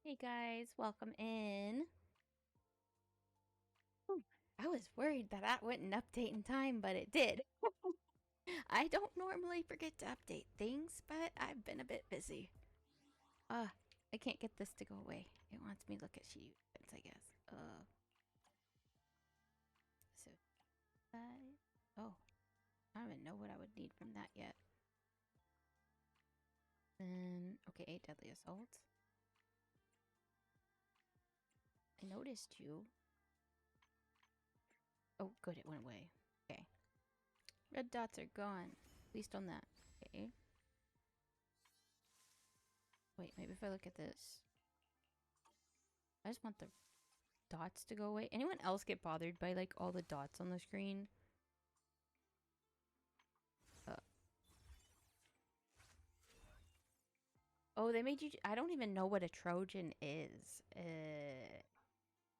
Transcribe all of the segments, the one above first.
Hey guys, welcome in. Ooh, I was worried that that wouldn't update in time, but it did. I don't normally forget to update things, but I've been a bit busy. I can't get this to go away. It wants me to look at sheet events, I guess. So, oh, I don't even know what I would need from that yet. Then, okay, deadly assault. I noticed you. Oh, good, it went away. Okay. Red dots are gone. At least on that. Okay. Wait, maybe if I look at this. I just want the dots to go away. Anyone else get bothered by like all the dots on the screen? Oh, they made you. I don't even know what a Trojan is.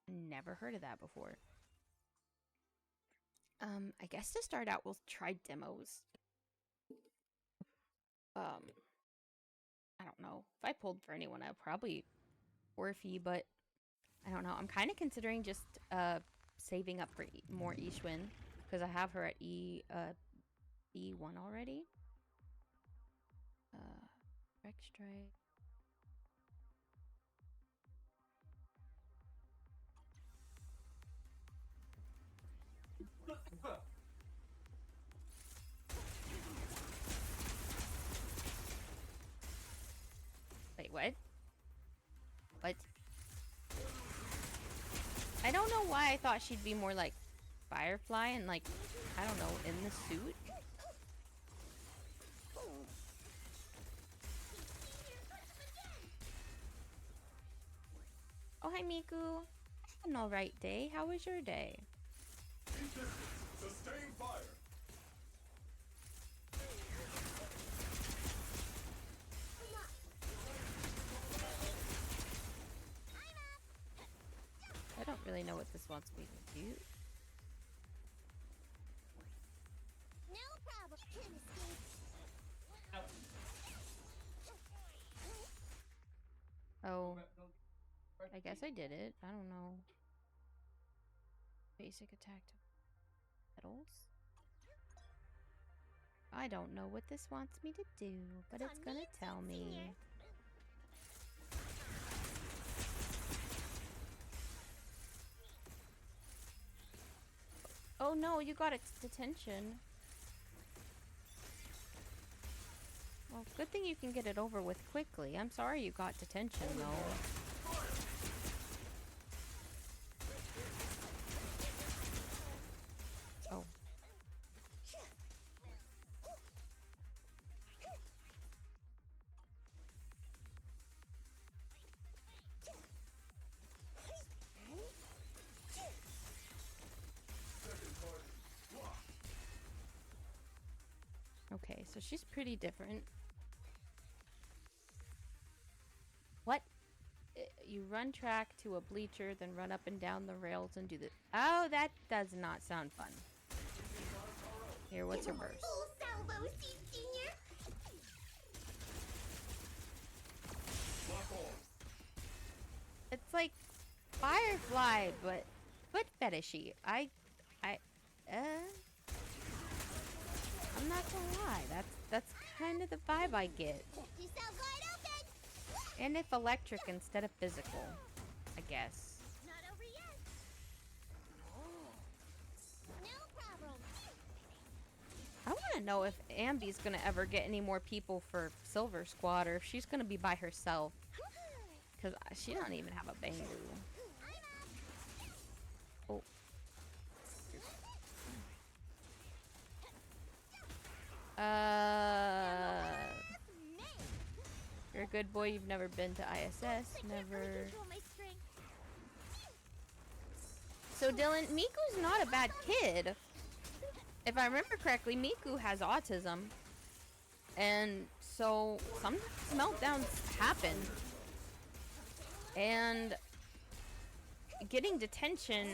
Never heard of that before. I guess to start out, we'll try demos. I don't know. If I pulled for anyone, I'll probably Orphe, but I don't know. I'm kind of considering just saving up for more Ishwin because I have her at E1 already. Wreck Strike. Wait, what? What? I don't know why I thought she'd be more like Firefly and like, I don't know, in the suit. Oh, hi, Miku. An alright day. How was your day? Sustain fire. I don't really know what this wants me to do. No problem. Oh, I guess I did it. I don't know. Basic attack to petals. I don't know what this wants me to do, but it's gonna tell me. Oh no, you got its detention. Well, good thing you can get it over with quickly. I'm sorry you got detention though. Oh. Okay, so she's pretty different. What? You run track to a bleacher, then run up and down the rails and do the... Oh, that does not sound fun. Here, what's her burst? Full salvo, Senior. It's like Firefly, but foot fetishy. I'm not gonna lie. That's kind of the vibe I get. Yourself wide open. And if electric instead of physical, I guess. Not over yet. No problem. I want to know if Ambi's gonna ever get any more people for Silver Squad, or if she's gonna be by herself. Because she don't even have a Bangu. Oh. You're a good boy. You've never been to ISS. Never. So Dylan, Miku's not a bad kid. If I remember correctly, Miku has autism. And so sometimes meltdowns happen. And getting detention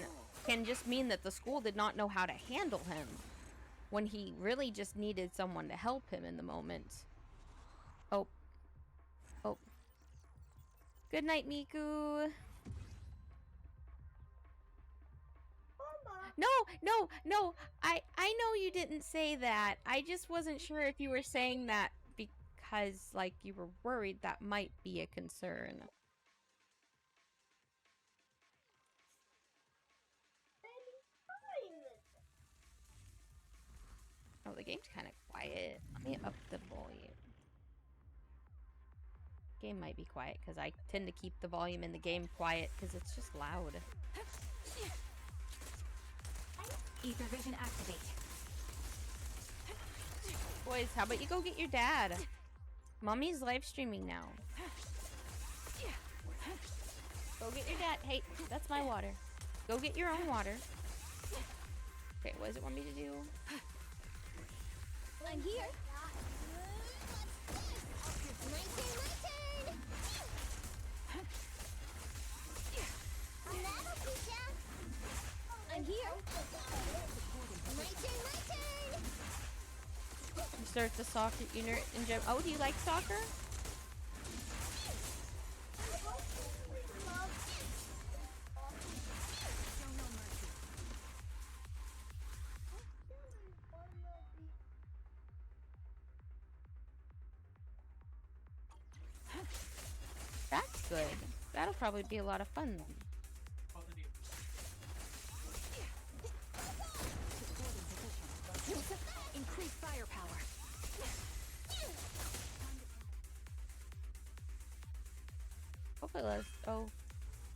can just mean that the school did not know how to handle him when he really just needed someone to help him in the moment. Oh. Oh. Good night, Miku. No, no, no. I know you didn't say that. I just wasn't sure if you were saying that because like you were worried that might be a concern. Oh, the game's kind of quiet. Let me up the volume. Game might be quiet because I tend to keep the volume in the game quiet because it's just loud. Ether vision activate. Boys, how about you go get your dad? Mommy's live streaming now. Go get your dad. Hey, that's my water. Go get your own water. Okay, what does it want me to do? I'm here. My turn. That'll teach ya. I'm here. My turn. You start the soccer unit in gym. Oh, do you like soccer? That's good. That'll probably be a lot of fun. Increase firepower. Hopefully, oh,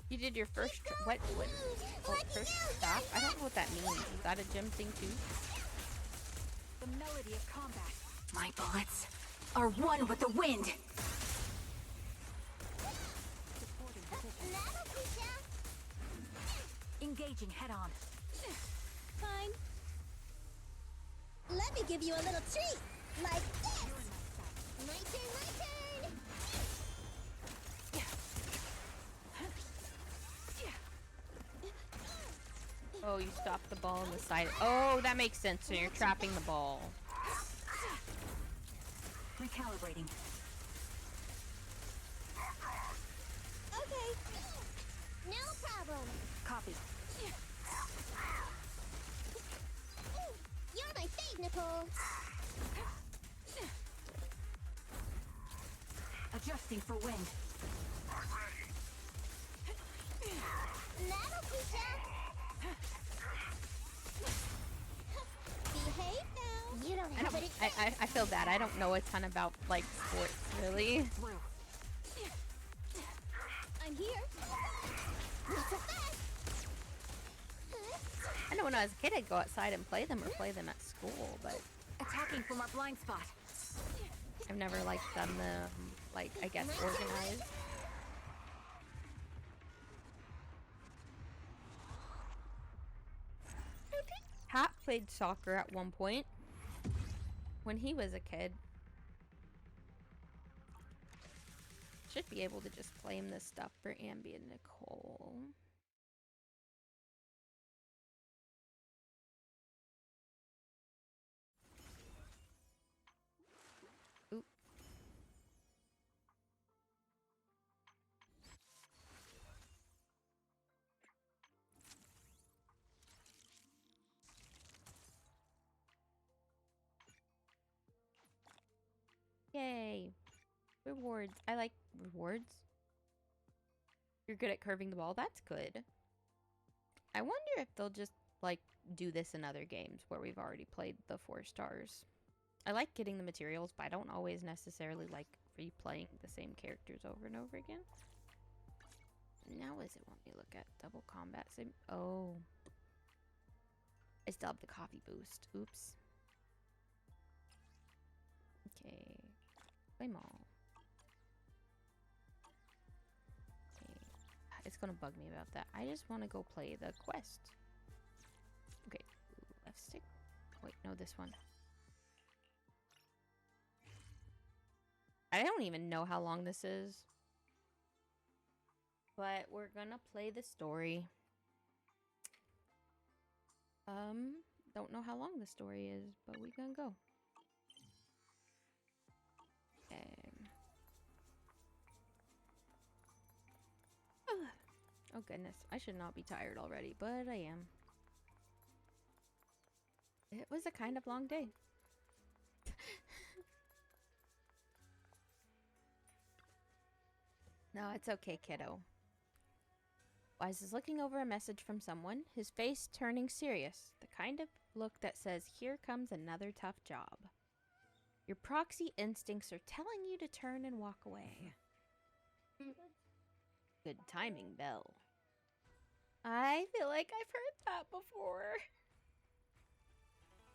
you did your first. What? Oh, first stop? I don't know what that means. Is that a gym thing too? The melody of combat. My bullets are one with the wind. That'll teach ya. Engaging head on. Fine. Let me give you a little treat. Like this. My turn. Oh, you stopped the ball on the side. Oh, that makes sense. So you're trapping the ball. Recalibrating. Okay. No problem. Copy. You're my fave, Nicole. Adjusting for wind. That'll teach ya. Behave now. You don't have it. I feel bad. I don't know a ton about like sports really. Through. I'm here. Not so fast. I know when I was a kid, I'd go outside and play them or play them at school, but Attacking from our blind spot. I've never like done them like I guess organized. Hat played soccer at one point when he was a kid. Should be able to just claim this stuff for Ambi and Nicole. Oop. Yay. Rewards. I like rewards. You're good at curving the ball. That's good. I wonder if they'll just, like, do this in other games where we've already played the 4 stars. I like getting the materials, but I don't always necessarily like replaying the same characters over and over again. Now what does it want me to look at? Double combat sim. Oh. I still have the coffee boost. Oops. Okay. Play mall. Okay. It's gonna bug me about that. I just want to go play the quest. Okay. Left stick. Wait, no, this one. I don't even know how long this is. But we're gonna play the story. Don't know how long the story is, but we're gonna go. Okay. Oh goodness, I should not be tired already, but I am. It was a kind of long day. No, it's okay, kiddo. Wise is looking over a message from someone, his face turning serious, the kind of look that says, here comes another tough job. Your proxy instincts are telling you to turn and walk away. Good timing, Belle. I feel like I've heard that before.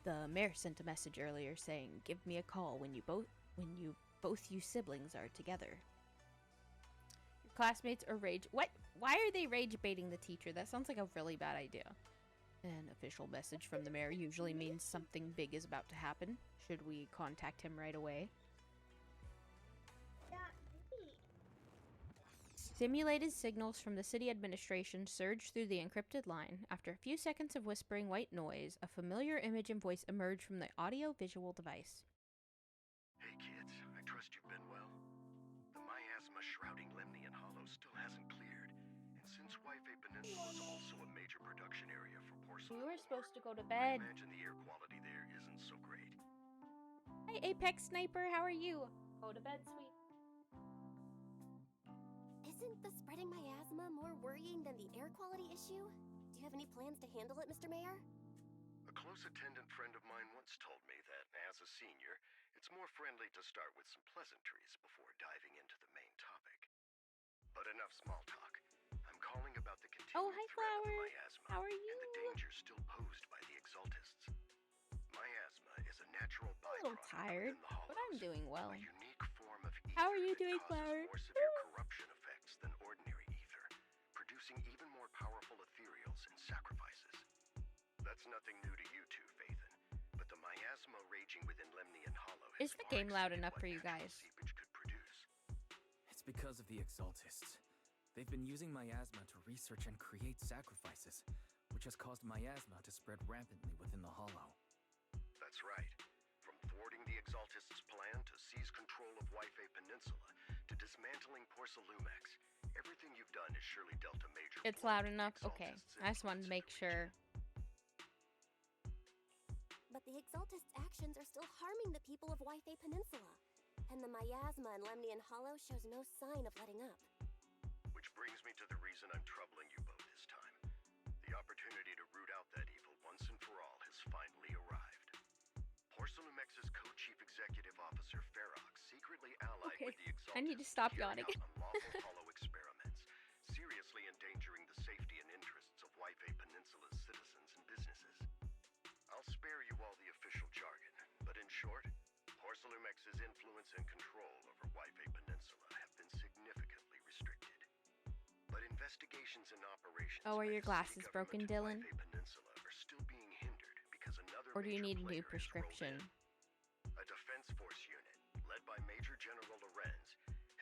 The mayor sent a message earlier saying, give me a call when you both you siblings are together. Your classmates are rage... What? Why are they rage baiting the teacher? That sounds like a really bad idea. An official message from the mayor usually means something big is about to happen. Should we contact him right away? Simulated signals from the city administration surged through the encrypted line. After a few seconds of whispering white noise, a familiar image and voice emerged from the audio-visual device. Hey kids, I trust you've been well. The miasma shrouding Lemnian Hollow still hasn't cleared, and since Wi-Fi Peninsula is also a major production area for porcelain, We were supposed to go to I bed. imagine the air quality there isn't so great. Hi, Apex Sniper. How are you? Go to bed, sweet. Isn't the spreading miasma more worrying than the air quality issue? Do you have any plans to handle it, Mr. Mayor? A close attendant friend of mine once told me that, as a senior, it's more friendly to start with some pleasantries before diving into the main topic. But enough small talk. I'm calling about the continued hi, threat of Flower. miasma How are and you? the dangers still posed by the exaltists. Miasma is a natural I'm a little byproduct tired, within the hollows, but I'm doing well. a unique form of ether How are you that doing, causes Flower? more severe corruption effects than ordinary ether, producing even more powerful ethereals and sacrifices. That's nothing new to you two, Phaethon, but the miasma raging within Lemnian Hollow has Is the far game loud exceeded enough what for you natural guys? seepage could produce. It's because of the exaltists. They've been using miasma to research and create sacrifices, which has caused miasma to spread rampantly within the hollow. That's right. From thwarting the Exaltists' plan to seize control of Wi-Fi Peninsula to dismantling Porcelumex, everything you've done has surely dealt a major It's blow loud to the enough? Okay. Exaltists' I just wanted to influence in make the sure. region. But the Exaltists' actions are still harming the people of Wi-Fi Peninsula. And the miasma in Lemnian Hollow shows no sign of letting up. Which brings me to the reason I'm troubling you both this time. The opportunity to root out that evil once and for all has finally arrived. Porcelumex's co-chief executive officer, Ferox, secretly allied Okay, with the Exaltists I need to stop carry yawning. out unlawful hollow experiments, seriously endangering the safety and interests of Wi-Fi Peninsula's citizens and businesses. I'll spare you all the official jargon, but in short, Porcelumex's influence and control over Wi-Fi Peninsula have been significantly restricted. But investigations and operations Oh, are by your the glasses city broken, government in Dylan? Wi-Fi Peninsula are still being hindered because another Or do you major need a new player has rolled prescription? in. A defense force unit, led by Major General Lorenz,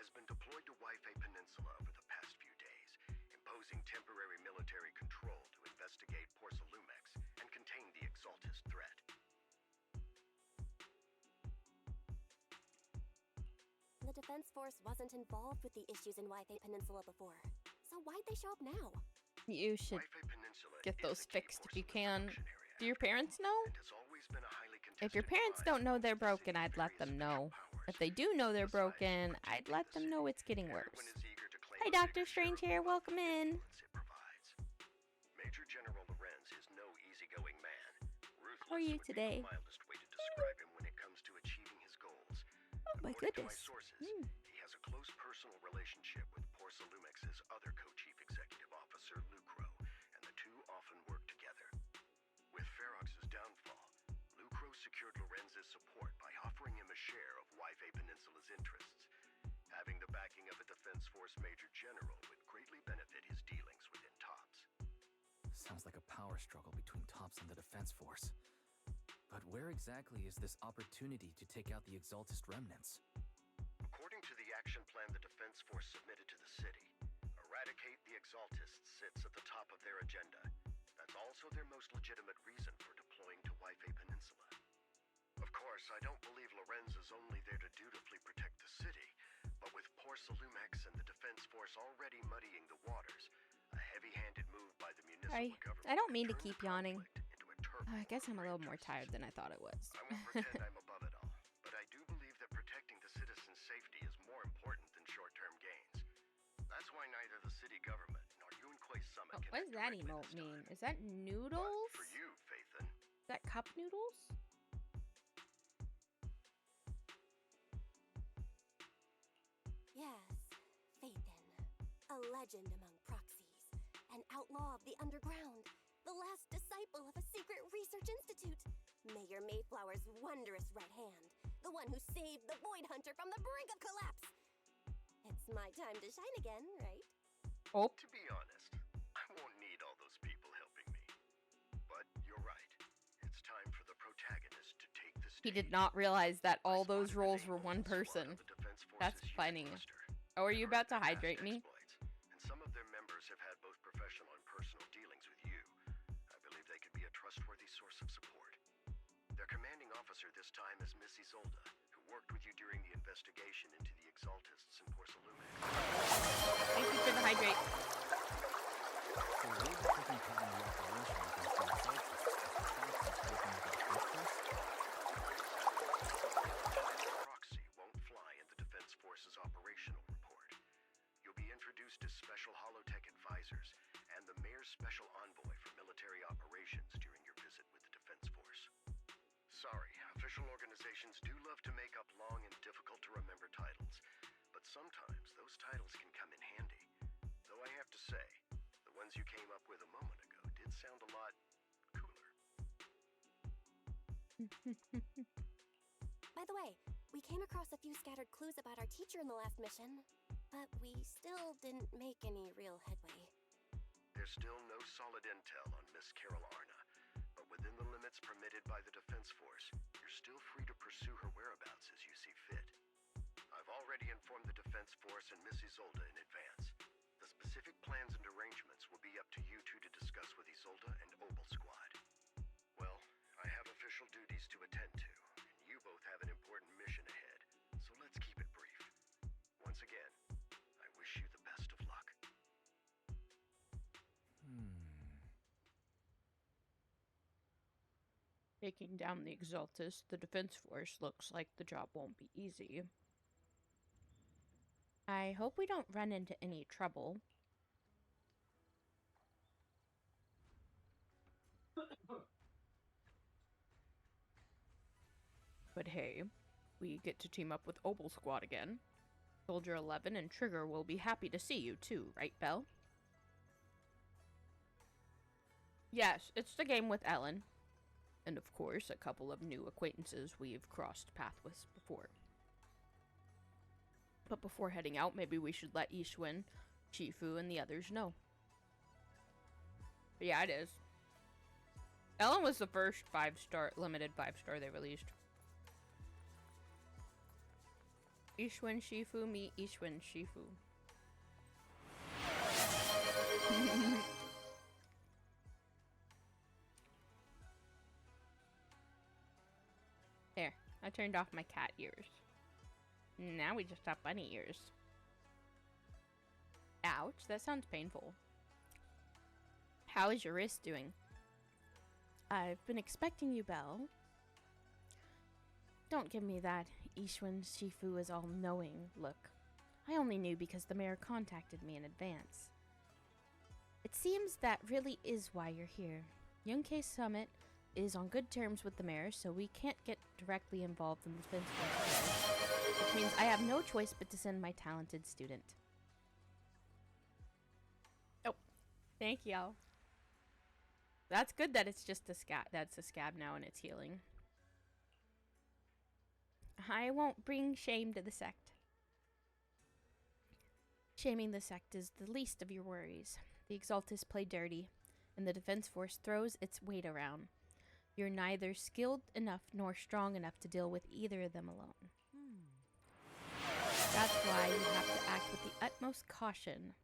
has been deployed to Wi-Fi Peninsula over the past few days, imposing temporary military control to investigate Porcelumex and contain the Exaltist threat. The Defense Force wasn't involved with the issues in Wi-Fi Peninsula before. So why'd they show up now? You should Wi-Fi Peninsula get is those the key fixed if you porcelain can. production area, Do your after all, parents know? and has always been a highly If your contested parents prize don't know amongst they're the broken, city's I'd let various them official know. powers. If they do know they're Besides broken, I'd protecting let the them know city, it's getting everyone worse. is eager to claim Hi, a Dr. bigger share Strange of the here. wealth Welcome and in. influence it provides. Major General Lorenz is no easygoing man. Ruthless How are you would be today? the mildest way to describe him when it comes to achieving his goals. Oh my According to my goodness. sources, he has a close personal relationship with Porcelumex's other co-chief executive officer, Lucro, and the two often work together. With Ferox's downfall, Lucro secured Lorenz's support by offering him a share of Wi-Fi Peninsula's interests. Having the backing of a Defense Force Major General would greatly benefit his dealings within TOPS. Sounds like a power struggle between TOPS and the Defense Force. But where exactly is this opportunity to take out the Exaltist remnants? According to the action plan the Defense Force submitted to the city, eradicate the Exaltists sits at the top of their agenda. That's also their most legitimate reason for deploying to Wi-Fi Peninsula. Of course, I don't believe Lorenz is only there to dutifully protect the city, but with Porcelumex and the Defense Force already muddying the waters, a heavy-handed move by the municipal Sorry, government I don't mean to turned the keep yawning. conflict into a turmoil I guess of I'm a great little more interests. tired than I thought it was. I won't pretend I'm above it all, but I do believe that protecting the citizens' safety is more important than short-term gains. That's why neither the city government nor Yunquay Summit Oh, can what act does that directly emote this mean? time. Is that But noodles? for you, Phaethon, Is that cup noodles? Yes, Phaethon. A legend among proxies. An outlaw of the underground. The last disciple of a secret research institute. Mayor Mayflower's wondrous right hand. The one who saved the Void Hunter from the brink of collapse. It's my time to shine again, right? Oh, to be honest, I won't need all those people helping me. But you're right. It's time for the protagonist to take the stage. he did not realize that I all those spotted the roles name were one Gold Squad person. of the Defense That's Forces funny. Youth Cluster. Oh, are you I've about to heard their hydrate past me? exploits, and some of their members have had both professional and personal dealings with you. I believe they could be a trustworthy source of support. Their commanding officer this time is Miss Isolda, who worked with you during the investigation into the Exaltists in Porcelumic. Thank you for the hydrate. So we'll be taking part in the operation against the Exaltists as the Defense Force working with the Defense Force? Proxy won't fly in the Defense Force's operational report. You'll be introduced as special holotech advisors and the Mayor's special envoy for military operations during your visit with the Defense Force. Sorry, official organizations do love to make up long and difficult to remember titles, but sometimes those titles can come in handy. Though I have to say, the ones you came up with a moment ago did sound a lot cooler. By the way, we came across a few scattered clues about our teacher in the last mission, but we still didn't make any real headway. There's still no solid intel on Miss Carol Arna, but within the limits permitted by the Defense Force, you're still free to pursue her whereabouts as you see fit. I've already informed the Defense Force and Miss Isolda in advance. The specific plans and arrangements will be up to you two to discuss with Isolda and Obel Squad. Well, I have official duties to attend to, and you both have an important mission ahead, so let's keep it brief. Once again, I wish you the best of luck. Taking down the Exaltus, the Defense Force, looks like the job won't be easy. I hope we don't run into any trouble. But hey, we get to team up with Obel Squad again. Soldier 11 and Trigger will be happy to see you too, right, Belle? Yes, it's the game with Ellen. And of course, a couple of new acquaintances we've crossed paths with before. But before heading out, maybe we should let Ishwin, Shifu, and the others know. But yeah, it is. Ellen was the first limited 5-star they released. Ishwin Shifu, meet Ishwin Shifu. There, I turned off my cat ears. Now we just have bunny ears. Ouch, that sounds painful. How is your wrist doing? I've been expecting you, Belle. Don't give me that Ishwin Shifu is all-knowing look. I only knew because the mayor contacted me in advance. It seems that really is why you're here. Yunquay Summit is on good terms with the mayor, so we can't get directly involved in the Defense Force affairs, which means I have no choice but to send my talented student. Oh, thank y'all. That's good that it's just a scab. That's a scab now and it's healing. I won't bring shame to the sect. Shaming the sect is the least of your worries. The Exaltists play dirty, and the Defense Force throws its weight around. You're neither skilled enough nor strong enough to deal with either of them alone. That's why you have to act with the utmost caution.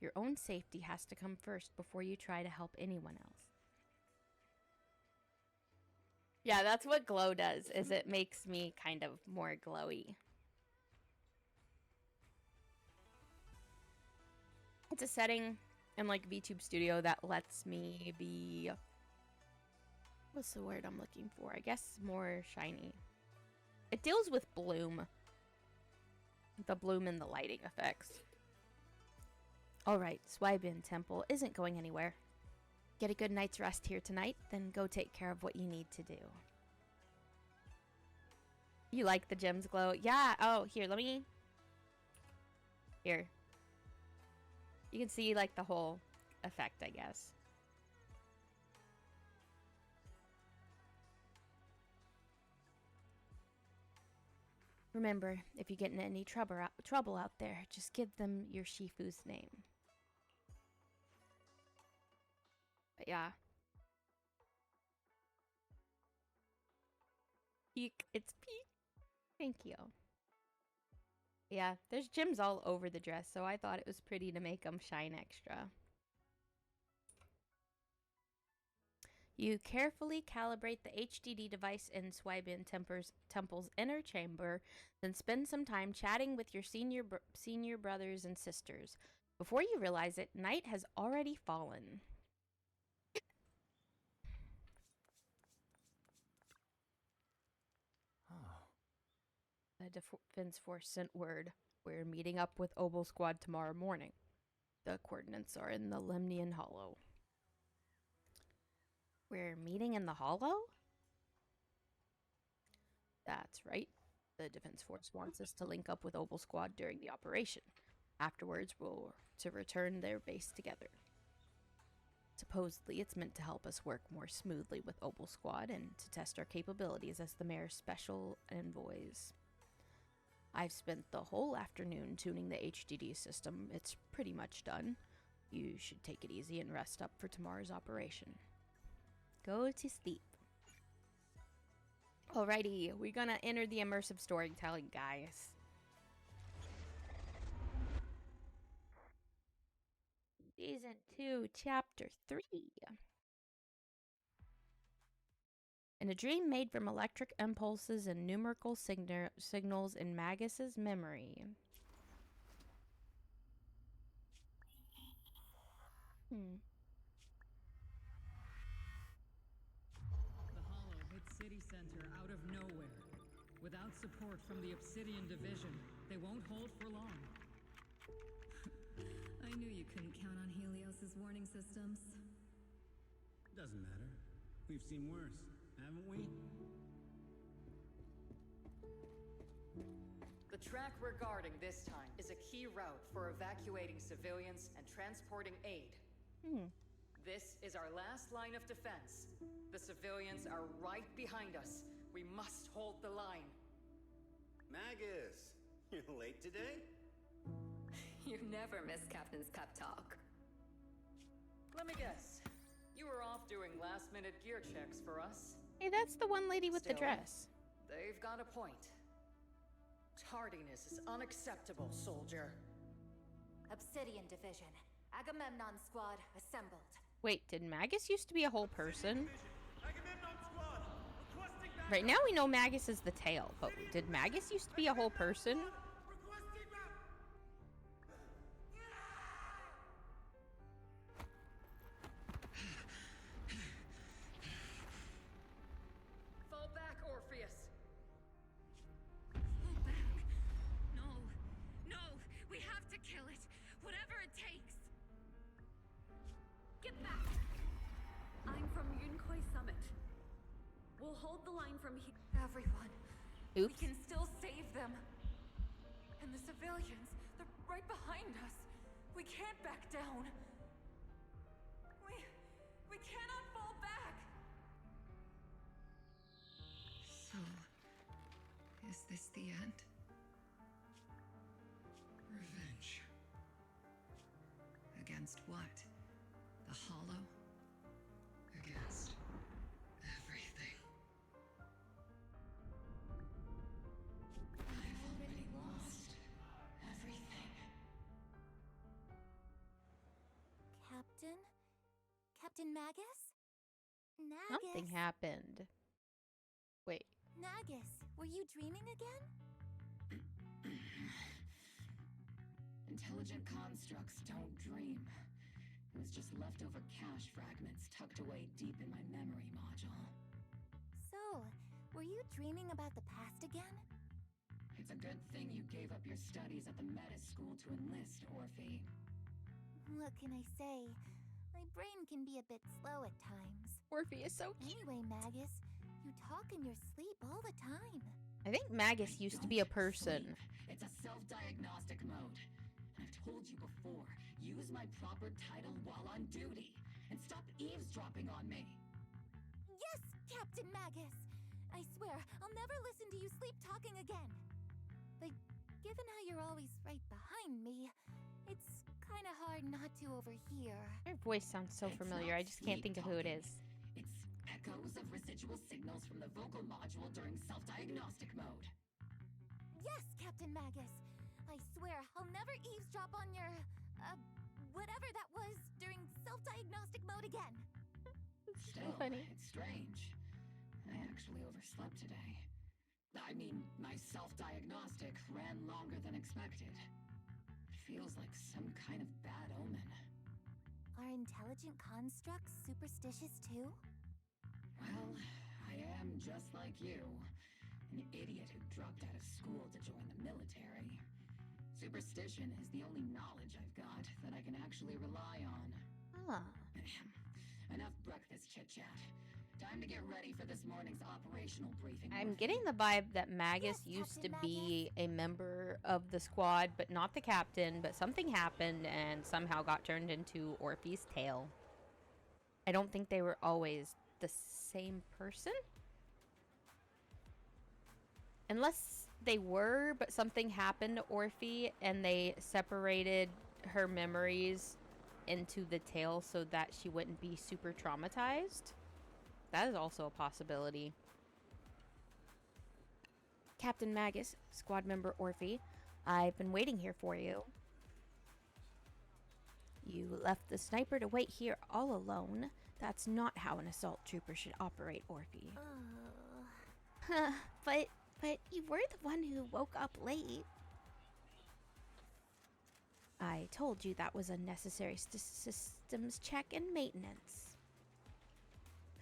Your own safety has to come first before you try to help anyone else. Yeah, that's what glow does, is it makes me kind of more glowy. It's a setting And like VTube Studio that lets me be, what's the word I'm looking for? I guess more shiny. It deals with bloom. The bloom and the lighting effects. Alright, Swybin Temple isn't going anywhere. Get a good night's rest here tonight, then go take care of what you need to do. You like the gems glow? Yeah, oh, here, let me... Here. You can see, like, the whole effect, I guess. Remember, if you get in any trouble out there, just give them your Shifu's name. But yeah. Peak. It's peak. Thank you. Yeah, there's gems all over the dress, so I thought it was pretty to make them shine extra. You carefully calibrate the HDD device in Swybin Temple's inner chamber, then spend some time chatting with your senior brothers and sisters. Before you realize it, night has already fallen. The Defense Force sent word. We're meeting up with Obel Squad tomorrow morning. The coordinates are in the Lemnian Hollow. We're meeting in the Hollow? That's right. The Defense Force wants us to link up with Obel Squad during the operation. Afterwards, we'll to return their base together. Supposedly, it's meant to help us work more smoothly with Obel Squad and to test our capabilities as the mayor's special envoys. I've spent the whole afternoon tuning the HDD system. It's pretty much done. You should take it easy and rest up for tomorrow's operation. Go to sleep. Alrighty, we're gonna enter the immersive storytelling, guys. Season 2, Chapter 3. In a dream made from electric impulses and numerical signals in Magus's memory. The Hollow hit City Center out of nowhere. Without support from the Obsidian Division, they won't hold for long. I knew you couldn't count on Helios's warning systems. Doesn't matter. We've seen worse, haven't we? The track we're guarding this time is a key route for evacuating civilians and transporting aid. This is our last line of defense. The civilians are right behind us. We must hold the line. Magus, you're late today? You never miss Captain's pep talk. Let me guess. You were off doing last-minute gear checks for us. Hey, that's the one lady with the Still, dress. They've got a point. Tardiness is unacceptable, soldier. Obsidian Division. Agamemnon Squad assembled. Wait, did Magus used to be a whole person? Right now we know Magus is the tail, but did Magus used to be a whole person? Fall back, Orpheus! Fall back. No. No. We have to kill it. Whatever it takes. Get back. I'm from Yunkoi Summit. We'll hold the line from here. Everyone. Oops. We can still save them. And the civilians, they're right behind us. We can't back down. We cannot fall back. So, is this the end? Revenge. Against what? The Hollow? Against everything. I've already lost everything. Captain? Captain Magus? Nagus? Something happened. Wait. Nagus, were you dreaming again? Intelligent constructs don't dream. It was just leftover cache fragments tucked away deep in my memory module. So, were you dreaming about the past again? It's a good thing you gave up your studies at the Meta School to enlist, Orphe. What can I say? My brain can be a bit slow at times. Orphe is so cute. Anyway, Magus, you talk in your sleep all the time. I think Magus used to be a person. Sleep. It's a self-diagnostic mode. And I've told you before, use my proper title while on duty. And stop eavesdropping on me. Yes, Captain Magus! I swear, I'll never listen to you sleep talking again. But given how you're always right behind me, it's kind of hard not to overhear. Her voice sounds so familiar, I just can't think of who it is. It's echoes of residual signals from the vocal module during self-diagnostic mode. Yes, Captain Magus. I swear, I'll never eavesdrop on your, whatever that was during self-diagnostic mode again. Still, funny. It's strange. I actually overslept today. I mean, my self-diagnostic ran longer than expected. It feels like some kind of bad omen. Are intelligent constructs superstitious too? Well, I am just like you. An idiot who dropped out of school to join the military. Superstition is the only knowledge I've got that I can actually rely on. Ah. Enough breakfast chit-chat. Time to get ready for this morning's operational briefing. I'm getting the vibe that Magus used to be a member of the squad, but not the captain, but something happened and somehow got turned into Orphe's tail. I don't think they were always the same person. Unless they were, but something happened to Orphe and they separated her memories into the tail so that she wouldn't be super traumatized. That is also a possibility. Captain Magus, squad member Orphe, I've been waiting here for you. You left the sniper to wait here all alone. That's not how an assault trooper should operate, Orphe. But you were the one who woke up late. I told you that was a necessary systems check and maintenance.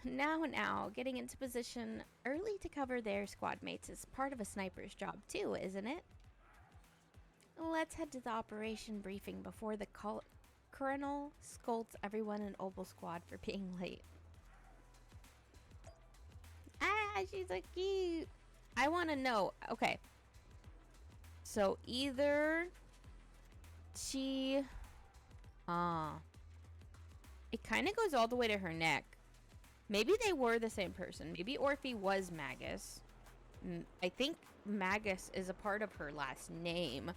Now, getting into position early to cover their squad mates is part of a sniper's job too, isn't it? Let's head to the operation briefing before the Colonel scolds everyone in Obel Squad for being late. Ah, she's so cute. I want to know. Okay. So either she... it kind of goes all the way to her neck. Maybe they were the same person. Maybe Orphe was Magus. I think Magus is a part of her last name.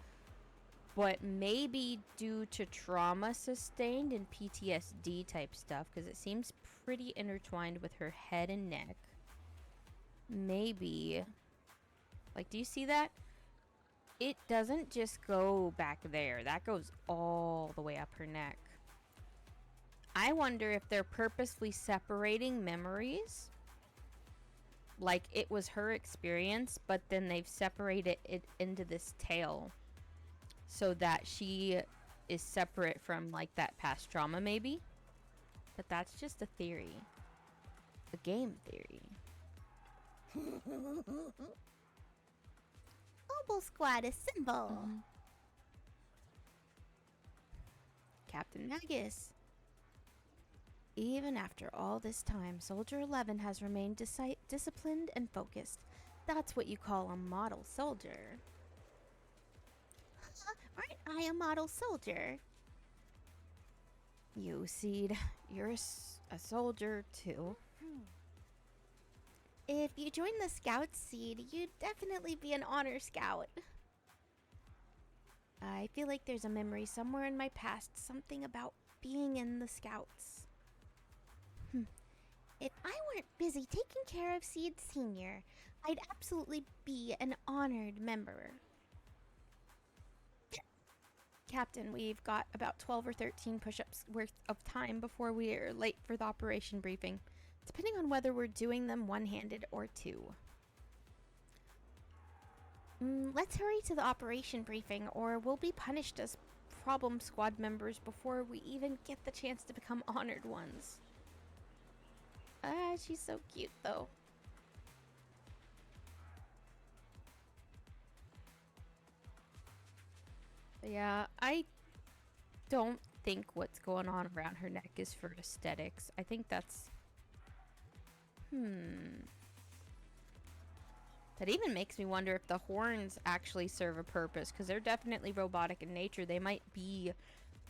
But maybe due to trauma sustained and PTSD type stuff, because it seems pretty intertwined with her head and neck. Maybe. Like, do you see that? It doesn't just go back there. That goes all the way up her neck. I wonder if they're purposely separating memories. Like it was her experience, but then they've separated it into this tail. So that she is separate from like that past trauma maybe. But that's just a theory. A game theory. Obel Squad assemble! Captain Magus. Even after all this time, Soldier 11 has remained disciplined and focused. That's what you call a model soldier. Aren't I a model soldier? You, Seed, you're a soldier too. If you join the Scouts, Seed, you'd definitely be an honor scout. I feel like there's a memory somewhere in my past, something about being in the Scouts. If I weren't busy taking care of Seed Senior, I'd absolutely be an honored member. Captain, we've got about 12 or 13 push-ups worth of time before we're late for the operation briefing, depending on whether we're doing them one-handed or two. Let's hurry to the operation briefing or we'll be punished as problem squad members before we even get the chance to become honored ones. Ah, she's so cute though. But yeah, I don't think what's going on around her neck is for aesthetics. I think that's... That even makes me wonder if the horns actually serve a purpose, because they're definitely robotic in nature. They might be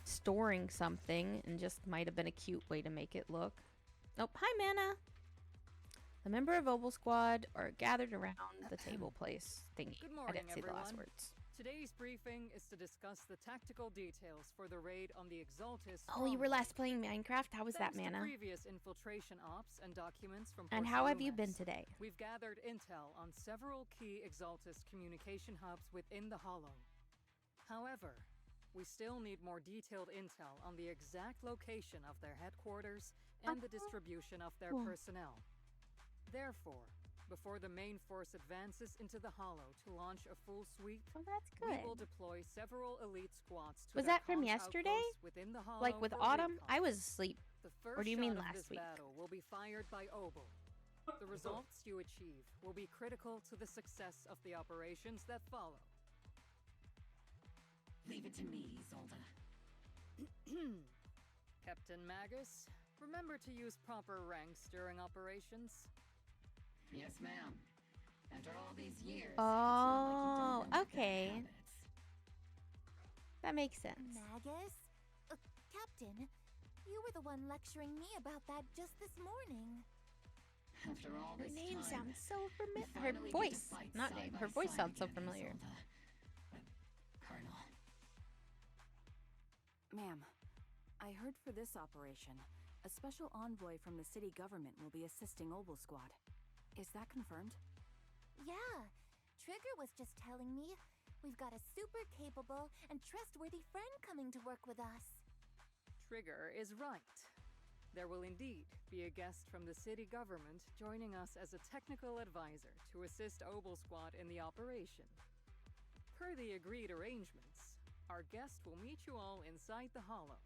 storing something and just might have been a cute way to make it look. Oh, hi, Mana. The member of Obel Squad are gathered around the table place thingy. Good I morning, didn't say the last everyone. words. Today's briefing is to discuss the tactical details for the raid on the Exaltis. Oh, you were last playing Minecraft? How was that, Thanks to Mana? previous infiltration ops and documents from And how have you been today? We've gathered intel on several key Exaltis communication hubs within the Hollow. However, we still need more detailed intel on the exact location of their headquarters and the distribution of their personnel. Therefore, before the main force advances into the Hollow to launch a full sweep, that's good. We will deploy several elite squads to Was their that from comms yesterday? outposts within the Hollow Like with for Autumn? recon. I was asleep. The first Or do you mean shot of last this week? battle will be fired by Obel. The results you achieve will be critical to the success of the operations that follow. Leave it to me, Isolde. Captain Magus, remember to use proper ranks during operations. Yes, ma'am. After all these years, Oh, it's not like you don't know okay. bad habits. That makes sense. Magus? Captain, you were the one lecturing me about that just this morning. After all Her this name time, sounds so we familiar. Her finally get to voice, fight not side name. by Her voice side sounds so again, familiar. Colonel. Ma'am, I heard for this operation, a special envoy from the city government will be assisting Obel Squad. Is that confirmed? Yeah, Trigger was just telling me we've got a super capable and trustworthy friend coming to work with us. Trigger is right. There will indeed be a guest from the city government joining us as a technical advisor to assist Obel Squad in the operation. Per the agreed arrangements, our guest will meet you all inside the Hollow.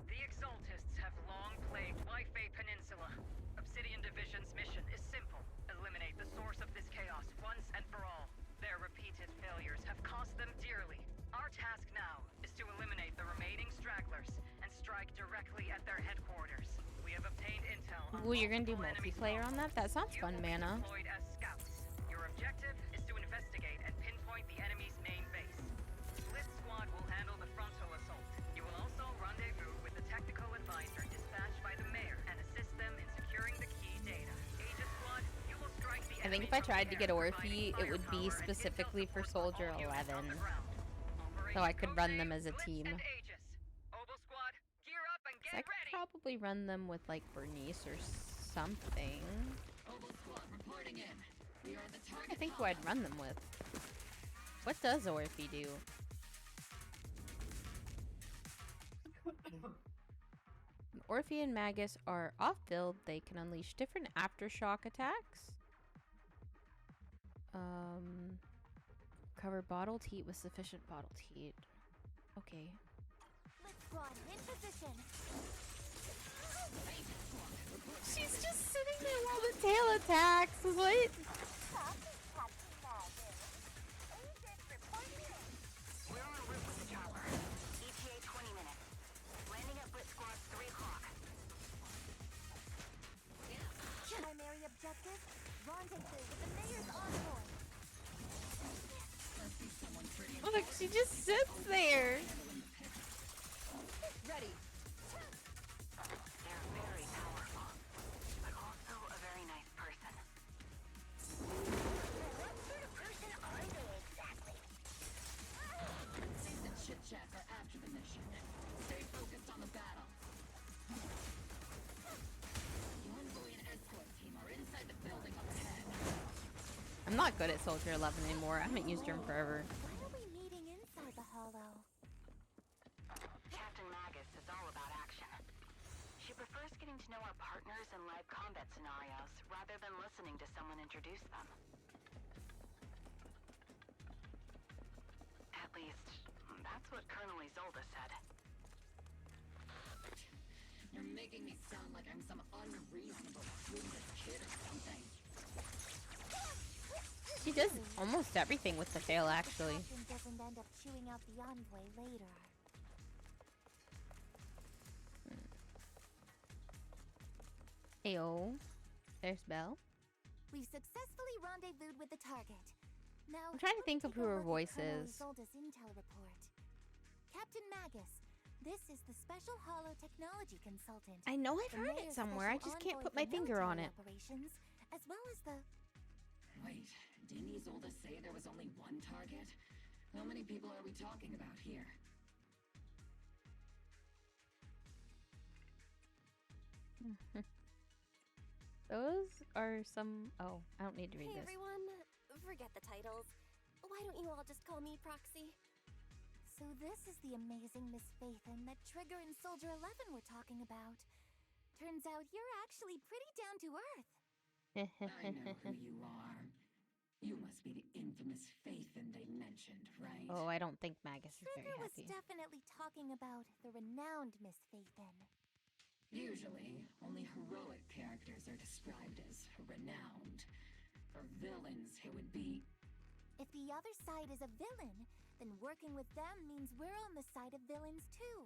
The Exaltists have long plagued Wi-Fi Peninsula. Obsidian Division's mission is simple. Eliminate the source of this chaos once and for all. Their repeated failures have cost them dearly. Our task now is to eliminate the remaining stragglers and strike directly at their headquarters. We have obtained intel on Ooh, you're gonna do multiple enemy multiplayer on that? That sounds You fun, will be Mana. deployed as scouts. Your objective is to investigate and pinpoint the enemy's main base. Split Squad will handle the frontal assault. You will also rendezvous with the technical advisor dispatched by the mayor and assist them in securing the key data. Aegis Squad, you will strike the I think if I tried to get Orphe, it would be specifically for Soldier 11. So I could run them as a team. So I could probably run them with like Bernice or something. Obel Squad reporting in. We are the I target. think who I'd run them with. What does Orphe do? When Orphe and Magus are off-build, they can unleash different aftershock attacks. Cover bottled heat with sufficient bottled heat. Okay. Split Squad in position. She's just sitting there while the tail attacks. What? We're en route with the chopper. ETA 20 minutes. Landing at Blitz Squad 3 o'clock. Primary objective, rendezvous with the mayor's envoy. Look, she just sits there. Ready. They're very powerful, but also a very nice person. What sort of person are they exactly? Save the chit-chat for after the mission. Stay focused on the battle. The envoy and escort team are inside the building up ahead. I'm not good at Soldier 11 anymore. I haven't used her in forever. Why are we meeting inside the hollow? Captain Magus is all about scenarios rather than listening to someone introduce them. At least, that's what Colonel Isolde said. You're making me sound like I'm some unreasonable clueless kid or something. She does almost everything with the tail, actually. The captain doesn't end up chewing out the envoy later. Ayo. There's Belle. We've successfully rendezvoused with the target. Now, I'm trying to think of who her voice Colonel is. Isolde's intel report. Captain Magus, this is the special holo technology consultant. I know I've The heard it mayor's somewhere. I special just can't envoy put my for finger on military it. Operations, as well as the... Wait, didn't Isolde say there was only one target? How many people are we talking about here? Those are some... Oh, I don't need to read Hey this. everyone, forget the titles. Why don't you all just call me Proxy? So this is the amazing Miss Phaethon that Trigger and Soldier 11 were talking about. Turns out you're actually pretty down to earth. I know who you are. You must be the infamous Phaethon they mentioned, right? Oh, I don't think Magus is very Trigger was happy. definitely talking about the renowned Miss Phaethon. Usually, only heroic characters are described as renowned. For villains, it would be... If the other side is a villain, then working with them means we're on the side of villains too.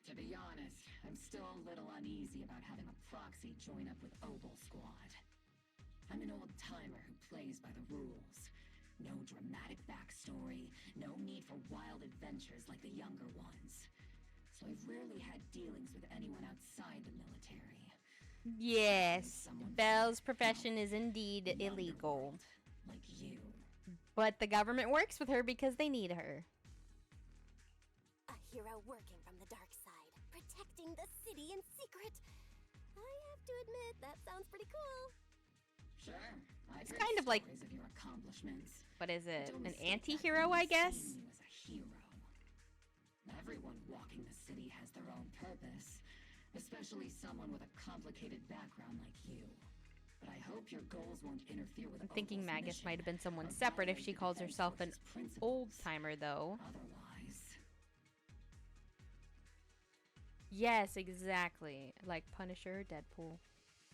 To be honest, I'm still a little uneasy about having a proxy join up with Obel Squad. I'm an old-timer who plays by the rules. No dramatic backstory, no need for wild adventures like the younger ones. So I've rarely had dealings with anyone outside the military. Yes, Belle's profession is indeed illegal. Like you. But the government works with her because they need her. A hero working from the dark side, protecting the city in secret. I have to admit, that sounds pretty cool. Sure, It's kind of like, of your accomplishments. what is it, Don't an mistake that anti-hero, when I you guess? see you as a hero. Everyone walking the city has their own purpose, especially someone with a complicated background like you. But I hope your goals won't interfere with I'm thinking Obel's Magus mission might have been someone or separate if violate she the calls Defense herself an Force's principles. old-timer, though. Otherwise, Yes, exactly. Like Punisher or Deadpool.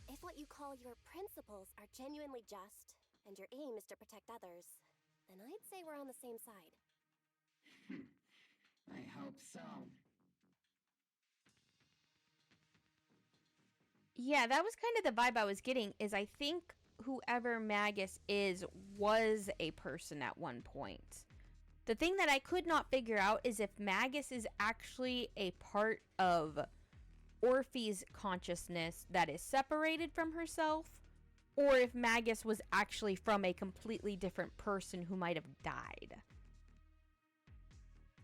If what you call your principles are genuinely just, and your aim is to protect others, then I'd say we're on the same side. I hope so. Yeah, that was kind of the vibe I was getting, is I think whoever Magus is was a person at one point. The thing that I could not figure out is if Magus is actually a part of Orphe's consciousness that is separated from herself, or if Magus was actually from a completely different person who might have died.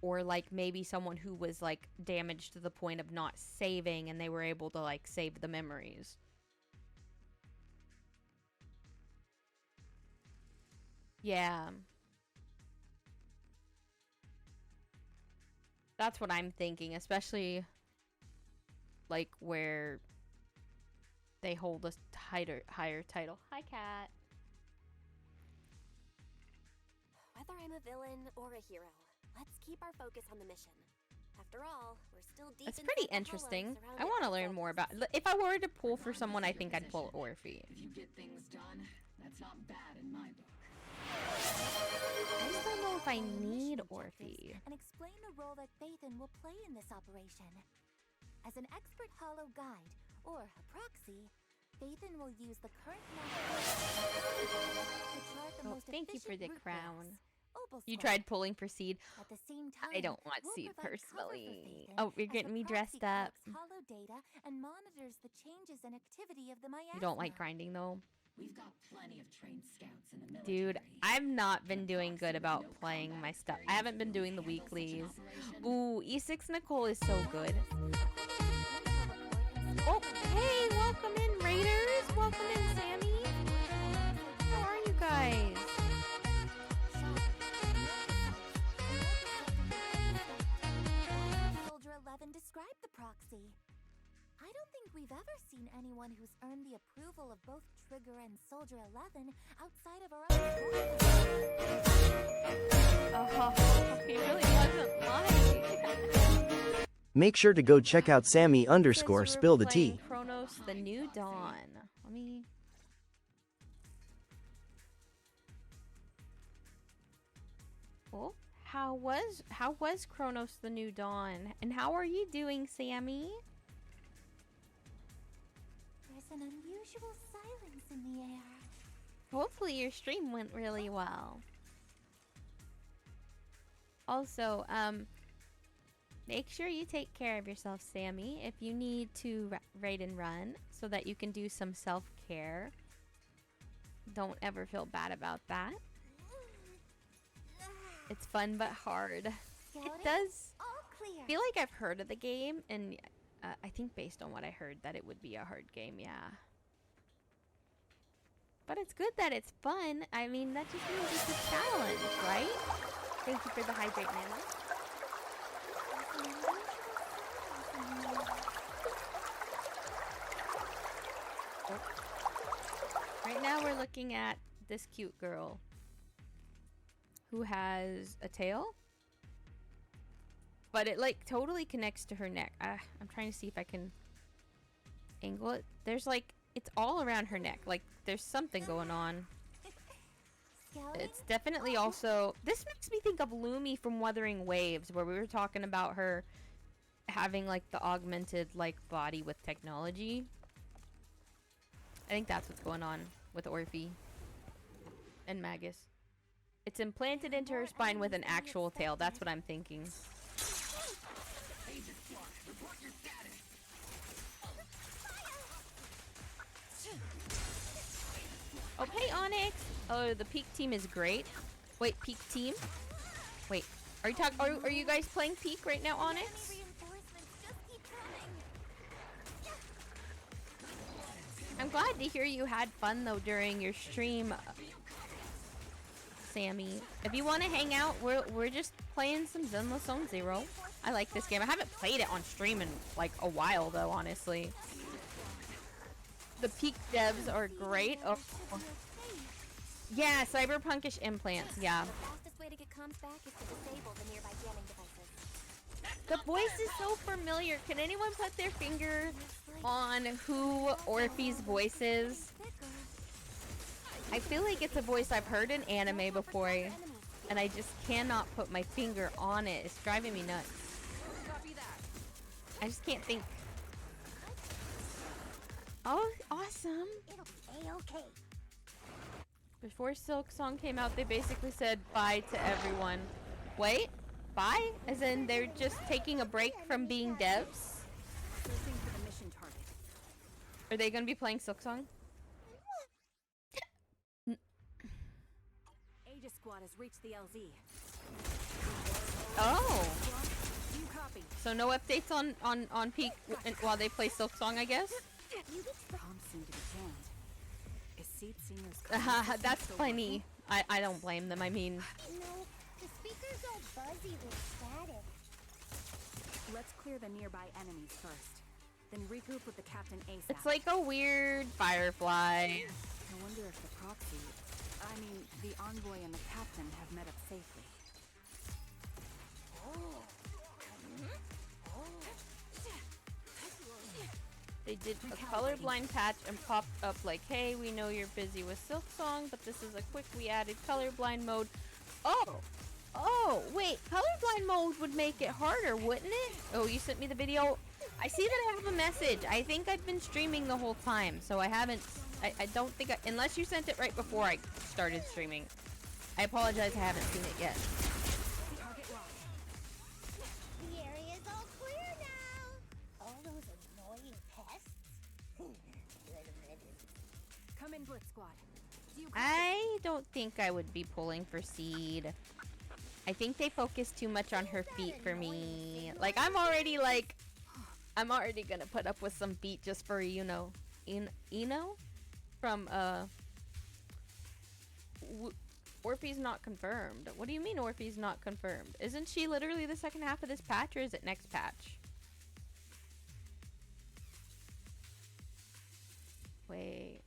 Or like maybe someone who was like damaged to the point of not saving and they were able to like save the memories. Yeah. That's what I'm thinking, especially like where they hold a higher title. Hi, Cat. Whether I'm a villain or a hero, let's keep our focus on the mission. After all, we're still deep That's inside pretty the interesting. hollows I surrounded want to by learn more Zeldas. about. If I were to pull for someone, I think I'd pull Orphe. If you get things done, that's not bad in my book. I just don't know if I need Mission Orphe. objectives and explain the role that Phaethon will play in this operation. As an expert hollow guide, or a proxy, Phaethon will use the current to chart the Oh, most thank you for efficient the route crown. paths. Opal You Squad. tried pulling for Seed. At the same time, I don't want we'll Seed provide cover for personally. Phaethon Oh, you're as getting the me dressed proxy up. collects hollow data and monitors the changes and activity of the miasma. You don't like grinding though? We've got plenty of trained scouts in the military. Dude, I've not been And doing good proxy with about no playing combat my stuff. I experience haven't been will doing the handle such an weeklies. operation. Ooh, E6 Nicole is so good. Oh, hey, welcome in, Raiders. Welcome in, Sammy. How are you guys? Soldier 11 described the proxy. I don't think we've ever seen anyone who's earned the approval of both Trigger and Soldier 11 outside of our own. Oh, he really wasn't lying. Make sure to go check out Sammy _ spill the tea. Chronos the New Dawn. Let me. Oh, how was Chronos the New Dawn? And how are you doing, Sammy? There's an unusual silence in the air. Hopefully your stream went really well. Also, make sure you take care of yourself, Sammy. If you need to raid and run so that you can do some self-care, don't ever feel bad about that. It's fun but hard. It does feel like I've heard of the game, and I think based on what I heard that it would be a hard game, yeah. But it's good that it's fun. I mean, that just means it's a challenge, right? Thank you for the hydrate, Nana. Oh. Right now we're looking at this cute girl who has a tail, but it like totally connects to her neck. I'm trying to see if I can angle it. There's like, it's all around her neck. Like there's something going on. It's definitely also, this makes me think of Lumi from Wuthering Waves, where we were talking about her having like the augmented like body with technology. I think that's what's going on with Orphe and Magus. It's implanted into her spine with an actual tail. That's what I'm thinking. Oh, hey, Onyx! Oh, the Peak team is great. Wait, Peak team? Wait, are you guys playing Peak right now, Onyx? I'm glad to hear you had fun though during your stream, Sammy. If you want to hang out, we're just playing some Zenless Zone. I like this game. I haven't played it on stream in like a while though, honestly. The Peak devs are great. Oh. Yeah, cyberpunkish implants, yeah. The fastest way to get comms back is to disable the nearby jamming devices. The voice is so familiar. Can anyone put their finger on who Orphe's voice is? I feel like it's a voice I've heard in anime before, and I just cannot put my finger on it. It's driving me nuts. I just can't think. Oh, awesome. It'll be A-okay. Before Silk Song came out, they basically said bye to everyone. Wait, bye? As in they're just taking a break from being devs? Are they gonna be playing Silk Song? Aegis Squad has reached the LZ. Oh. So no updates on Peak while they play Silk Song, I guess? Comms seem to be jammed. Is Seed Senior's that's funny. I don't blame them. I mean, No, the speaker's all buzzy with static. Let's clear the nearby enemies first. Then regroup with the captain ASAP. it's like a weird firefly. I wonder if the proxy, the envoy and the captain have met up safely. They did a colorblind patch and popped up like, hey, we know you're busy with Silk Song, but this is a quick, we added colorblind mode. Oh, wait, colorblind mode would make it harder, wouldn't it? Oh, you sent me the video. I see that I have a message. I think I've been streaming the whole time, so I haven't, I don't think unless you sent it right before I started streaming. I apologize, I haven't seen it yet. The area's all clear now. All those annoying pests. Come in, Blitz Squad. I don't think I would be pulling for Seed. I think they focus too much on her feet for me. Like, I'm already gonna put up with some feet just for, you know, Ino from, Orphe's not confirmed. What do you mean Orphe's not confirmed? Isn't she literally the second half of this patch, or is it next patch? Wait.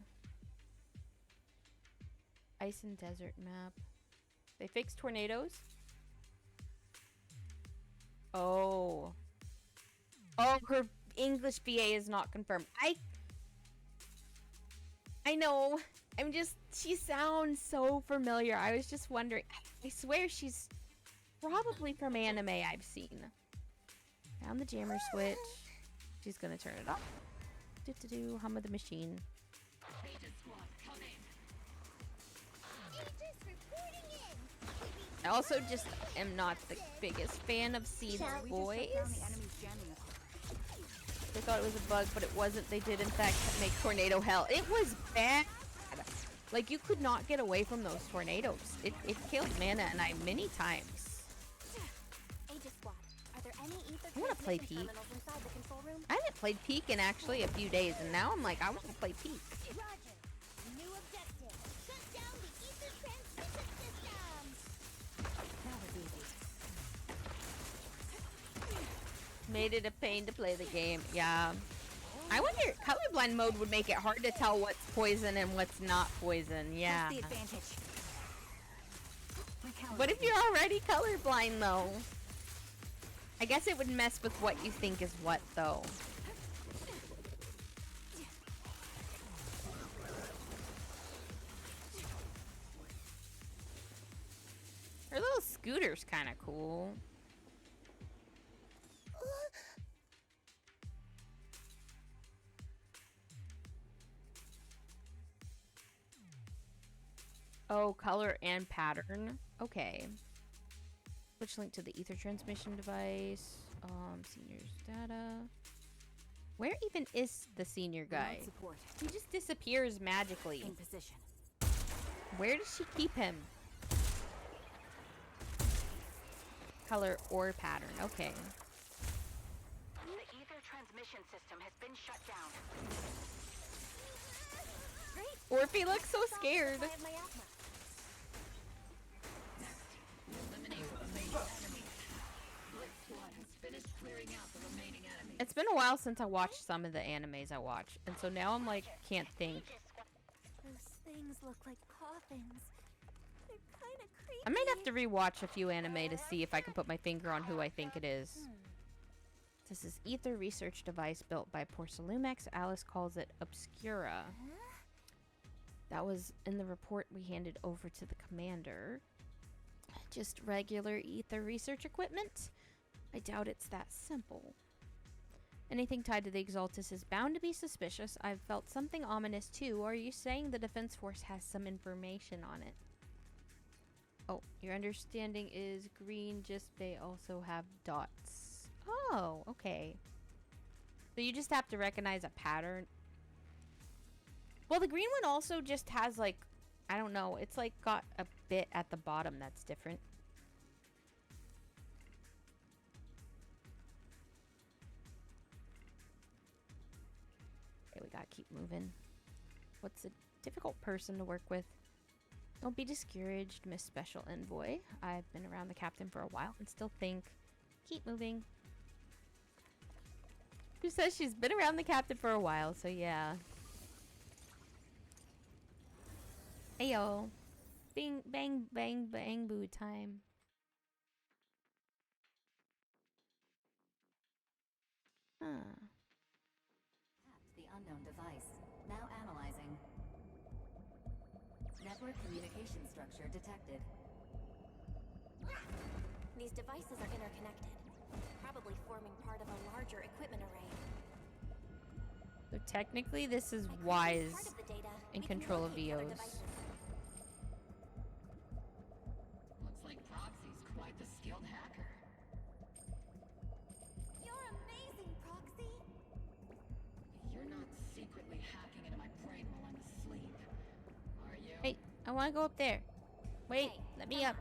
Ice and desert map. They fixed tornadoes? Oh. Oh, her English BA is not confirmed. I know. I'm just, she sounds so familiar. I was just wondering. I swear she's probably from anime I've seen. Found the jammer switch. She's gonna turn it off. Do hum of the machine. I also just am not the biggest fan of Seed's voice. They thought it was a bug, but it wasn't. They did, in fact, make tornado hell. It was bad. Like, you could not get away from those tornadoes. It killed Mana and I many times. I want to play Peak. I haven't played Peak in actually a few days, and now I'm like, I want to play Peak. Made it a pain to play the game. Yeah. I wonder, colorblind mode would make it hard to tell what's poison and what's not poison. Yeah. What if you're already colorblind though? I guess it would mess with what you think is what though. Her little scooter's kind of cool. Oh, color and pattern. Okay. Switch link to the ether transmission device. Senior's data. Where even is the senior guy? He just disappears magically. In position. Where does she keep him? Color or pattern. Okay. The ether transmission system has been shut down. Orphe looks so scared. It's been a while since I watched some of the animes I watch, and so now I'm like, can't think. Those things look like coffins. They're kind of creepy. I might have to rewatch a few anime to see if I can put my finger on who I think it is. This is Ether research device built by Porcelumex. Alice calls it Obscura. That was in the report we handed over to the commander. Just regular Ether research equipment? I doubt it's that simple. Anything tied to the Exaltus is bound to be suspicious. I've felt something ominous too. Are you saying the Defense Force has some information on it? Oh, your understanding is green, just they also have dots. Oh, okay. So you just have to recognize a pattern. Well, the green one also just has like, I don't know, it's like got a bit at the bottom that's different. Okay, we gotta keep moving. What's a difficult person to work with? Don't be discouraged, Miss Special Envoy. I've been around the captain for a while and still think. Keep moving. Who says she's been around the captain for a while, so yeah. Ayo. Bing, bang, bang, bang, boo time. Huh. The unknown device. Now analyzing. Network communication structure detected. These devices are interconnected, probably forming part of a larger equipment array. So technically this is Wise in control of VOs. Looks like Proxy's quite the skilled hacker. You're amazing, Proxy. You're not secretly hacking into my brain while I'm asleep, are you? Hey, I want to go up there. Wait, Hey, let me up.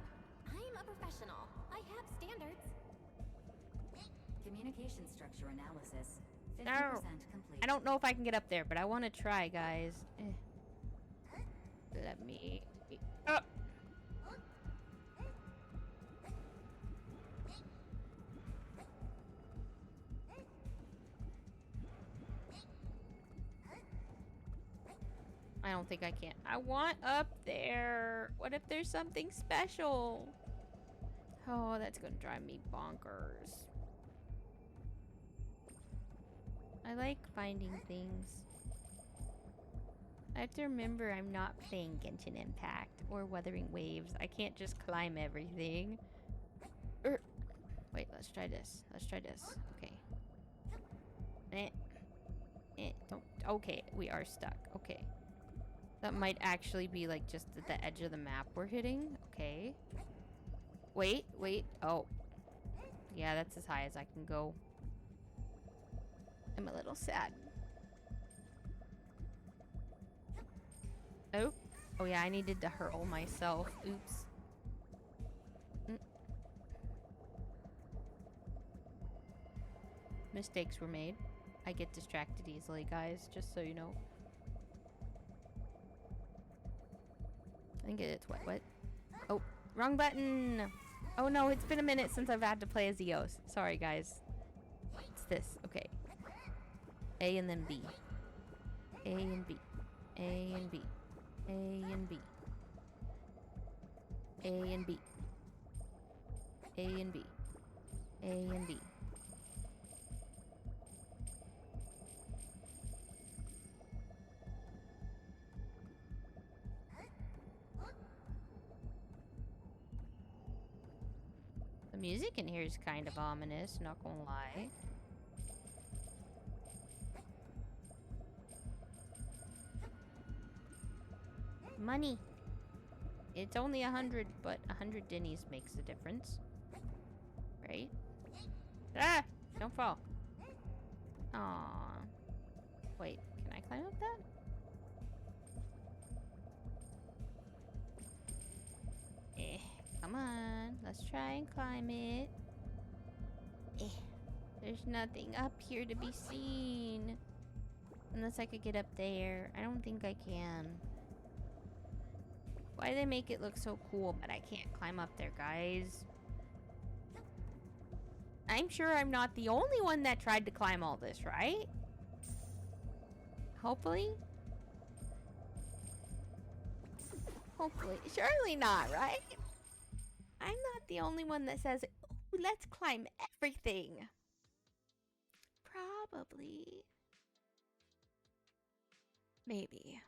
I'm a professional. I have standards. Communication structure analysis. 50% No. complete. I don't know if I can get up there, but I want to try, guys. Let me up. think I can. I want up there. What if there's something special? Oh, that's gonna drive me bonkers. I like finding things. I have to remember I'm not playing Genshin Impact or Wuthering Waves. I can't just climb everything. Wait, let's try this. Let's try this. Okay. Don't. Okay, we are stuck. Okay. That might actually be like just at the edge of the map we're hitting. Okay. Wait. Oh. Yeah, that's as high as I can go. I'm a little sad. Oh. Oh yeah, I needed to hurl myself. Oops. Mistakes were made. I get distracted easily, guys, just so you know. I think it's what? Oh, wrong button! Oh no, it's been a minute since I've had to play as Eos. Sorry, guys. It's this. Okay. A and then B. A and B. A and B. A and B. A and B. A and B. A and B. The music in here is kind of ominous, not gonna lie. Money. It's only 100, but 100 dinnies makes a difference. Right? Ah! Don't fall. Aww. Wait, can I climb up that? Come on. Let's try and climb it. There's nothing up here to be seen. Unless I could get up there. I don't think I can. Why do they make it look so cool, but I can't climb up there, guys? I'm sure I'm not the only one that tried to climb all this, right? Hopefully? Hopefully. Surely not, right? I'm not the only one that says, ooh, let's climb everything. Probably. Maybe.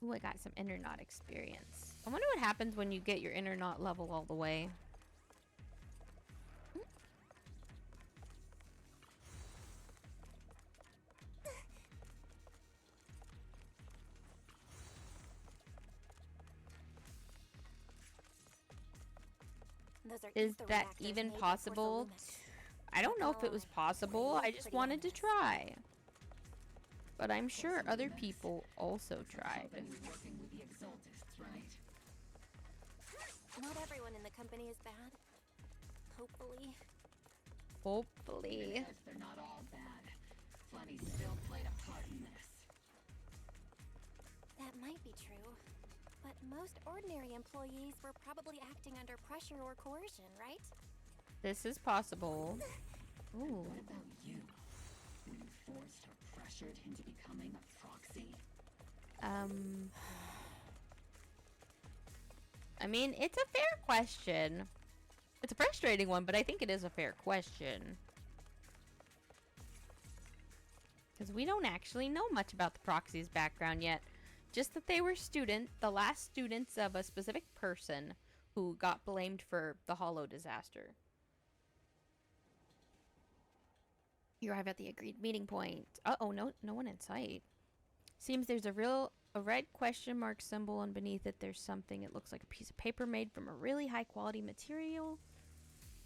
Ooh, I got some Internaut experience. I wonder what happens when you get your Internaut level all the way. Is that even possible? I don't know if it was possible. I just wanted to try. But I'm sure other people also tried. Not everyone in the company is bad. Hopefully. Hopefully. Even if they're not all bad, Floody still played a part in this. That might be true. But most ordinary employees were probably acting under pressure or coercion, right? This is possible. Ooh. What about you? Were you forced or pressured into becoming a proxy? I mean, it's a fair question. It's a frustrating one, but I think it is a fair question. Because we don't actually know much about the proxy's background yet. Just that they were the last students of a specific person who got blamed for the Hollow disaster. You arrive at the agreed meeting point. Uh-oh, no one in sight. Seems there's a red question mark symbol, and beneath it there's something. It looks like a piece of paper made from a really high quality material.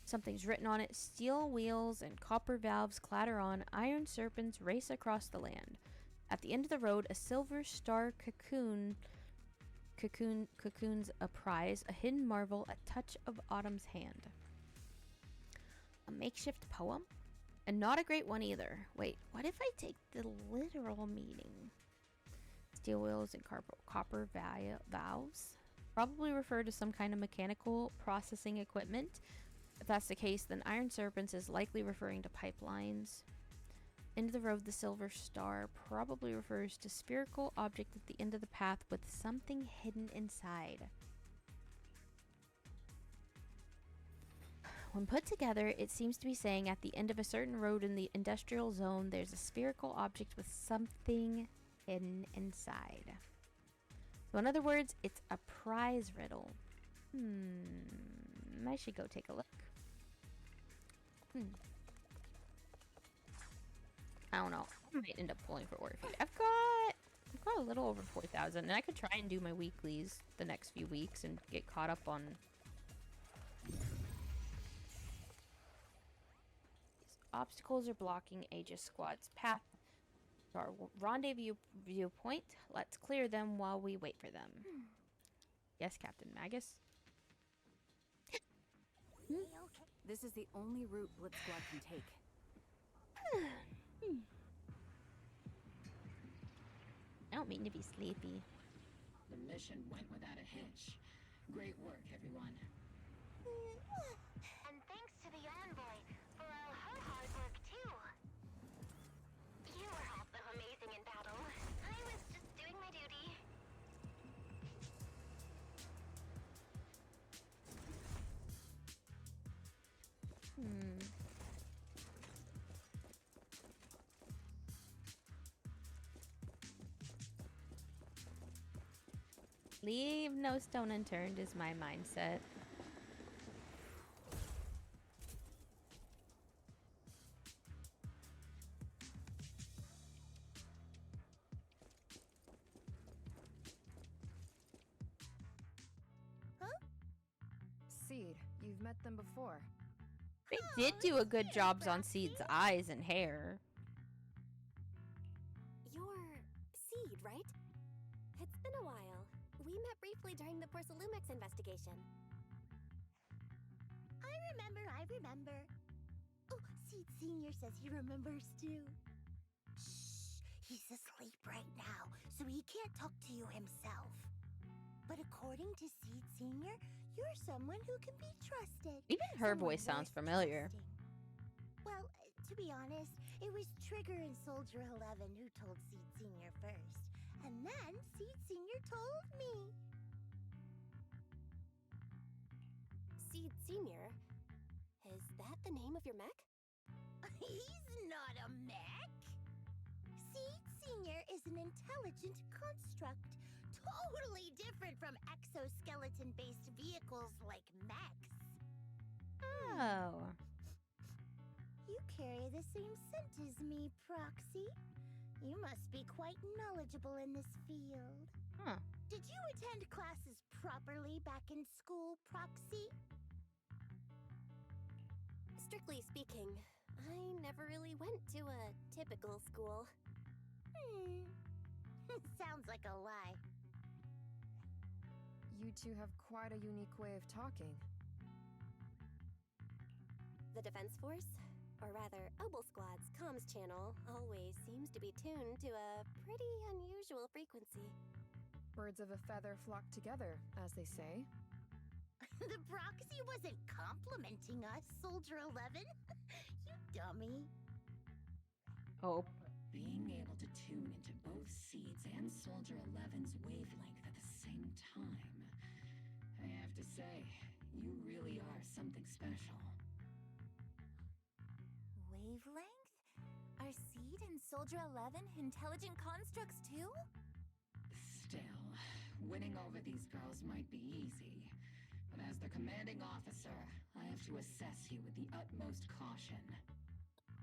Something's written on it. Steel wheels and copper valves clatter on. Iron serpents race across the land. At the end of the road, a silver star cocoons a prize, a hidden marvel, a touch of autumn's hand. A makeshift poem? And not a great one either. Wait, what if I take the literal meaning? Steel wheels and copper valves? Probably refer to some kind of mechanical processing equipment. If that's the case, then iron serpents is likely referring to pipelines. End of the road, the silver star probably refers to spherical object at the end of the path with something hidden inside. When put together, it seems to be saying at the end of a certain road in the industrial zone, there's a spherical object with something hidden inside. So in other words, it's a prize riddle. I should go take a look. I don't know. I might end up pulling for Orphe. I've got a little over 4,000, and I could try and do my weeklies the next few weeks and get caught up on these obstacles are blocking Aegis Squad's path to our rendezvous viewpoint. Let's clear them while we wait for them. Yes, Captain Magus. This is the only route Blitz Squad can take. I don't mean to be sleepy. The mission went without a hitch. Great work, everyone. And thanks to the envoy for all her hard work, too. You were also amazing in battle. I was just doing my duty. Leave no stone unturned is my mindset. Seed, you've met them before. They did do a good job on Seed's eyes and hair. You're Seed, right? It's been a while. We met briefly during the Porcelumix investigation. I remember. Oh, Seed Senior says he remembers too. Shh, he's asleep right now, so he can't talk to you himself. But according to Seed Senior, you're someone who can be trusted. Even her voice sounds familiar. Well, to be honest, it was Trigger and Soldier 11 who told Seed Senior first. And then Seed Senior told me. Seed Senior? Is that the name of your mech? He's not a mech. Seed Senior is an intelligent construct, totally different from exoskeleton-based vehicles like mechs. Oh. You carry the same scent as me, Proxy. You must be quite knowledgeable in this field. Huh. Did you attend classes properly back in school, Proxy? Strictly speaking, I never really went to a typical school. Sounds like a lie. You two have quite a unique way of talking. The Defense Force, or rather, Obel Squad's comms channel always seems to be tuned to a pretty unusual frequency. Birds of a feather flock together, as they say. The Proxy wasn't complimenting us, Soldier 11. You dummy. Oh. Being able to tune into both Seeds and Soldier 11's wavelength at the same time. I have to say, you really are something special. Wavelength? Are Seed and Soldier 11 intelligent constructs too? Still, winning over these girls might be easy. But as their commanding officer, I have to assess you with the utmost caution.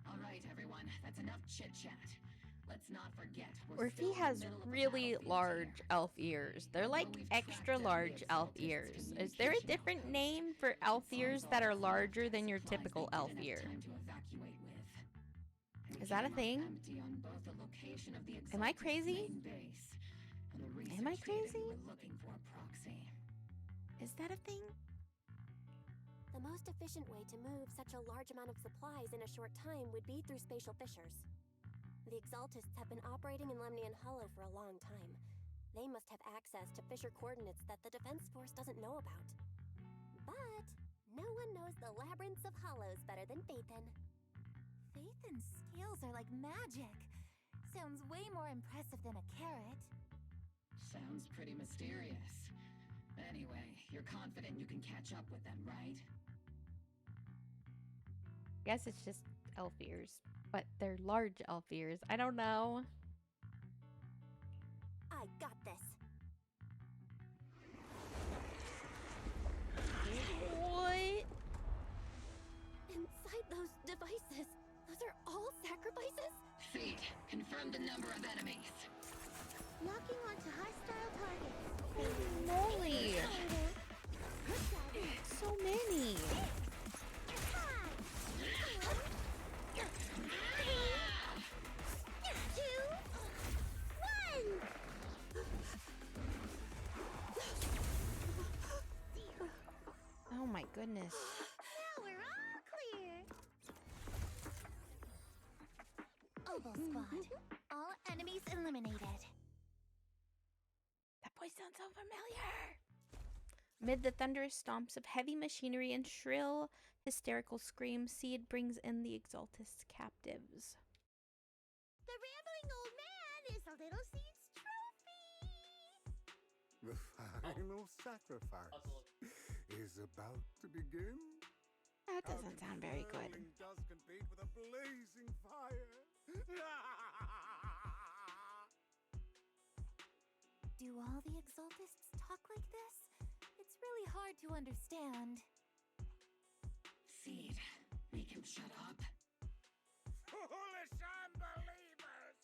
All right, everyone, that's enough chit-chat. Let's not forget, Orphe has really large elf ears. They're like extra large elf ears. Is there a different name for elf ears that are larger than your typical elf ear? Is that a thing? Am I crazy? Am I crazy? Is that a thing? The most efficient way to move such a large amount of supplies in a short time would be through spatial fissures. The Exaltists have been operating in Lemnian Hollow for a long time. They must have access to fissure coordinates that the Defense Force doesn't know about. But no one knows the labyrinths of hollows better than Phaethon. Phaethon Phaethan's scales are like magic. Sounds way more impressive than a carrot. Sounds pretty mysterious. Anyway, you're confident you can catch up with them, right? Guess it's just elf ears, but they're large elf ears. I don't know. I got this. What? Inside those devices, those are all sacrifices? Feet, confirm the number of enemies. Locking onto hostile targets. Holy moly! So many! Oh my goodness. Now we're all clear. Oval Squad. All enemies eliminated. That voice sounds so familiar. Amid the thunderous stomps of heavy machinery and shrill, hysterical screams, Seed brings in the Exaltist captives. The rambling old man is a little Seed's trophy. The final sacrifice is about to begin. That doesn't sound very good. Dust compete with a blazing fire. Do all the Exaltists talk like this? It's really hard to understand. Seed, make him shut up. Foolish unbelievers!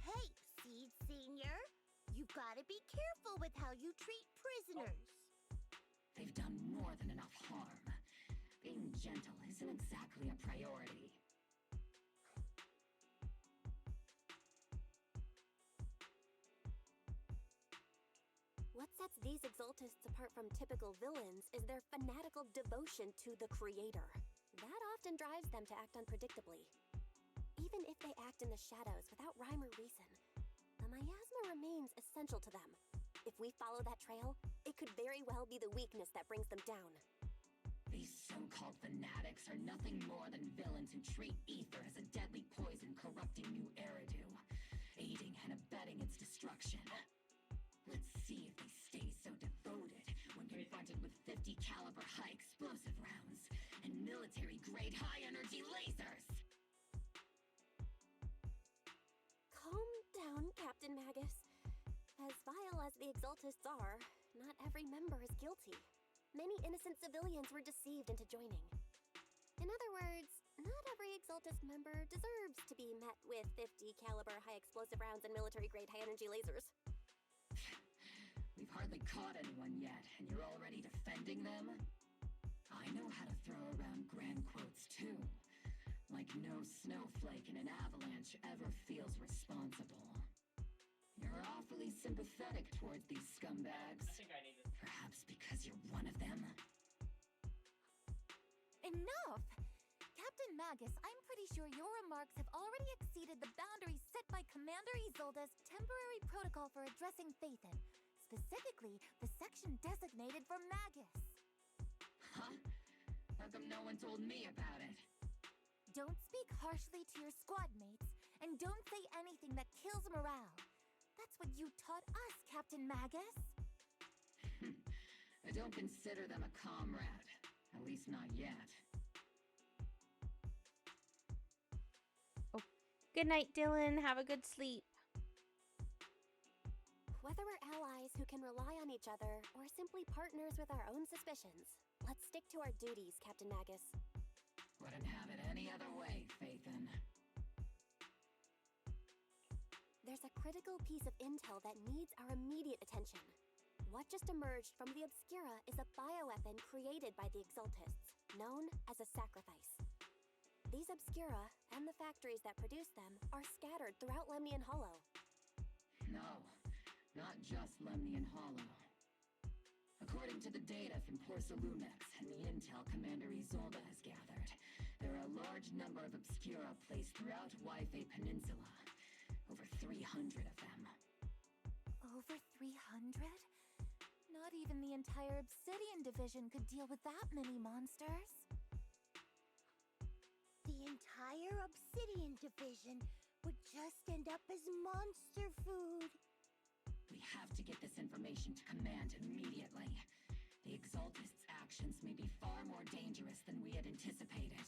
Hey, Seed Senior. You've got to be careful with how you treat prisoners. They've done more than enough harm. Being gentle isn't exactly a priority. What sets these Exaltists apart from typical villains is their fanatical devotion to the Creator. That often drives them to act unpredictably. Even if they act in the shadows without rhyme or reason, the miasma remains essential to them. If we follow that trail, it could very well be the weakness that brings them down. These so-called fanatics are nothing more than villains who treat ether as a deadly poison corrupting New Eridu, aiding and abetting its destruction. Let's see if they stay so devoted when confronted with 50 caliber high explosive rounds and military-grade high-energy lasers! Calm down, Captain Magus. As vile as the Exaltists are, not every member is guilty. Many innocent civilians were deceived into joining. In other words, not every Exaltist member deserves to be met with 50 caliber high explosive rounds and military-grade high-energy lasers. We've hardly caught anyone yet, and you're already defending them? I know how to throw around grand quotes too. Like no snowflake in an avalanche ever feels responsible. You're awfully sympathetic towards these scumbags. Perhaps because you're one of them? Enough! Captain Magus, I'm pretty sure your remarks have already exceeded the boundaries set by Commander Isolde's temporary protocol for addressing Phaethan, specifically the section designated for Magus. Huh? How come no one told me about it? Don't speak harshly to your squad mates, and don't say anything that kills morale. That's what you taught us, Captain Magus. I don't consider them a comrade. At least not yet. Oh, good night, Dylan. Have a good sleep. Whether we're allies who can rely on each other, or simply partners with our own suspicions, let's stick to our duties, Captain Magus. Wouldn't have it any other way, Phaethan. There's a critical piece of intel that needs our immediate attention. What just emerged from the Obscura is a bioweapon created by the Exaltists, known as a sacrifice. These Obscura, and the factories that produce them, are scattered throughout Lemnian Hollow. No, not just Lemnian Hollow. According to the data from Porcelumex and the intel Commander Isolde has gathered, there are a large number of Obscura placed throughout Yfei Peninsula. Over 300 of them. Over 300? Not even the entire Obsidian Division could deal with that many monsters. entire Obsidian division would just end up as monster food. We have to get this information to Command immediately. The Exaltists' actions may be far more dangerous than we had anticipated.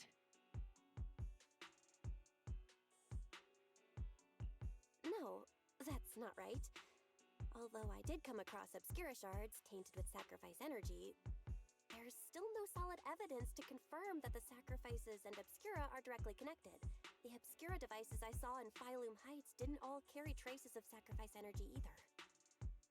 No, that's not right. Although I did come across Obscura shards tainted with sacrifice energy, there's still no solid evidence to confirm that the sacrifices and Obscura are directly connected. The Obscura devices I saw in Phylum Heights didn't all carry traces of sacrifice energy either.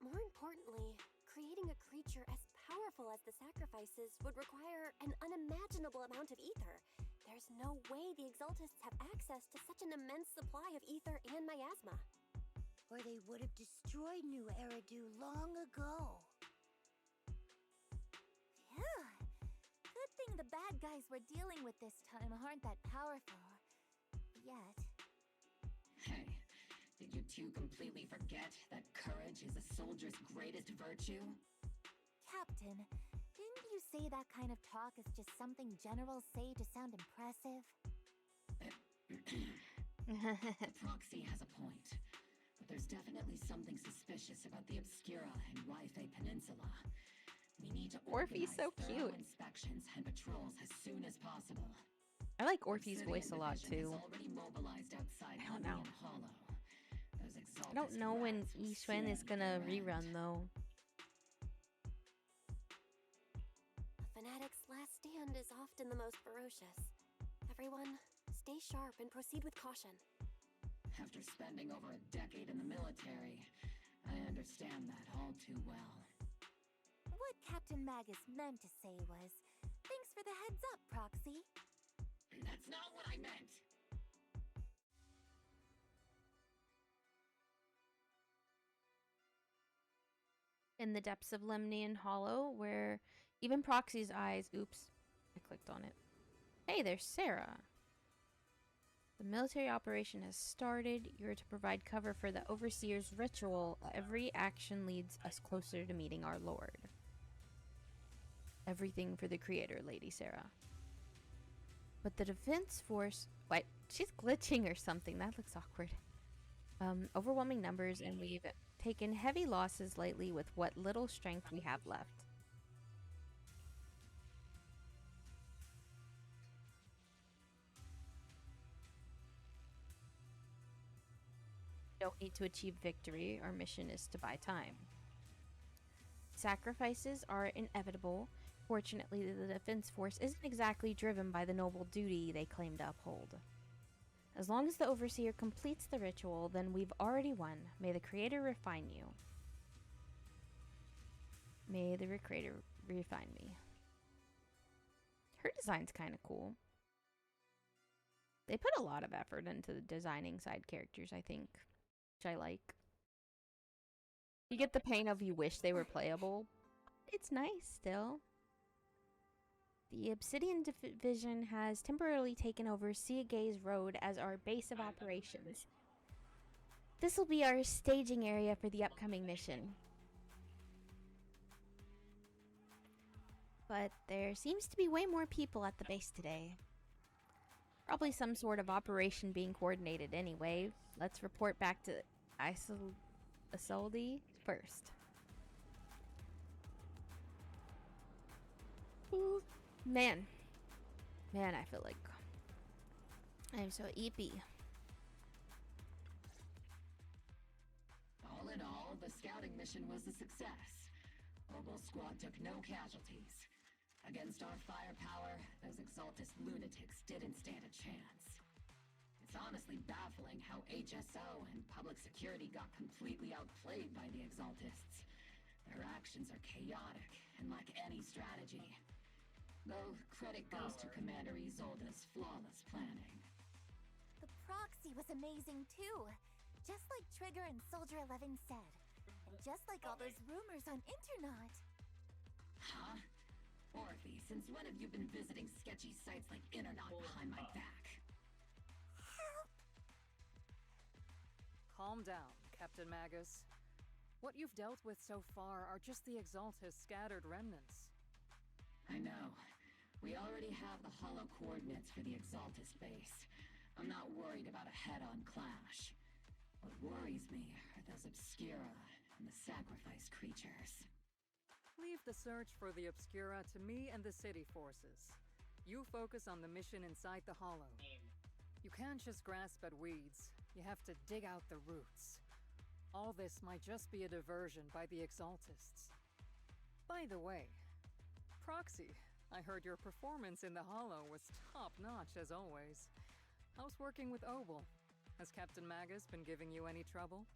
More importantly, creating a creature as powerful as the sacrifices would require an unimaginable amount of ether. There's no way the Exaltists have access to such an immense supply of ether and miasma. Or they would have destroyed New Eridu long ago. Phew. Good thing the bad guys we're dealing with this time aren't that powerful. Yet. Hey, did you two completely forget that courage is a soldier's greatest virtue? Captain, didn't you say that kind of talk is just something generals say to sound impressive? The proxy has a point. But there's definitely something suspicious about the Obscura and Waifei Peninsula. We need to Orphe's so thorough cute. inspections and patrols as soon as possible. I like Orphe's voice a lot too. Already mobilized outside I don't know. Hollow. Those I don't know when Yixuan is gonna rerun though. A fanatic's last stand is often the most ferocious. Everyone, stay sharp and proceed with caution. After spending over a decade in the military, I understand that all too well. What Captain Magus meant to say was, thanks for the heads up, Proxy. That's not what I meant! In the depths of Lemnian Hollow, where even Proxy's eyes... Oops, I clicked on it. Hey, there's Sarah. The military operation has started. You're to provide cover for the Overseer's ritual. Every action leads us closer to meeting our Lord. Everything for the Creator, Lady Sarah. But the defense force... Wait, she's glitching or something. That looks awkward. Overwhelming numbers, and we've taken heavy losses lately with what little strength we have left. Don't need to achieve victory. Our mission is to buy time. Sacrifices are inevitable. Fortunately, the defense force isn't exactly driven by the noble duty they claim to uphold. As long as the Overseer completes the ritual, then we've already won. May the Creator refine you. May the Creator refine me. Her design's kind of cool. They put a lot of effort into the designing side characters, I think. Which I like. You get the pain of you wish they were playable. It's nice still. The Obsidian Division has temporarily taken over Siagaze Road as our base of operations. This will be our staging area for the upcoming mission. But there seems to be way more people at the base today. Probably some sort of operation being coordinated anyway. Let's report back to Isolde first. Ooh. Man, I feel like I'm so eepy. All in all, the scouting mission was a success. Obel Squad took no casualties. Against our firepower, those Exaltist lunatics didn't stand a chance. It's honestly baffling how HSO and public security got completely outplayed by the Exaltists. Their actions are chaotic and lack any strategy. Though credit goes to Commander Isolde's flawless planning. The proxy was amazing too. Just like Trigger and Soldier 11 said. And just like all those rumors on internet. Huh? Orphe, since when have you been visiting sketchy sites like Internet behind my back? Help! Calm down, Captain Magus. What you've dealt with so far are just the Exaltist scattered remnants. I know. We already have the hollow coordinates for the Exaltist base. I'm not worried about a head-on clash. What worries me are those Obscura and the sacrifice creatures. Leave the search for the Obscura to me and the city forces. You focus on the mission inside the Hollow. You can't just grasp at weeds. You have to dig out the roots. All this might just be a diversion by the Exaltists. By the way, Proxy, I heard your performance in the Hollow was top-notch as always. How's working with Obel? Has Captain Magus been giving you any trouble?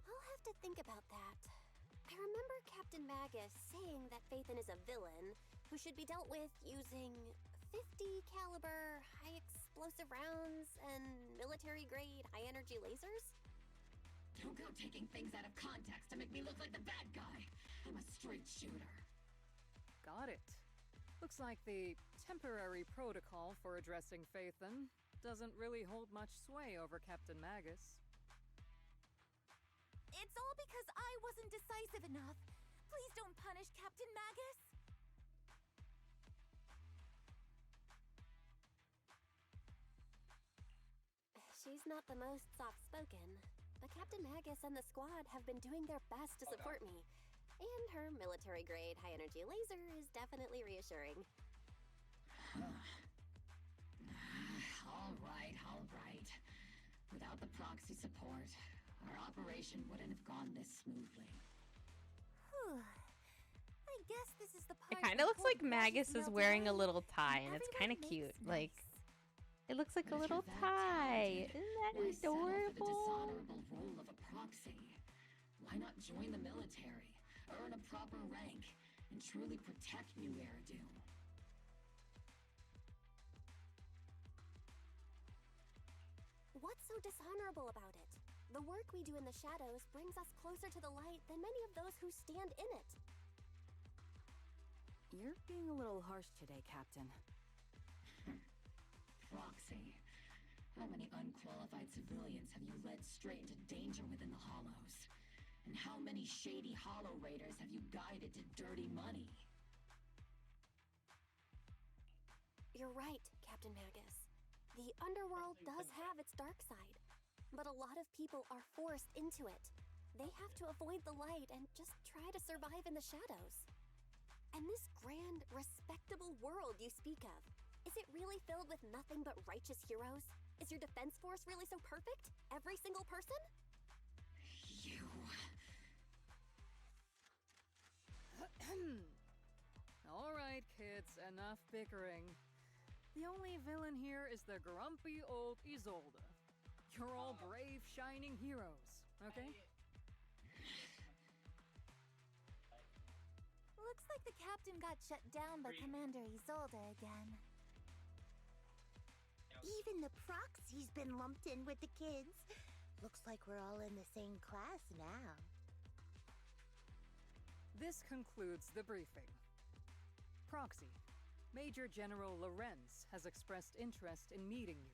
I'll have to think about that. I remember Captain Magus saying that Phaethon is a villain who should be dealt with using 50 caliber high explosive rounds and military grade high energy lasers. Don't go taking things out of context to make me look like the bad guy. I'm a straight shooter. Got it. Looks like the temporary protocol for addressing Phaethon doesn't really hold much sway over Captain Magus. It's all because I wasn't decisive enough. Please don't punish Captain Magus. She's not the most soft-spoken, but Captain Magus and the squad have been doing their best to support me. And her military-grade high-energy laser is definitely reassuring. All right. Without the proxy support, our operation wouldn't have gone this smoothly. Whew. I guess this is the It part. kind of looks like Magus is wearing a little tie, and it's kind of cute. Like, it looks like a little tie. Isn't that Why settle for the adorable? dishonorable role of a proxy? Why not join the military, earn a proper rank, and truly protect New Eridu? What's so dishonorable about it? The work we do in the shadows brings us closer to the light than many of those who stand in it. You're being a little harsh today, Captain. Proxy. How many unqualified civilians have you led straight into danger within the Hollows? And how many shady Hollow Raiders have you guided to dirty money? You're right, Captain Magus. The underworld does have its dark side, but a lot of people are forced into it. They have to avoid the light and just try to survive in the shadows. And this grand, respectable world you speak of, is it really filled with nothing but righteous heroes? Is your defense force really so perfect? Every single person? You... All right, kids, enough bickering. The only villain here is the grumpy old Isolde. You're all brave, shining heroes, okay? Looks like the captain got shut down by Commander Isolde again. Even the proxy's been lumped in with the kids. Looks like we're all in the same class now. This concludes the briefing. Proxy, Major General Lorenz has expressed interest in meeting you.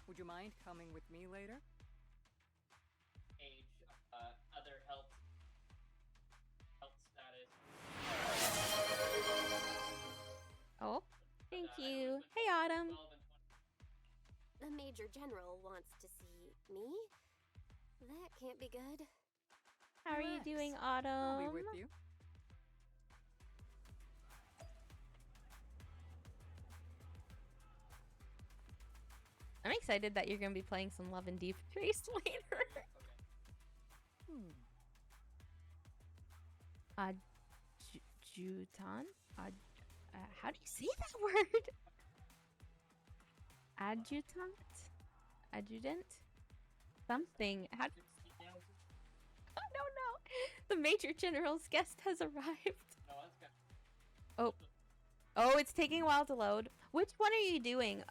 Would you mind coming with me later? Age, other health status. Oh, thank you. Hey, Autumn. The Major General wants to see me? That can't be good. How are you doing, Autumn? I'll be with you. I'm excited that you're going to be playing some Love and Deep Space later. Adjutant? How do you say that word? Adjutant? Adjutant? Something. How? I don't know. The Major General's guest has arrived. Oh. Oh, it's taking a while to load. Which one are you doing?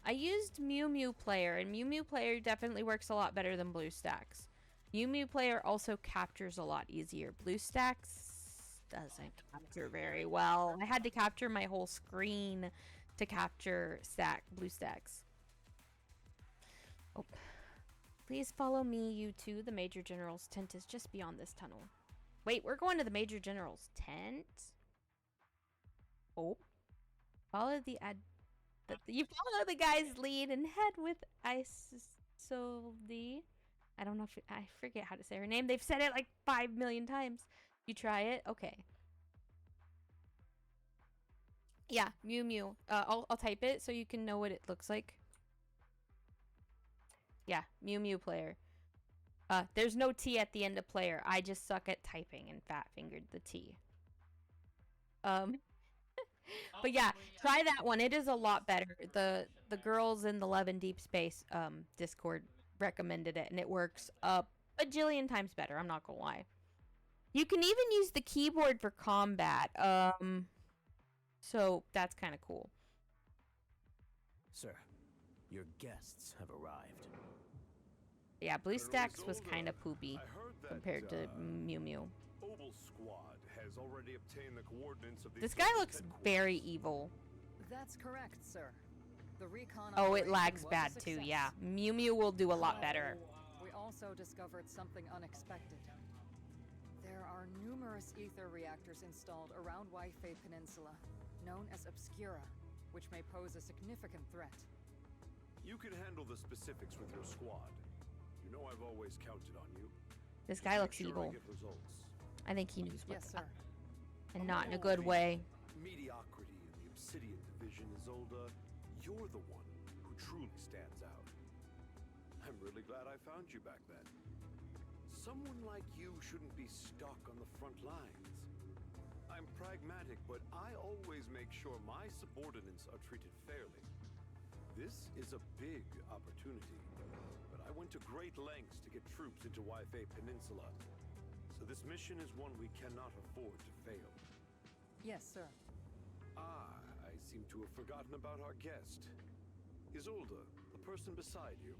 I used Mew Mew Player, and Mew Mew Player definitely works a lot better than BlueStacks. Mew Mew Player also captures a lot easier. BlueStacks doesn't capture very well. I had to capture my whole screen to capture BlueStacks. Oh. Please follow me, you two. The Major General's tent is just beyond this tunnel. Wait, we're going to the Major General's tent? Oh. Follow the you follow the guy's lead and head with Isolde. I don't know if I forget how to say her name. They've said it like 5 million times. You try it? Okay. Yeah, Mew Mew. I'll type it so you can know what it looks like. Yeah, Mew Mew player. There's no T at the end of player. I just suck at typing and fat fingered the T. But yeah, try that one. It is a lot better. The girls in the Love and Deep Space Discord recommended it, and it works a bajillion times better. I'm not gonna lie. You can even use the keyboard for combat. So that's kind of cool. Sir, your guests have arrived. Yeah, BlueStacks was kind of poopy compared to Mew Mew. Oval Squad has already obtained the coordinates of the This guy looks very evil. That's correct, sir. The recon Oh, it operation lags was a bad too. success. Yeah, Mew Mew will do a lot better. We also discovered something unexpected. There are numerous ether reactors installed around Wi-Fi Peninsula, known as Obscura, which may pose a significant threat. You can handle the specifics with your squad. You know I've always counted on you. This Just guy make looks sure I evil. get results. I think he knows Yes, what's sir. up. And not in a good way. Mediocrity in the Obsidian Division, Isolde. You're the one who truly stands out. I'm really glad I found you back then. Someone like you shouldn't be stuck on the front lines. I'm pragmatic, but I always make sure my subordinates are treated fairly. This is a big opportunity, but I went to great lengths to get troops into Wi-Fi Peninsula. So this mission is one we cannot afford to fail. Yes, sir. Ah, I seem to have forgotten about our guest. Isolde, the person beside you.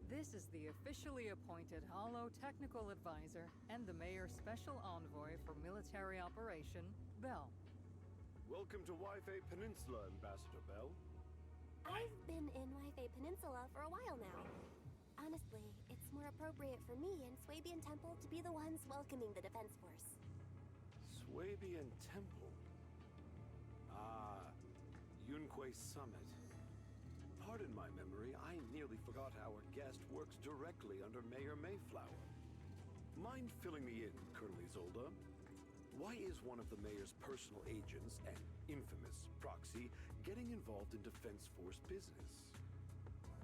This is the officially appointed Hollow Technical Advisor and the Mayor's Special Envoy for Military Operation, Bell. Welcome to Wi-Fi Peninsula, Ambassador Bell. I've been in Wi-Fi Peninsula for a while now. Honestly, it's more appropriate for me and Swabian Temple to be the ones welcoming the Defense Force. Swabian Temple. Ah, Yunque Summit. Pardon my memory, I nearly forgot our guest works directly under Mayor Mayflower. Mind filling me in, Colonel Isolde? Why is one of the mayor's personal agents, an infamous proxy, getting involved in Defense Force business?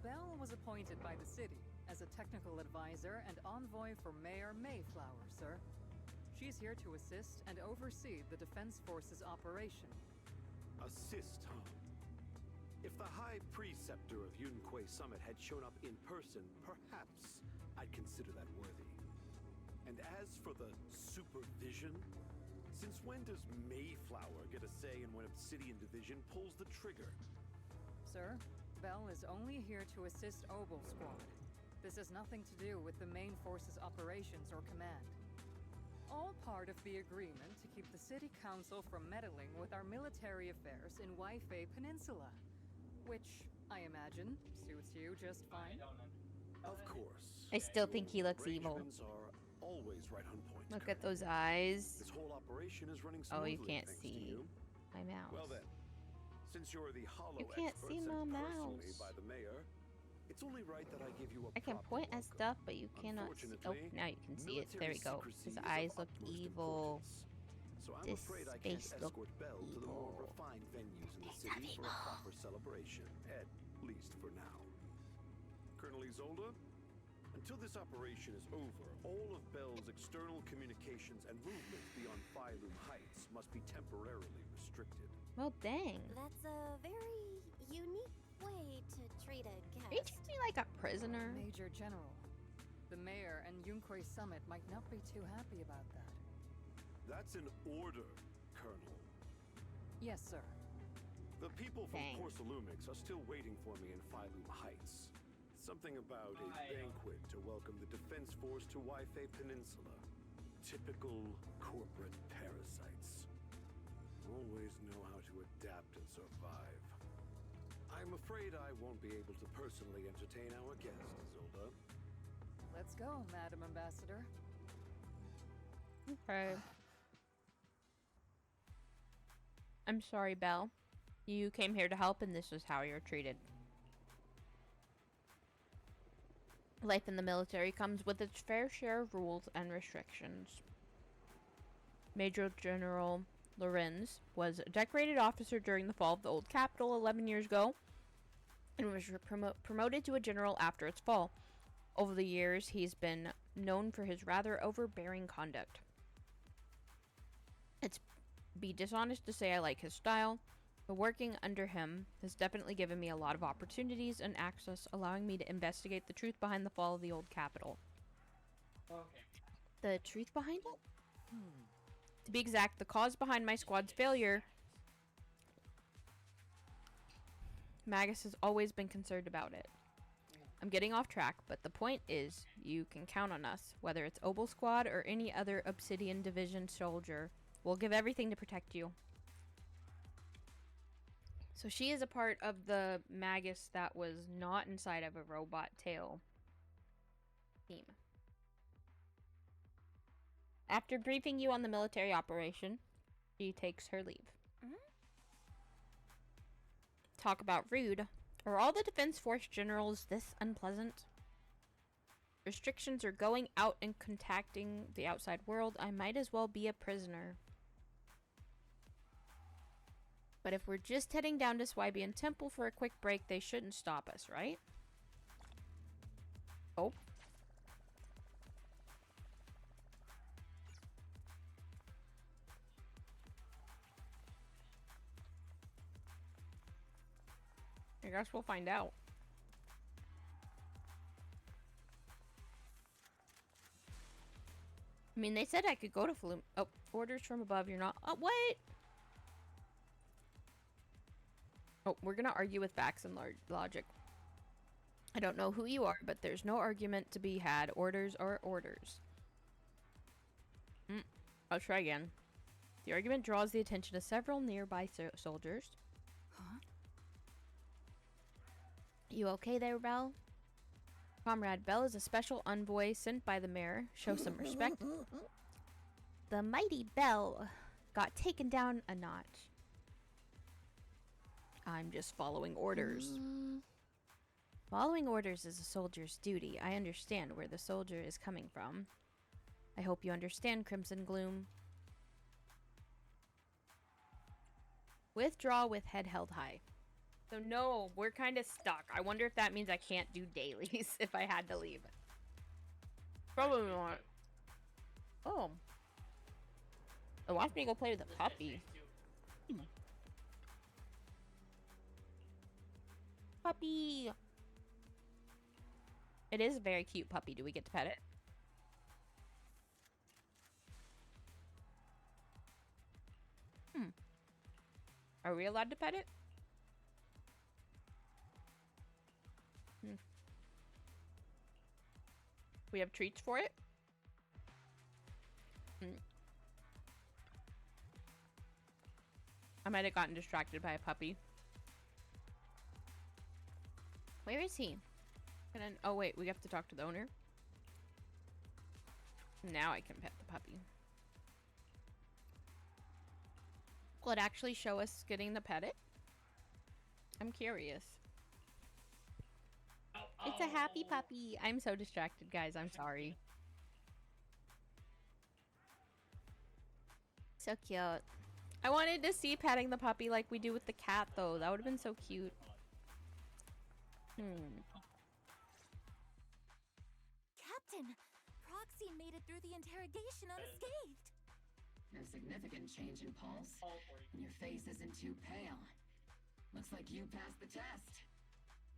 Bell was appointed by the city as a technical advisor and envoy for Mayor Mayflower, sir. She's here to assist and oversee the Defense Force's operation. Assist, huh? If the High Preceptor of Yunque Summit had shown up in person, perhaps I'd consider that worthy. And as for the supervision, since when does Mayflower get a say in when Obsidian Division pulls the trigger? Sir, Bell is only here to assist Oval Squad. This has nothing to do with the main force's operations or command. All part of the agreement to keep the City Council from meddling with our military affairs in Wi-Fi Peninsula. Which, I imagine, suits you just fine. Of course. I still think he looks evil. Arrangements are always right on point. Look at those eyes. This whole operation is running Oh, smoothly. you can't thanks to see you. my mouse. Well then, since you're the hollow You can't expert see sent my personally mouse. by the mayor, it's only right that I give you a I can proper point at welcome. stuff, but you cannot see. Oh, Unfortunately, now you can see it. There we go. military His secrecy is eyes of look utmost evil. importance. So I'm This afraid I can't space look escort Bell to the more evil. refined venues in the city for a proper celebration, at least for now. Colonel Isolde, until this operation is over, all of Bell's external communications and movement beyond Phylum Heights must be temporarily restricted. Well, dang. That's a very unique way to treat a Are you guest. treating me like a prisoner? Major General, the Mayor and Yunque Summit might not be too happy about that. That's an order, Colonel. Yes, sir. The people from Dang. Porcelumix are still waiting for me in Phylum Heights. Something about a banquet to welcome the Defense Force to Wi-Fi Peninsula. Typical corporate parasites. Always know how to adapt and survive. I'm afraid I won't be able to personally entertain our guest, Isolde. Let's go, Madam Ambassador. Okay. I'm sorry, Belle. You came here to help, and this is how you're treated. Life in the military comes with its fair share of rules and restrictions. Major General Lorenz was a decorated officer during the fall of the old capital 11 years ago, and was promoted to a general after its fall. Over the years, he's been known for his rather overbearing conduct. It's be dishonest to say I like his style, but working under him has definitely given me a lot of opportunities and access, allowing me to investigate the truth behind the fall of the old capital. Okay. The truth behind it? To be exact, the cause behind my squad's failure. Magus has always been concerned about it. I'm getting off track, but the point is, you can count on us, whether it's Obel Squad or any other Obsidian Division soldier. We'll give everything to protect you. So she is a part of the Magus that was not inside of a robot tail team. After briefing you on the military operation, she takes her leave. Talk about rude. Are all the Defense Force generals this unpleasant? Restrictions are going out and contacting the outside world. I might as well be a prisoner. But if we're just heading down to Swybian Temple for a quick break, they shouldn't stop us, right? Oh. I guess we'll find out. I mean, they said I could go to Flume. Oh, orders from above. You're not. Oh, what? Oh, we're gonna argue with facts and logic. I don't know who you are, but there's no argument to be had. Orders are orders. I'll try again. The argument draws the attention of several nearby soldiers. Huh? You okay there, Belle? Comrade, Belle is a special envoy sent by the mayor. Show some respect. The mighty Belle got taken down a notch. I'm just following orders. Following orders is a soldier's duty. I understand where the soldier is coming from. I hope you understand, Crimson Gloom. Withdraw with head held high. So no, we're kind of stuck. I wonder if that means I can't do dailies if I had to leave. Probably not. Oh. Oh, watch me go play with the puppy. Puppy! It is a very cute puppy. Do we get to pet it? Are we allowed to pet it? We have treats for it? I might have gotten distracted by a puppy. Where is he? Oh wait, we have to talk to the owner. Now I can pet the puppy. Will it actually show us getting to pet it? I'm curious. It's a happy puppy. I'm so distracted, guys. I'm sorry. So cute. I wanted to see petting the puppy like we do with the cat, though. That would have been so cute. Captain, Proxy made it through the interrogation unscathed. No significant change in pulse, and your face isn't too pale. Looks like you passed the test.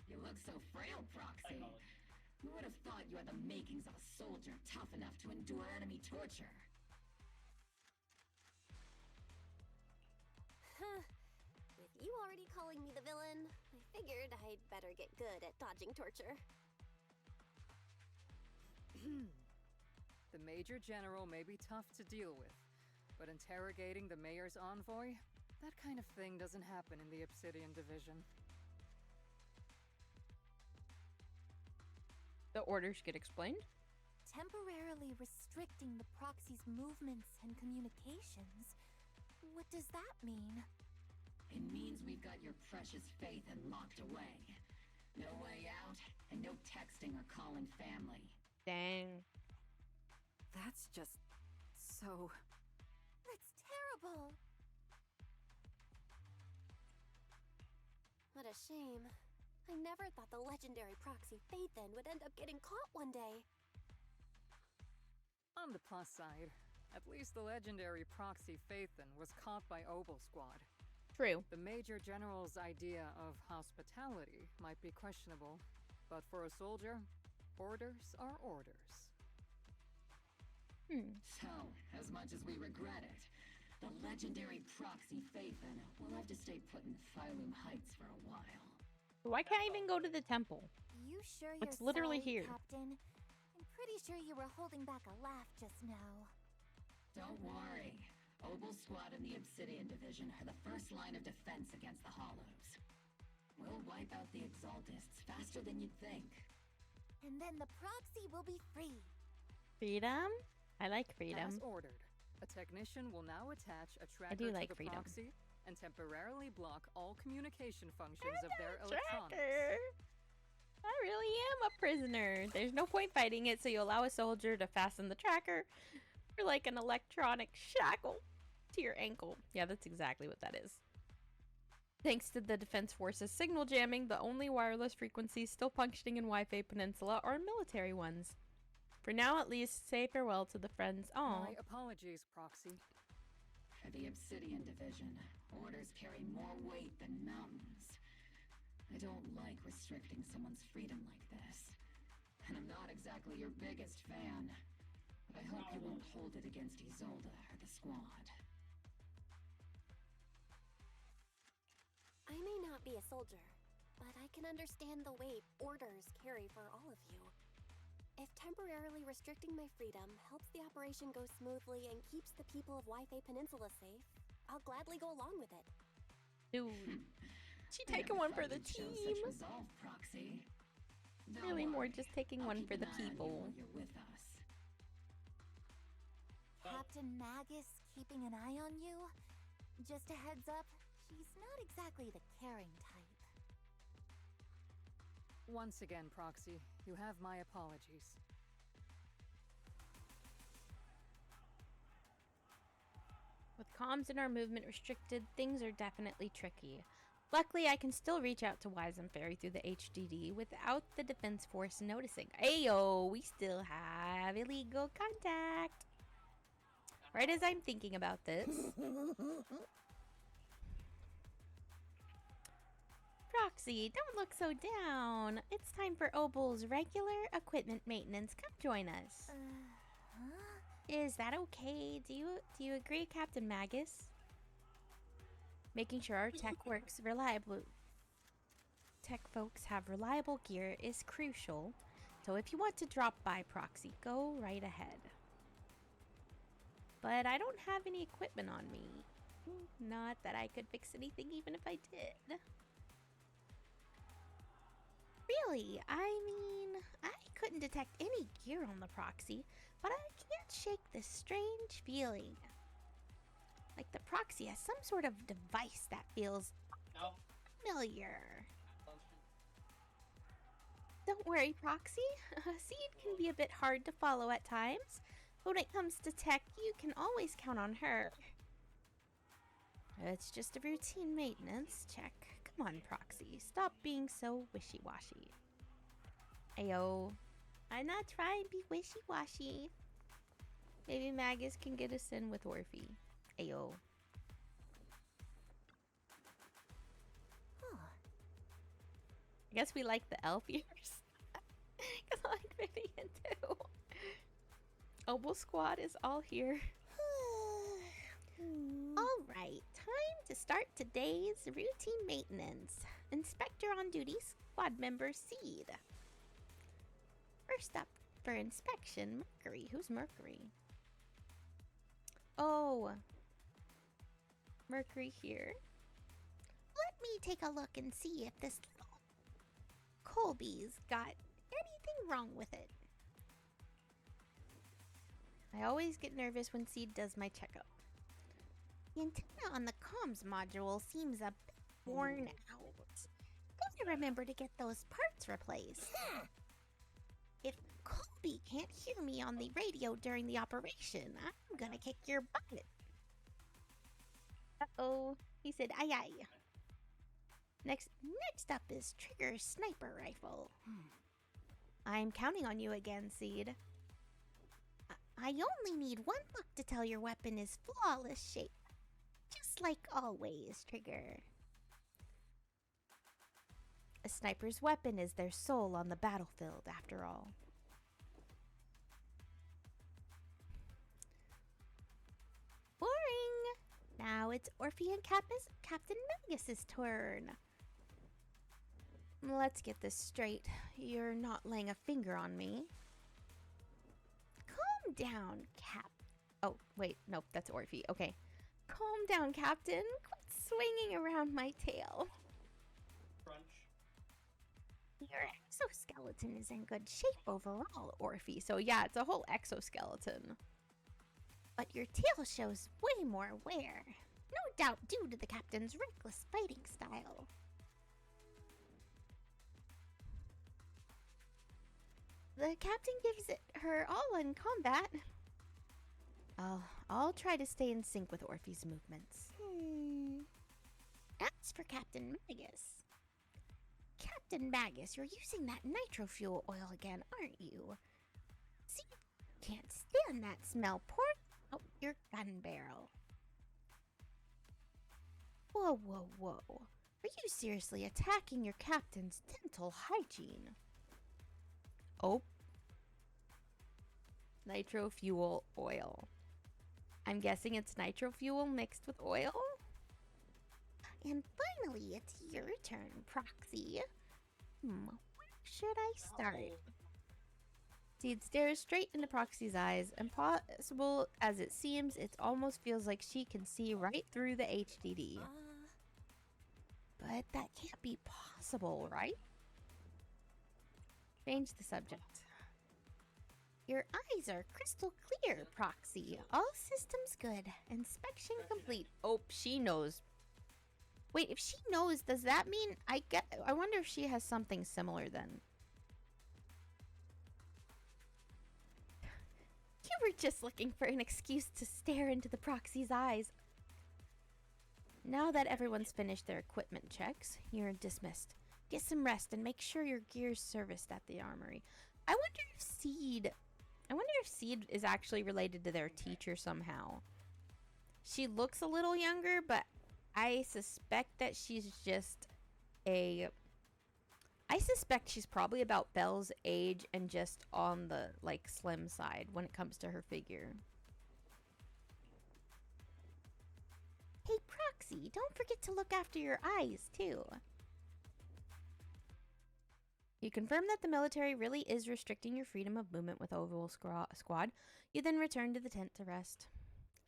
You look so frail, Proxy. Who would have thought you had the makings of a soldier tough enough to endure enemy torture? With you already calling me the villain, I figured I'd better get good at dodging torture. The Major General may be tough to deal with, but interrogating the mayor's envoy? That kind of thing doesn't happen in the Obsidian Division. The orders get explained? temporarily restricting the proxy's movements and communications. What does that mean? It means we've got your precious faith and locked away. No way out, and no texting or calling family. Dang. That's just so... That's terrible! What a shame. I never thought the legendary proxy Phaethon would end up getting caught one day. On the plus side, at least the legendary proxy Phaethon was caught by Obel Squad. True. The Major General's idea of hospitality might be questionable, but for a soldier, orders are orders. So, as much as we regret it, the legendary proxy Phaethon will have to stay put in Phylum Heights for a while. Why can't I even go to the temple? You sure you're It's literally sorry, here. Captain? I'm pretty sure you were holding back a laugh just now. Don't worry. Obel Squad and the Obsidian Division are the first line of defense against the Hollows. We'll wipe out the Exaltists faster than you'd think. And then the proxy will be free. Freedom? I like freedom. As ordered, a technician will now attach a tracker do to like the freedom. proxy and temporarily block all communication functions of their Tracker. electronics. I really am a prisoner. There's no point fighting it, so you allow a soldier to fasten the tracker or like an electronic shackle to your ankle. Yeah, that's exactly what that is. Thanks to the Defense Forces signal jamming, the only wireless frequencies still functioning in Wi-Fi Peninsula are military ones. For now, at least, say farewell to the friends. Aw. My apologies, Proxy. For the Obsidian Division, orders carry more weight than mountains. I don't like restricting someone's freedom like this. And I'm not exactly your biggest fan. But I hope you won't hold it against Isolde or the squad. I may not be a soldier, but I can understand the weight orders carry for all of you. If temporarily restricting my freedom helps the operation go smoothly and keeps the people of Wi-Fi Peninsula safe, I'll gladly go along with it. Dude. She taking one for the team. Resolve, Proxy. Don't Really more worry. just taking I'll one keep for the an eye on you people. while you're with us. Captain Magus keeping an eye on you? Just a heads up, she's not exactly the caring type. Once again, Proxy, you have my apologies. With comms and our movement restricted, things are definitely tricky. Luckily, I can still reach out to Wise and Fairy through the HDD without the Defense Force noticing. Ayo, we still have illegal contact. Right as I'm thinking about this. Proxy, don't look so down. It's time for Obel's regular equipment maintenance. Come join us. Is that okay? Do you agree, Captain Magus? Making sure our tech works reliably. Tech folks have reliable gear is crucial. So if you want to drop by Proxy, go right ahead. But I don't have any equipment on me. Not that I could fix anything even if I did. Really, I mean, I couldn't detect any gear on the Proxy, but I can't shake this strange feeling. Like the Proxy has some sort of device that feels familiar. Don't worry, Proxy. Seed can be a bit hard to follow at times, but when it comes to tech, you can always count on her. It's just a routine maintenance check. Come on, Proxy. Stop being so wishy-washy. Ayo. I'm not trying to be wishy-washy. Maybe Magus can get us in with Orphe. Ayo. I guess we like the elf ears. Because I like Vivian too. Obel Squad is all here. Alright, time to start today's routine maintenance. Inspector on duty, squad member Seed. First up for inspection, Mercury. Who's Mercury? Oh. Mercury here. Let me take a look and see if this little Colby's got anything wrong with it. I always get nervous when Seed does my checkup. The antenna on the comms module seems a bit worn out. Gotta remember to get those parts replaced. If Colby can't hear me on the radio during the operation, I'm gonna kick your butt. Uh-oh. He said, aye aye. Next up is Trigger's sniper rifle. I'm counting on you again, Seed. I only need one look to tell your weapon is flawless shape. Just like always, Trigger. A sniper's weapon is their soul on the battlefield, after all. Boring! Now it's Orphe and Captain Magus' turn. Let's get this straight. You're not laying a finger on me. Calm down, Cap. Oh, wait. Nope, that's Orphe. Okay. Calm down, Captain. Quit swinging around my tail. Crunch. Your exoskeleton is in good shape overall, Orphe. So yeah, it's a whole exoskeleton. But your tail shows way more wear. No doubt due to the Captain's reckless fighting style. The Captain gives it her all in combat. I'll try to stay in sync with Orphe's movements. As for Captain Magus. Captain Magus, you're using that nitro fuel oil again, aren't you? See, can't stand that smell. Pour out your gun barrel. Whoa, whoa, whoa. Are you seriously attacking your captain's dental hygiene? Oh. Nitro fuel oil. I'm guessing it's nitro fuel mixed with oil? And finally, it's your turn, Proxy. Where should I start? Seed stares straight into Proxy's eyes. Impossible as it seems, it almost feels like she can see right through the HDD. But that can't be possible, right? Change the subject. Your eyes are crystal clear, Proxy. All systems good. Inspection complete. Oh, she knows. Wait, if she knows, does that mean I wonder if she has something similar then. You were just looking for an excuse to stare into the Proxy's eyes. Now that everyone's finished their equipment checks, you're dismissed. Get some rest and make sure your gear's serviced at the armory. I wonder if Seed is actually related to their teacher somehow. She looks a little younger, but I suspect that she's just I suspect she's probably about Belle's age and just on the, like, slim side when it comes to her figure. Hey, Proxy, don't forget to look after your eyes, too. You confirm that the military really is restricting your freedom of movement with Oval Squad. You then return to the tent to rest.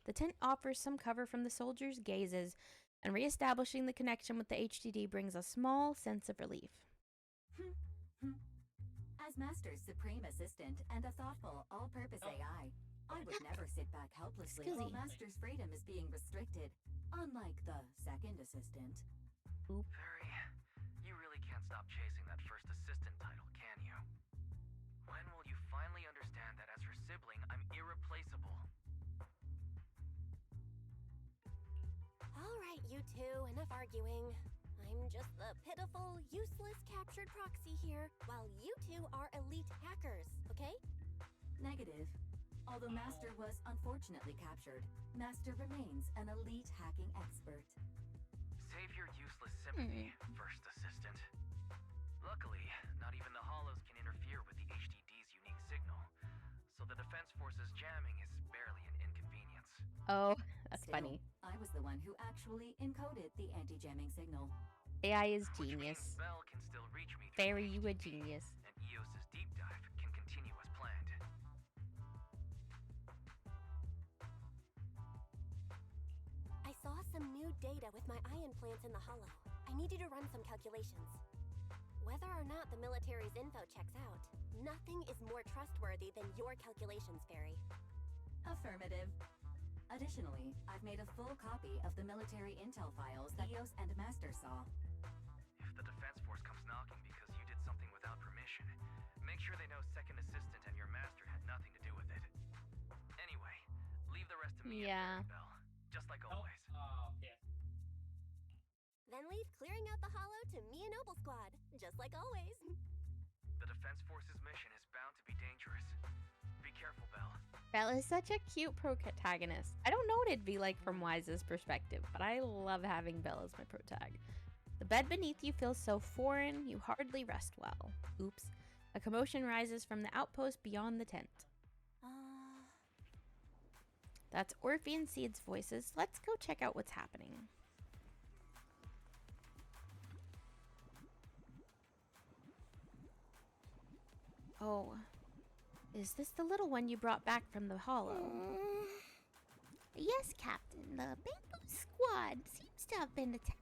The tent offers some cover from the soldiers' gazes, and re-establishing the connection with the HDD brings a small sense of relief. As Master's supreme assistant and a thoughtful, all-purpose AI, I would never sit back helplessly while Master's freedom is being restricted, unlike the second assistant. Fairy, you really can't stop chasing that first assistant title, can you? When will you finally understand that as her sibling, I'm irreplaceable? All right, you two, enough arguing. I'm just the pitiful, useless captured proxy here, while you two are elite hackers, okay? Negative. Although Master was unfortunately captured, Master remains an elite hacking expert. Save your useless sympathy, first assistant. Luckily, not even the Hollows can interfere with the HDD's unique signal, so the Defense Force's jamming is barely an inconvenience. Oh, that's Still, funny. I was the one who actually encoded the anti-jamming signal. AI is genius. Belle can still reach me through Fairy, the you a HDD, genius. and EOS's deep dive can continue as planned. I saw some new data with my eye implants in the hollow. I need you to run some calculations. Whether or not the military's info checks out, nothing is more trustworthy than your calculations, Fairy. Affirmative. Additionally, I've made a full copy of the military intel files that Eos and Master saw. If the defense force comes knocking because you did something without permission, make sure they know Second Assistant and your master had nothing to do with it. Anyway, leave the rest to me and Fairy Bell, just like always. Then leave clearing out the hollow to me and Noble Squad, just like always. The defense force's mission is bound to be dangerous. Be careful, Bell. Belle is such a cute protagonist. I don't know what it'd be like from Wise's perspective, but I love having Belle as my protag. The bed beneath you feels so foreign, you hardly rest well. Oops. A commotion rises from the outpost beyond the tent. That's Orphe and Seed's voices. Let's go check out what's happening. Oh, is this the little one you brought back from the hollow? Yes, Captain. The Bamboo Squad seems to have been attacked.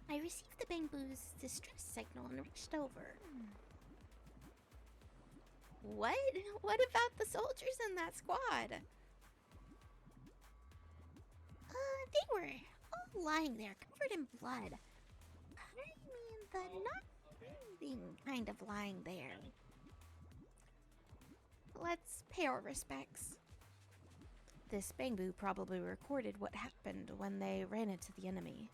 I received the Bamboo's distress signal and rushed over. What? What about the soldiers in that squad? They were all lying there, covered in blood. I mean, the not breathing kind of lying there. Let's pay our respects. This bamboo probably recorded what happened when they ran into the enemy.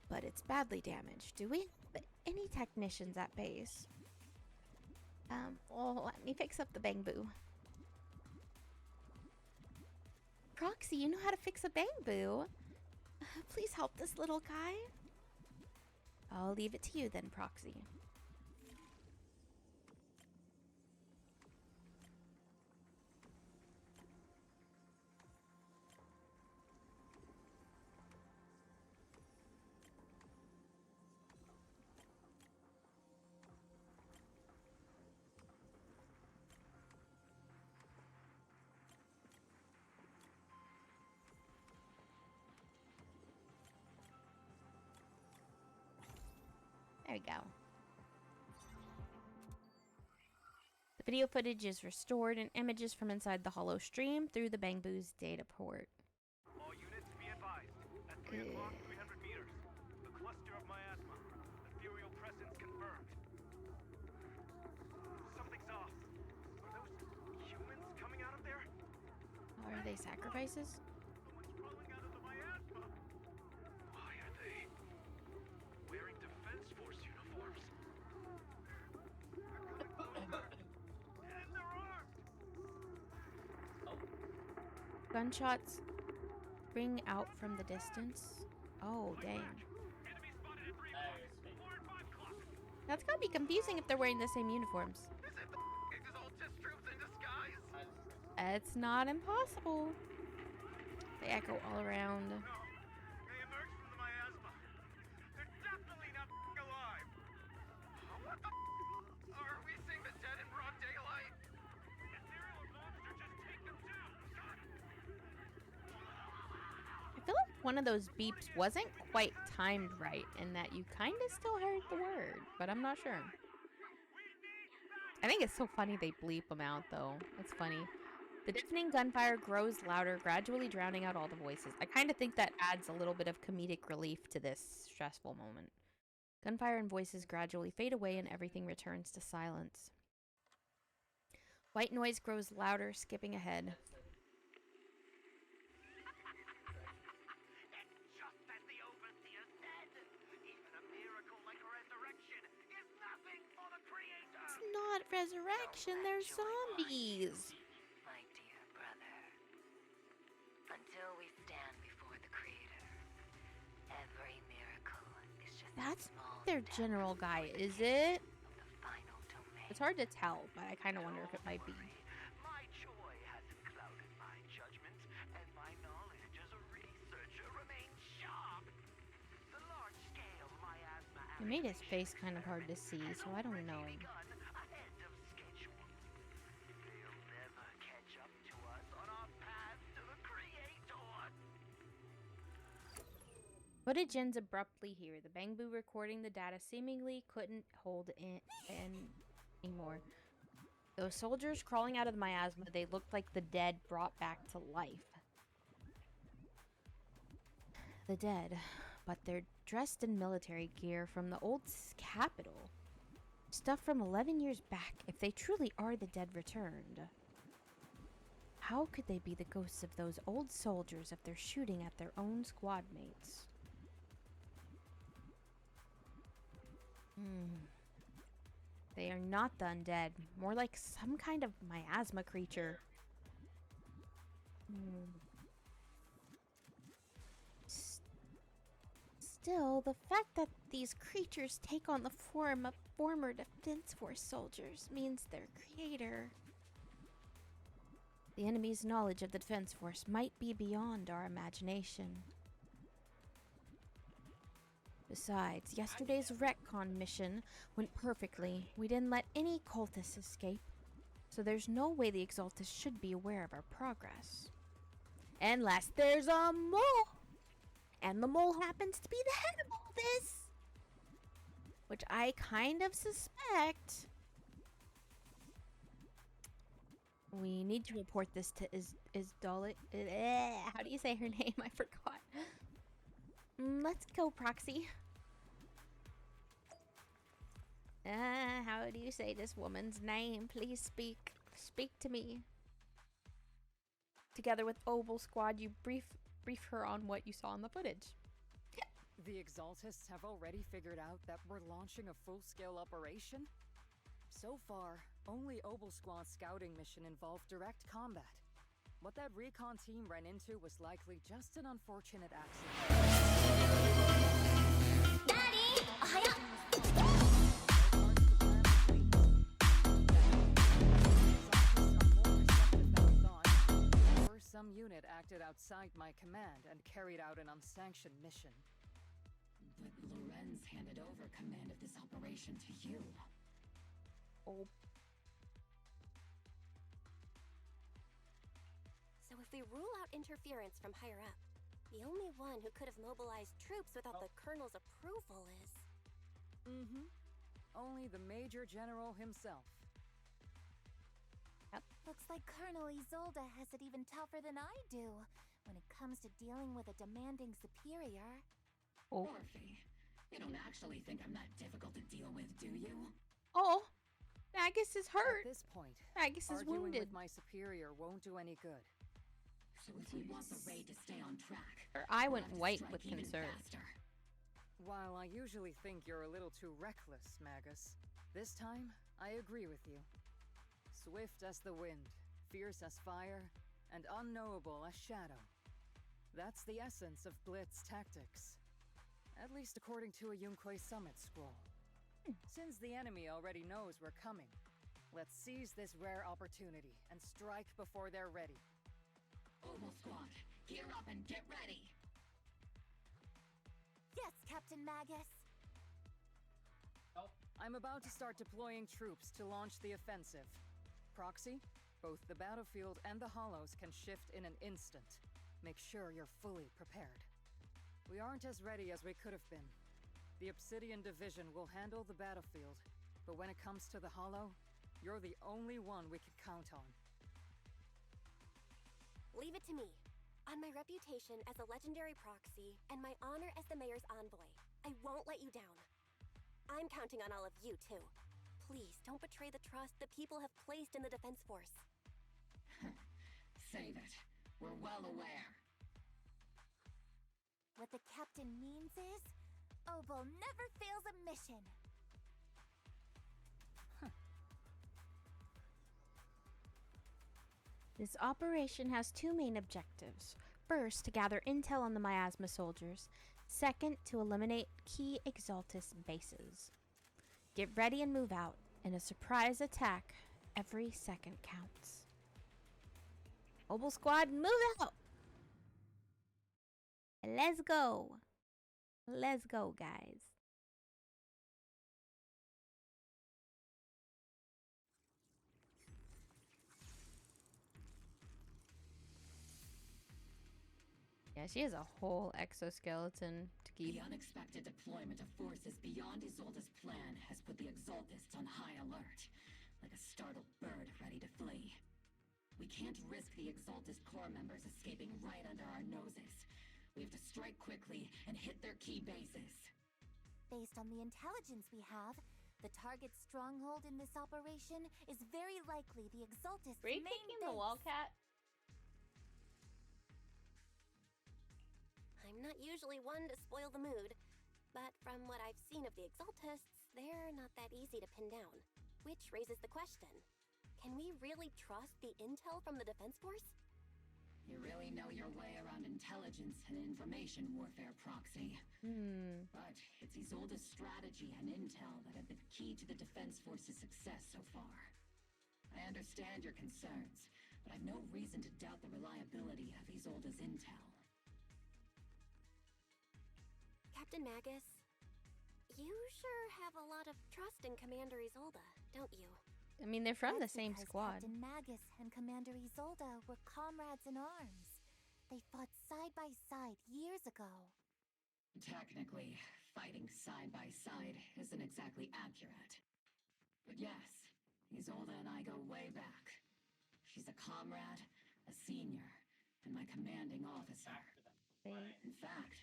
But it's badly damaged. Do we have any technicians at base? Well, let me fix up the bamboo. Proxy, you know how to fix a bamboo. Please help this little guy. I'll leave it to you then, Proxy. There we go. The video footage is restored and images from inside the hollow stream through the bamboo's data port. All units be advised. At 3 o'clock, 300 meters. The cluster of miasma. Ethereal presence confirmed. Something's off. Are those humans coming out of there? Are they sacrifices? Someone's crawling out of the miasma. Why are they wearing defense force uniforms? And they're armed. Gunshots ring out from the distance. Oh, dang. That's gotta be confusing if they're wearing the same uniforms. Is it the Exalted troops in disguise? It's not impossible. They echo all around. No, they emerged from the miasma. They're definitely not alive. What the are we seeing the dead in broad daylight? Ethereal monster, just take them down. I feel like one of those beeps wasn't quite timed right in that you kind of still heard the word, but I'm not sure. I think it's so funny they bleep them out, though. It's funny. The deafening gunfire grows louder, gradually drowning out all the voices. I kind of think that adds a little bit of comedic relief to this stressful moment. Gunfire and voices gradually fade away and everything returns to silence. White noise grows louder, skipping ahead. Just as the overseer said, even a miracle like a resurrection is nothing for the creator. It's not resurrection, they're zombies. My dear brother, until we stand before the Creator, every miracle is just That's a small their step general guy, toward is it? the final domain. It's hard to tell, but I kind of wonder if it might be. My joy hasn't clouded my judgment, and my knowledge as a researcher remains sharp. The large-scale miasma It made his face kind of hard to see, so I don't know. begun ahead of schedule. They'll never catch up to us on our path to the Creator. Footage ends abruptly here. The bamboo recording the data seemingly couldn't hold in anymore. Those soldiers crawling out of the miasma, they looked like the dead brought back to life. The dead, but they're dressed in military gear from the old capital. Stuff from 11 years back, if they truly are the dead returned. How could they be the ghosts of those old soldiers if they're shooting at their own squad mates? They are not the undead, more like some kind of miasma creature. Still, the fact that these creatures take on the form of former Defense Force soldiers means their creator. The enemy's knowledge of the Defense Force might be beyond our imagination. Besides, yesterday's retcon mission went perfectly. We didn't let any cultists escape, so there's no way the Exaltists should be aware of our progress. Unless there's a mole! And the mole happens to be the head of all this! Which I kind of suspect. We need to report this to Isdolit. How do you say her name? I forgot. Let's go, Proxy. How do you say this woman's name? Please speak. Speak to me. Together with Oval Squad, you brief her on what you saw in the footage. The Exaltists have already figured out that we're launching a full-scale operation? So far, only Oval Squad's scouting mission involved direct combat. What that recon team ran into was likely just an unfortunate accident. Daddy! Some unit acted outside my command and carried out an unsanctioned mission. But Lorenz handed over command of this operation to you. Oh. So if we rule out interference from higher up, the only one who could have mobilized troops without the Colonel's approval is... Only the Major General himself. Looks like Colonel Isolde has it even tougher than I do when it comes to dealing with a demanding superior. Orphe, you don't actually think I'm that difficult to deal with, do you? Oh, Magus is hurt. At this point, Magus is arguing wounded. with my superior won't do any good. So if we want the raid to stay on track, Her eye went we'll white have to with strike even concern. faster. While I usually think you're a little too reckless, Magus, this time I agree with you. Swift as the wind, fierce as fire, and unknowable as shadow. That's the essence of Blitz tactics. At least according to a Yunque Summit scroll. Since the enemy already knows we're coming, let's seize this rare opportunity and strike before they're ready. Oval Squad, gear up and get ready! Yes, Captain Magus. I'm about to start deploying troops to launch the offensive. Proxy, both the battlefield and the hollows can shift in an instant. Make sure you're fully prepared. We aren't as ready as we could have been. The Obsidian Division will handle the battlefield, but when it comes to the hollow, you're the only one we can count on. Leave it to me. On my reputation as a legendary proxy and my honor as the mayor's envoy, I won't let you down. I'm counting on all of you, too. Please don't betray the trust the people have placed in the Defense Force. Save it. We're well aware. What the captain means is, Oval never fails a mission. This operation has two main objectives. First, to gather intel on the miasma soldiers. Second, to eliminate key Exaltist bases. Get ready and move out. In a surprise attack, every second counts. Oval Squad, move out! Let's go. Let's go, guys. Yeah, she has a whole exoskeleton to keep. The unexpected deployment of forces beyond Isolde's plan has put the Exaltists on high alert. like a startled bird ready to flee. We can't risk the Exaltist Corps members escaping right under our noses. We have to strike quickly and hit their key bases. Based on the intelligence we have, the target's stronghold in this operation is very likely the Exaltist's Break main kicking base. the wildcat? I'm not usually one to spoil the mood, but from what I've seen of the Exaltists, they're not that easy to pin down. Which raises the question, can we really trust the intel from the Defense Force? You really know your way around intelligence and information warfare, Proxy. But it's Isolde's strategy and intel that have been key to the Defense Force's success so far. I understand your concerns, but I've no reason to doubt the reliability of Isolde's intel. Captain Magus, you sure have a lot of trust in Commander Isolde, don't you? I mean, they're from the That's same because squad. Captain Magus and Commander Isolde were comrades in arms. They fought side by side years ago. Technically, fighting side by side isn't exactly accurate. But yes, Isolde and I go way back. She's a comrade, a senior, and my commanding officer. In fact,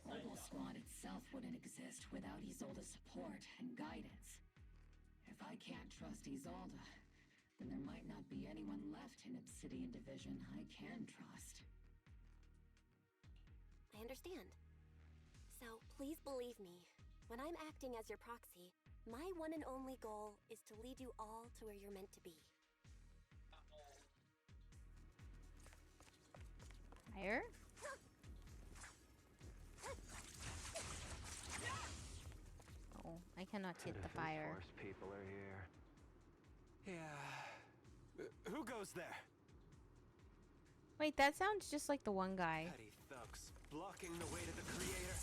Opal Squad itself wouldn't exist without Isolde's support and guidance. If I can't trust Isolde, then there might not be anyone left in Obsidian Division I can trust. I understand. So please believe me, when I'm acting as your proxy, my one and only goal is to lead you all to where you're meant to be. Fire? Oh, I cannot hit the fire. Force people are here. Yeah. Who goes there? Wait, that sounds just like the one guy. Petty thugs blocking the way to the Creator.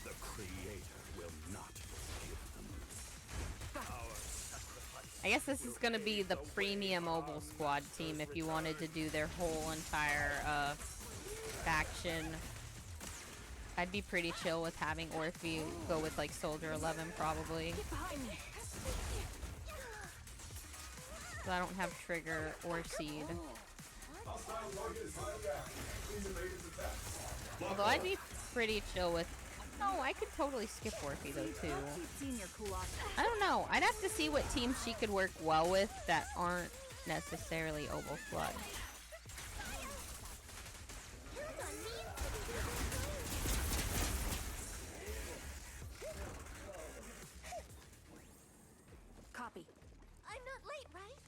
The Creator will not forgive them. Our sacrifice. I guess this is gonna be the premium Mobile Squad team if you wanted to do their whole entire faction. I'd be pretty chill with having Orphe go with like Soldier 11 probably. So I don't have Trigger or Seed. Although I'd be pretty chill with... No, I could totally skip Orphe though too. I don't know. I'd have to see what teams she could work well with that aren't necessarily Obel Flood. Copy. I'm not late, right?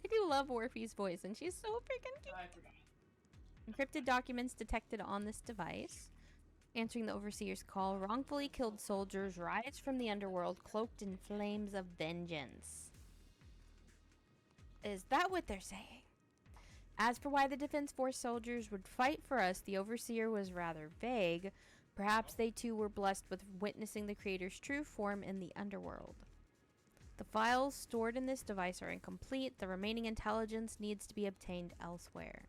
I do love Orphe's voice, and she's so freaking cute. Encrypted documents detected on this device. Answering the Overseer's call, wrongfully killed soldiers rise from the underworld cloaked in flames of vengeance. Is that what they're saying? As for why the Defense Force soldiers would fight for us, the Overseer was rather vague. Perhaps they too were blessed with witnessing the Creator's true form in the underworld. The files stored in this device are incomplete. The remaining intelligence needs to be obtained elsewhere.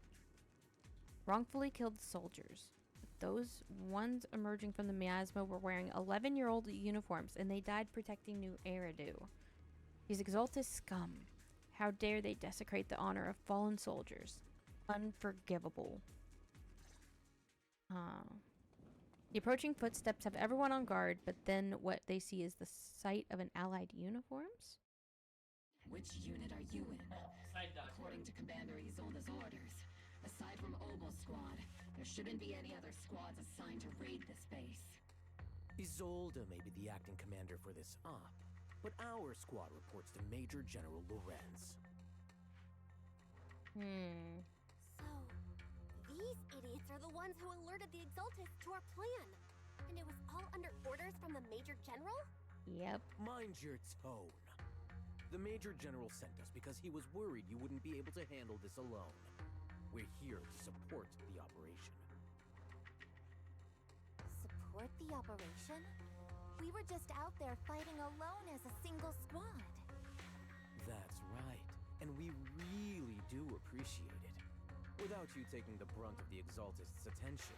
Wrongfully killed soldiers. Those ones emerging from the miasma were wearing 11-year-old uniforms, and they died protecting New Eridu. These Exaltist scum. How dare they desecrate the honor of fallen soldiers? Unforgivable. The approaching footsteps have everyone on guard, but then what they see is the sight of an allied uniforms? Which unit are you in? According to Commander Isolde's orders, aside from Obel Squad, there shouldn't be any other squads assigned to raid this base. Isolde may be the acting commander for this op, but our squad reports to Major General Lorenz. So, these idiots are the ones who alerted the Exaltists to our plan. And it was all under orders from the Major General? Yep. Mind your tone. The Major General sent us because he was worried you wouldn't be able to handle this alone. We're here to support the operation. Support the operation? We were just out there fighting alone as a single squad. That's right, and we really do appreciate it. Without you taking the brunt of the Exaltists' attention,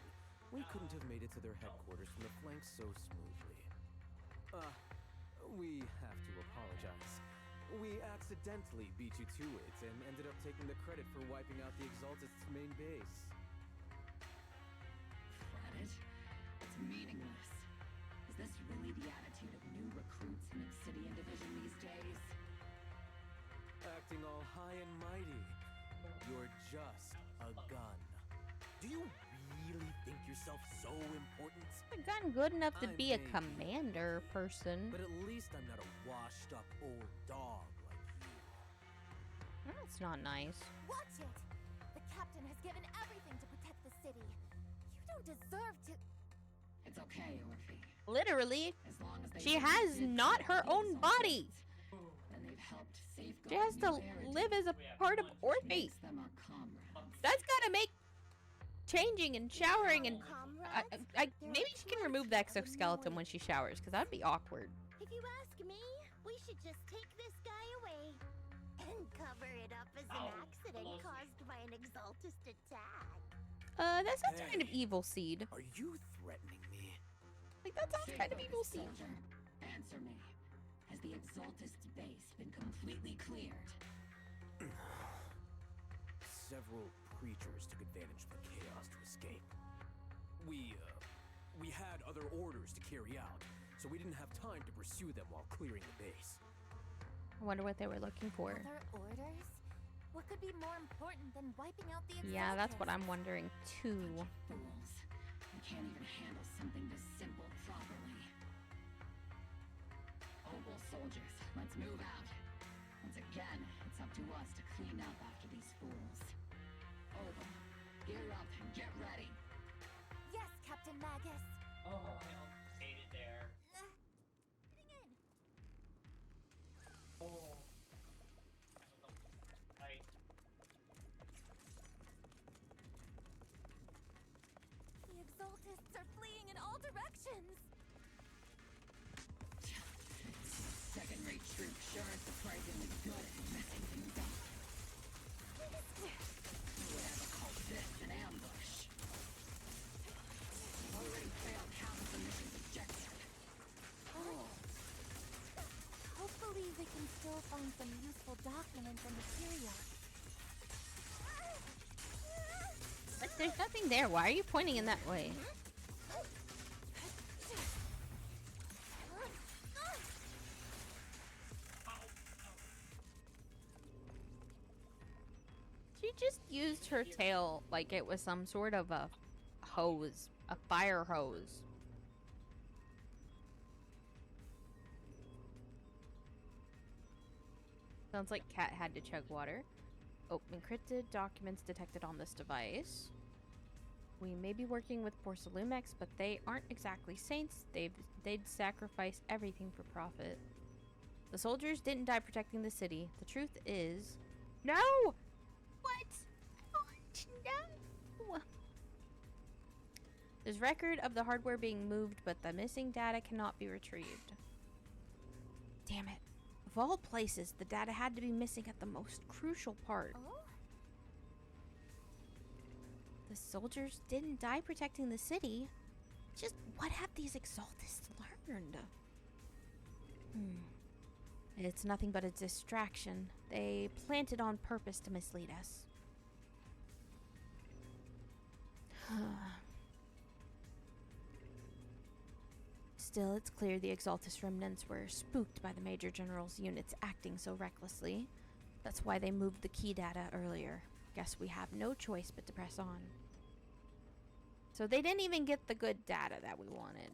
we couldn't have made it to their headquarters from the flanks so smoothly. We have to apologize. We accidentally beat you to it and ended up taking the credit for wiping out the Exaltist's main base. Credit? It's meaningless. Is this really the attitude of new recruits in Obsidian Division these days? Acting all high and mighty. You're just a gun. Do you really think yourself so important? I've gotten good enough to I be a may be, commander person. But at least I'm not a washed-up old dog like you. That's not nice. Watch it! The captain has given everything to protect the city. You don't deserve to. It's okay, Orphe. Literally, As long as they she has did not kill her the own body. Exalted, then they've helped safeguard She has to New Heritage, live as a part of which Orphe. makes them our comrades. That's gotta make changing and showering and maybe she can remove the exoskeleton when she showers, because that'd be awkward. If you ask me, we should just take this guy away and cover it up as an accident caused by an Exaltist attack. That sounds kind of evil, Seed. Are you threatening me? Like, that sounds kind of evil, Seed. Soldier, answer me. Has the Exaltist's base been completely cleared? Several creatures took advantage of the chaos to escape. We had other orders to carry out, so we didn't have time to pursue them while clearing the base. I wonder what they were looking for. Other orders? What could be more important than wiping out the Exaltist? Yeah, that's what I'm wondering too. Fools. You can't even handle something this simple properly. Opal soldiers, let's move out. Once again, it's up to us to clean up after these fools. Opal, gear up and get ready. Yes, Captain Magus. Oh, I almost stayed it there. Getting in. Oh. I The Exaltists are fleeing in all directions. Second-rate troops sure are surprisingly good at messing things up. Who would ever call this an ambush? Already failed half of the mission's objective. Oh. Hopefully we can still find some useful documents and materials. But there's nothing there. Why are you pointing in that way? She just used her tail like it was some sort of a hose, a fire hose. Sounds like Cat had to chug water. Oh, encrypted documents detected on this device. We may be working with Porcelumex, but they aren't exactly saints. They'd sacrifice everything for profit. The soldiers didn't die protecting the city. The truth is... No! What? What? No! There's record of the hardware being moved, but the missing data cannot be retrieved. Damn it. Of all places, the data had to be missing at the most crucial part. Oh? The soldiers didn't die protecting the city. Just what have these Exaltists learned? It's nothing but a distraction. They planted on purpose to mislead us. Still, it's clear the Exaltist remnants were spooked by the Major General's units acting so recklessly. That's why they moved the key data earlier. Guess we have no choice but to press on. So they didn't even get the good data that we wanted.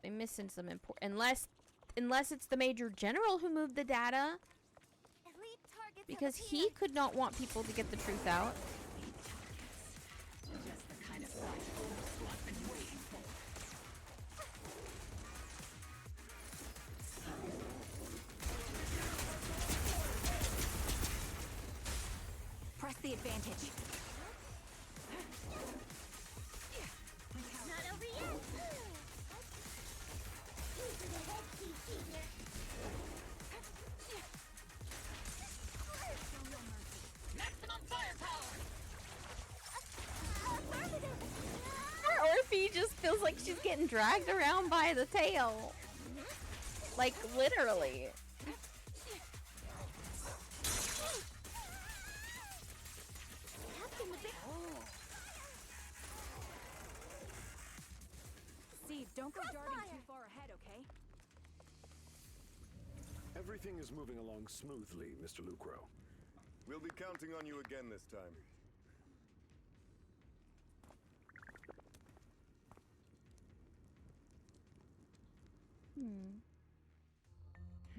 They're missing some important... Unless it's the Major General who moved the data. Elite targets Because he could not want people to get the truth out. Just the kind of fight I've been waiting for. Press the advantage. Not over yet. Into the head key, Senior. Maximum firepower! Poor Orphe just feels like she's getting dragged around by the tail. Like, literally. Seed, don't go darting too far ahead, okay? Everything is moving along smoothly, Mr. Lucro. We'll be counting on you again this time.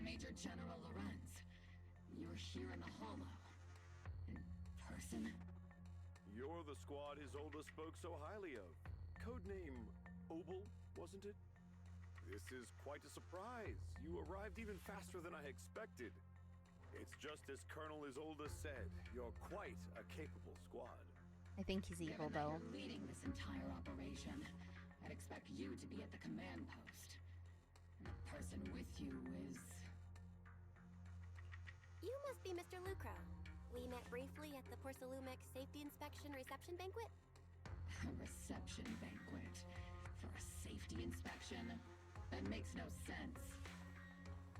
Major General Lorenz, you're here in the Hollow. In person? You're the squad Isolde spoke so highly of. Codename Obel, wasn't it? This is quite a surprise. You arrived even faster than I expected. It's just as Colonel Isolde said. You're quite a capable squad. I think he's evil, Given that though. you're leading this entire operation, I'd expect you to be at the command post. And the person with you is... You must be Mr. Lucro. We met briefly at the Porcelumix Safety Inspection Reception Banquet. A reception banquet for a safety inspection? That makes no sense.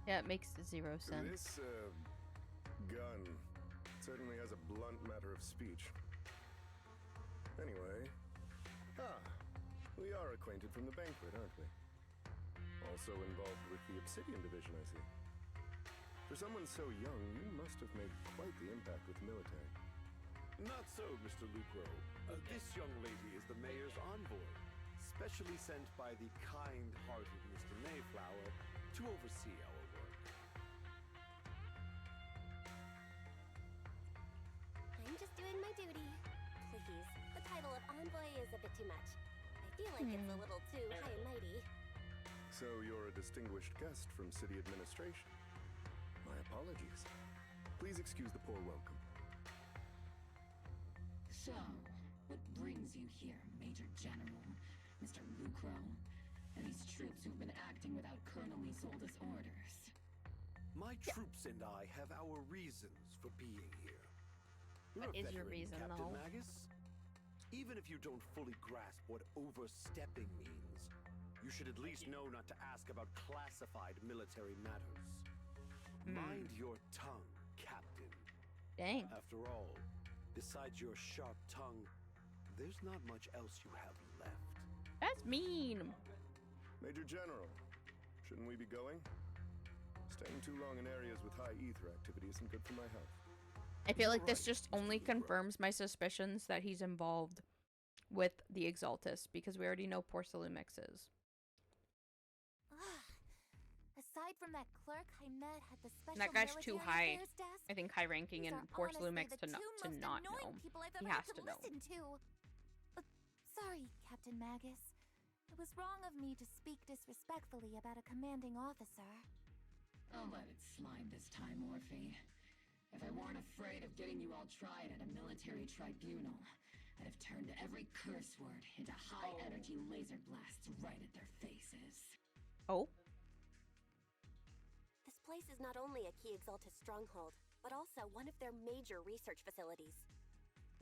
Yeah, it makes zero sense. This, gun certainly has a blunt matter of speech. Anyway, we are acquainted from the banquet, aren't we? Also involved with the Obsidian Division, I see. For someone so young, you must have made quite the impact with the military. Not so, Mr. Lucro. This young lady is the mayor's envoy, specially sent by the kind-hearted Mr. Mayflower to oversee our work. I'm just doing my duty. Please, the title of envoy is a bit too much. I feel like it's a little too high and mighty. So you're a distinguished guest from city administration. My apologies. Please excuse the poor welcome. So, what brings you here, Major General, Mr. Lucro, and these troops who've been acting without Colonel Isolde's orders? My troops and I have our reasons for being here. You're What a is your veteran, reason, Captain though? Magus. Even if you don't fully grasp what overstepping means, you should at least know not to ask about classified military matters. Mind your tongue, Captain. Dang. After all, besides your sharp tongue, there's not much else you have left. That's mean. Major General, shouldn't we be going? Staying too long in areas with high ether activity isn't good for my health. I feel like this just only confirms my suspicions that he's involved with the Exaltus, because we already know Porcelumix is. Aside from that clerk I met at the special And that guy's too military high. affairs desk, I think high ranking in these are honestly Porcelumix the to two most not annoying know. people I've He ever has had to to know. listen to. Sorry, Captain Magus. It was wrong of me to speak disrespectfully about a commanding officer. I'll let it slide this time, Orphe. If I weren't afraid of getting you all tried at a military tribunal, I'd have turned every curse word into high-energy laser blasts right at their faces. Oh? This place is not only a key Exaltus stronghold, but also one of their major research facilities.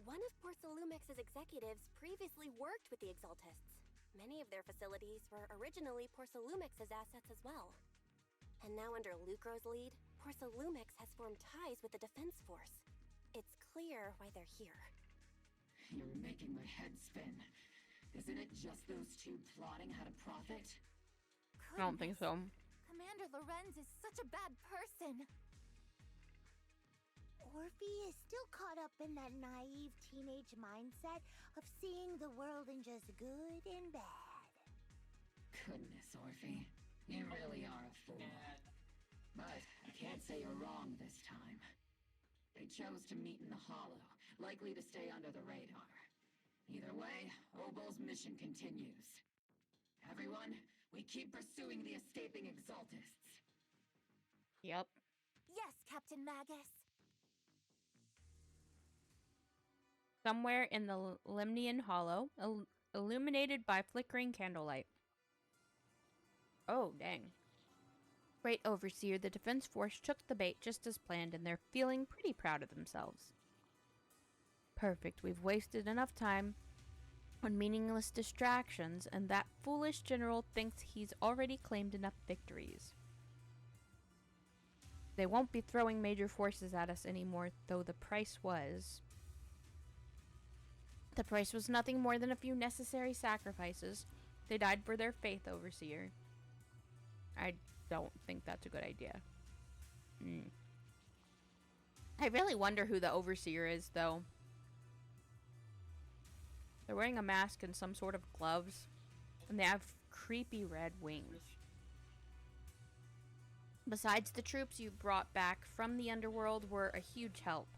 One of Porcelumix's executives previously worked with the Exaltists. Many of their facilities were originally Porcelumix's assets as well. And now under Lucro's lead, Porcelumix has formed ties with the defense force. It's clear why they're here. You're making my head spin. Isn't it just those two plotting how to profit? I don't think so. Commander Lorenz is such a bad person. Orphe is still caught up in that naive teenage mindset of seeing the world in just good and bad. Goodness, Orphe. You really are a fool. But I can't say you're wrong this time. They chose to meet in the Hollow, likely to stay under the radar. Either way, Obel's mission continues. Everyone, we keep pursuing the escaping Exaltists. Yep. Yes, Captain Magus. Somewhere in the Limnian Hollow, illuminated by flickering candlelight. Oh, dang. Great Overseer, the Defense Force took the bait just as planned, and they're feeling pretty proud of themselves. Perfect. We've wasted enough time on meaningless distractions, and that foolish general thinks he's already claimed enough victories. They won't be throwing major forces at us anymore, though the price was. The price was nothing more than a few necessary sacrifices. They died for their faith, Overseer. I don't think that's a good idea. I really wonder who the Overseer is, though. They're wearing a mask and some sort of gloves, and they have creepy red wings. Besides, the troops you brought back from the underworld were a huge help.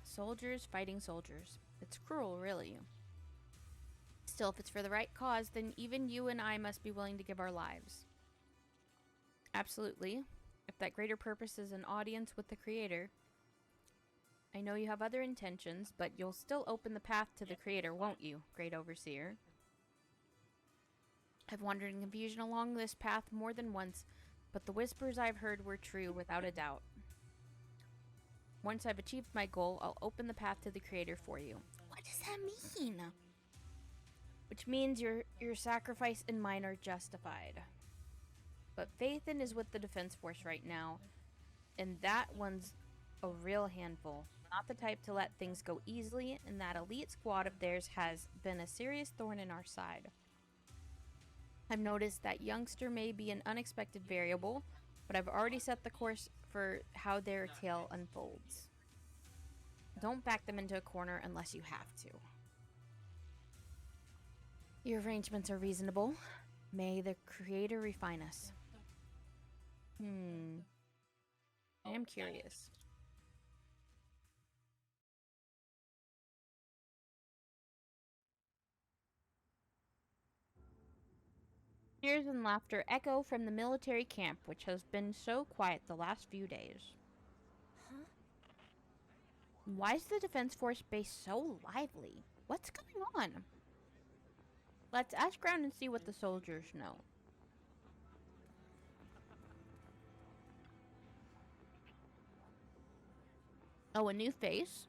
Soldiers fighting soldiers. It's cruel, really. Still, if it's for the right cause, then even you and I must be willing to give our lives. Absolutely. If that greater purpose is an audience with the Creator. I know you have other intentions, but you'll still open the path to the Creator, won't you, Great Overseer? I've wandered in confusion along this path more than once, but the whispers I've heard were true without a doubt. Once I've achieved my goal, I'll open the path to the Creator for you. What does that mean? Which means your sacrifice and mine are justified. But Phaethon is with the Defense Force right now, and that one's a real handful. Not the type to let things go easily, and that elite squad of theirs has been a serious thorn in our side. I've noticed that youngster may be an unexpected variable, but I've already set the course for how their tale unfolds. Don't back them into a corner unless you have to. Your arrangements are reasonable. May the Creator refine us. I am curious. Cheers and laughter echo from the military camp, which has been so quiet the last few days. Huh? Why is the Defense Force base so lively? What's going on? Let's ask around and see what the soldiers know. Oh, a new face?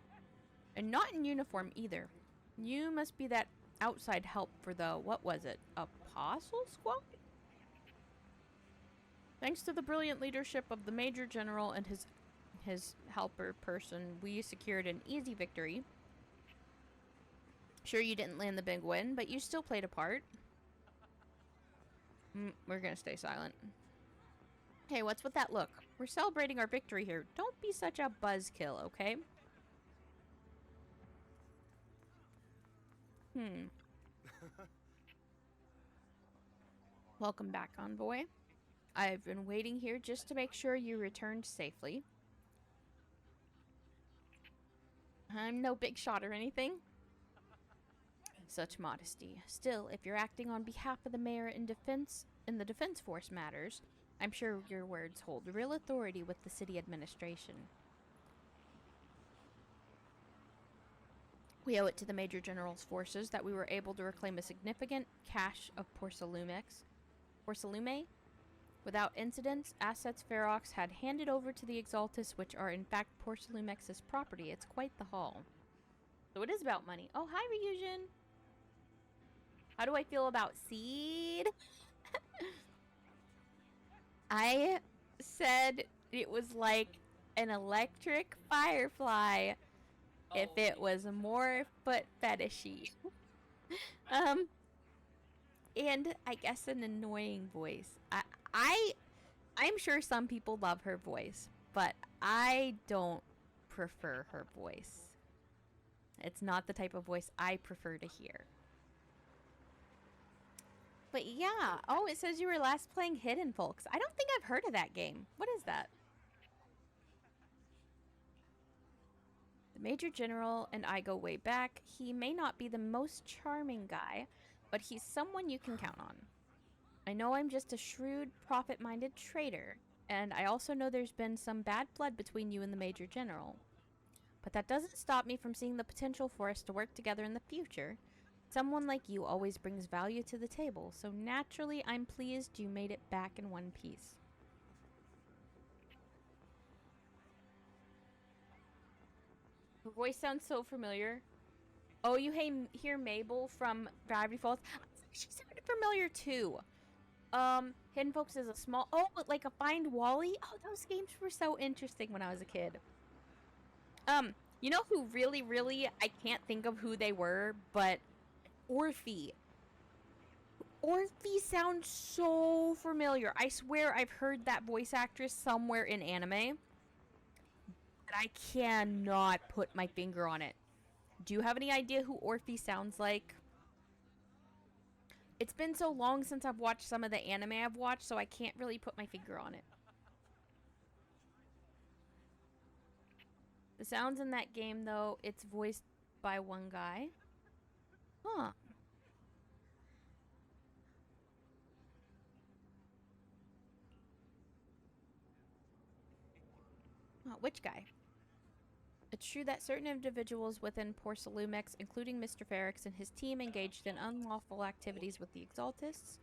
And not in uniform either. You must be that outside help for the, what was it, Apostle Squad? Thanks to the brilliant leadership of the Major General and his helper person, we secured an easy victory. Sure, you didn't land the big win, but you still played a part. We're gonna stay silent. Hey, what's with that look? We're celebrating our victory here. Don't be such a buzzkill, okay? Welcome back, Envoy. I've been waiting here just to make sure you returned safely. I'm no big shot or anything. Such modesty. Still, if you're acting on behalf of the mayor in the Defense Force matters, I'm sure your words hold real authority with the city administration. We owe it to the Major General's forces that we were able to reclaim a significant cache of porcelume. Without incidents, assets Ferox had handed over to the Exaltus, which are in fact Porcelumex's property. It's quite the haul. So it is about money. Oh, hi, Ryujin. How do I feel about Seed? I said it was like an electric firefly if it was more foot fetishy. And I guess an annoying voice. I'm sure some people love her voice, but I don't prefer her voice. It's not the type of voice I prefer to hear. But yeah, oh, it says you were last playing Hidden Folks. I don't think I've heard of that game. What is that? The Major General and I go way back. He may not be the most charming guy, but he's someone you can count on. I know I'm just a shrewd, profit-minded trader, and I also know there's been some bad blood between you and the Major General. But that doesn't stop me from seeing the potential for us to work together in the future. Someone like you always brings value to the table, so naturally I'm pleased you made it back in one piece. Her voice sounds so familiar. Oh, you hear Mabel from Gravity Falls? She sounded familiar too. Hidden Focus is a small... Oh, like a Find Wally? Oh, those games were so interesting when I was a kid. You know who really, I can't think of who they were, but Orphe. Orphe sounds so familiar. I swear I've heard that voice actress somewhere in anime, but I cannot put my finger on it. Do you have any idea who Orphe sounds like? It's been so long since I've watched some of the anime I've watched, so I can't really put my finger on it. The sounds in that game, though, it's voiced by one guy. Huh. Which guy? It's true that certain individuals within Porcelumex, including Mr. Ferrix and his team, engaged in unlawful activities with the Exaltists.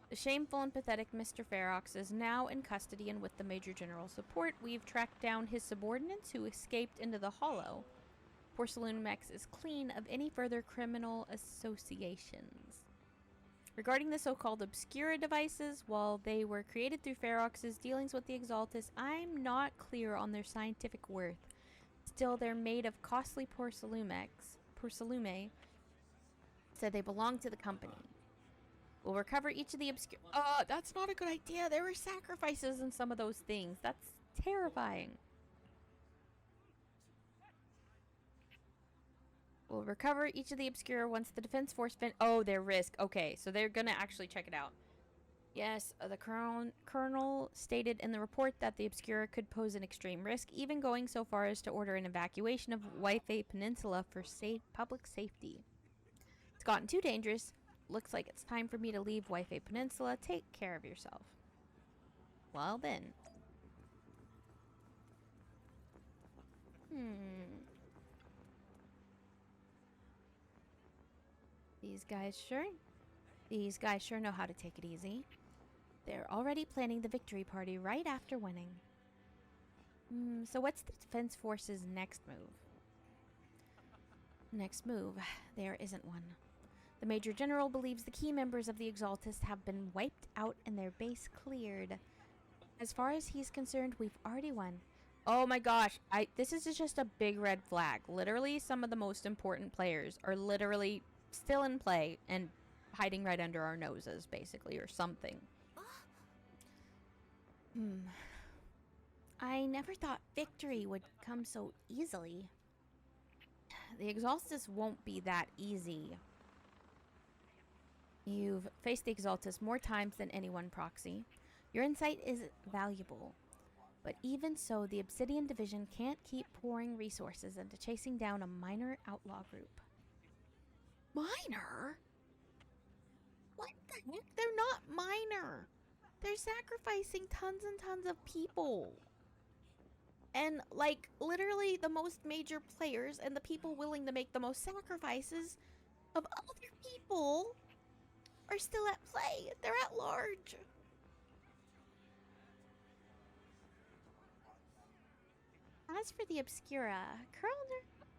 The shameful and pathetic Mr. Ferox is now in custody, and with the Major General's support, we've tracked down his subordinates who escaped into the Hollow. Porcelumex is clean of any further criminal associations. Regarding the so-called Obscura devices, while they were created through Ferox's dealings with the Exaltists, I'm not clear on their scientific worth. Still, they're made of costly porcelume, so they belong to the company. We'll recover each of the obscure... that's not a good idea. There were sacrifices in some of those things. That's terrifying. We'll recover each of the obscure once the defense force Oh, their risk. Okay, so they're gonna actually check it out. Yes, the colonel stated in the report that the Obscura could pose an extreme risk, even going so far as to order an evacuation of Waifei Peninsula for public safety. It's gotten too dangerous. Looks like it's time for me to leave Waifei Peninsula. Take care of yourself. Well then. These guys sure know how to take it easy. They're already planning the victory party right after winning. So what's the Defense Force's next move? Next move? There isn't one. The Major General believes the key members of the Exaltists have been wiped out and their base cleared. As far as he's concerned, we've already won. Oh my gosh, this is just a big red flag. Literally, some of the most important players are literally still in play and hiding right under our noses, basically, or something. I never thought victory would come so easily. The Exaltists won't be that easy. You've faced the Exaltists more times than anyone, Proxy. Your insight is valuable. But even so, the Obsidian Division can't keep pouring resources into chasing down a minor outlaw group. Minor? What the heck? They're not minor. They're sacrificing tons and tons of people. And, like, literally the most major players and the people willing to make the most sacrifices of other people are still at play. They're at large. As for the Obscura,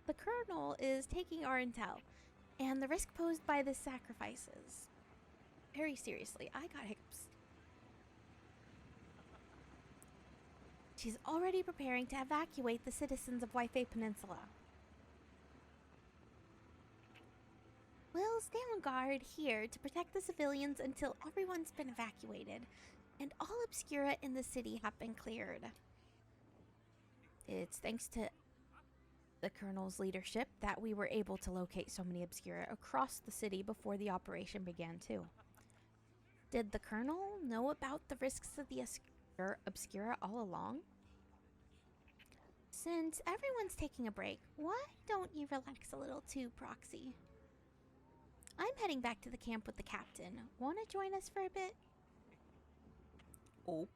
the Colonel is taking our intel and the risk posed by the sacrifices very seriously. I got hiccups. She's already preparing to evacuate the citizens of Waifei Peninsula. We'll stay on guard here to protect the civilians until everyone's been evacuated and all Obscura in the city have been cleared. It's thanks to the Colonel's leadership that we were able to locate so many Obscura across the city before the operation began, too. Did the Colonel know about the risks of the Obscura all along? Since everyone's taking a break, why don't you relax a little too, Proxy? I'm heading back to the camp with the captain. Want to join us for a bit? Oh.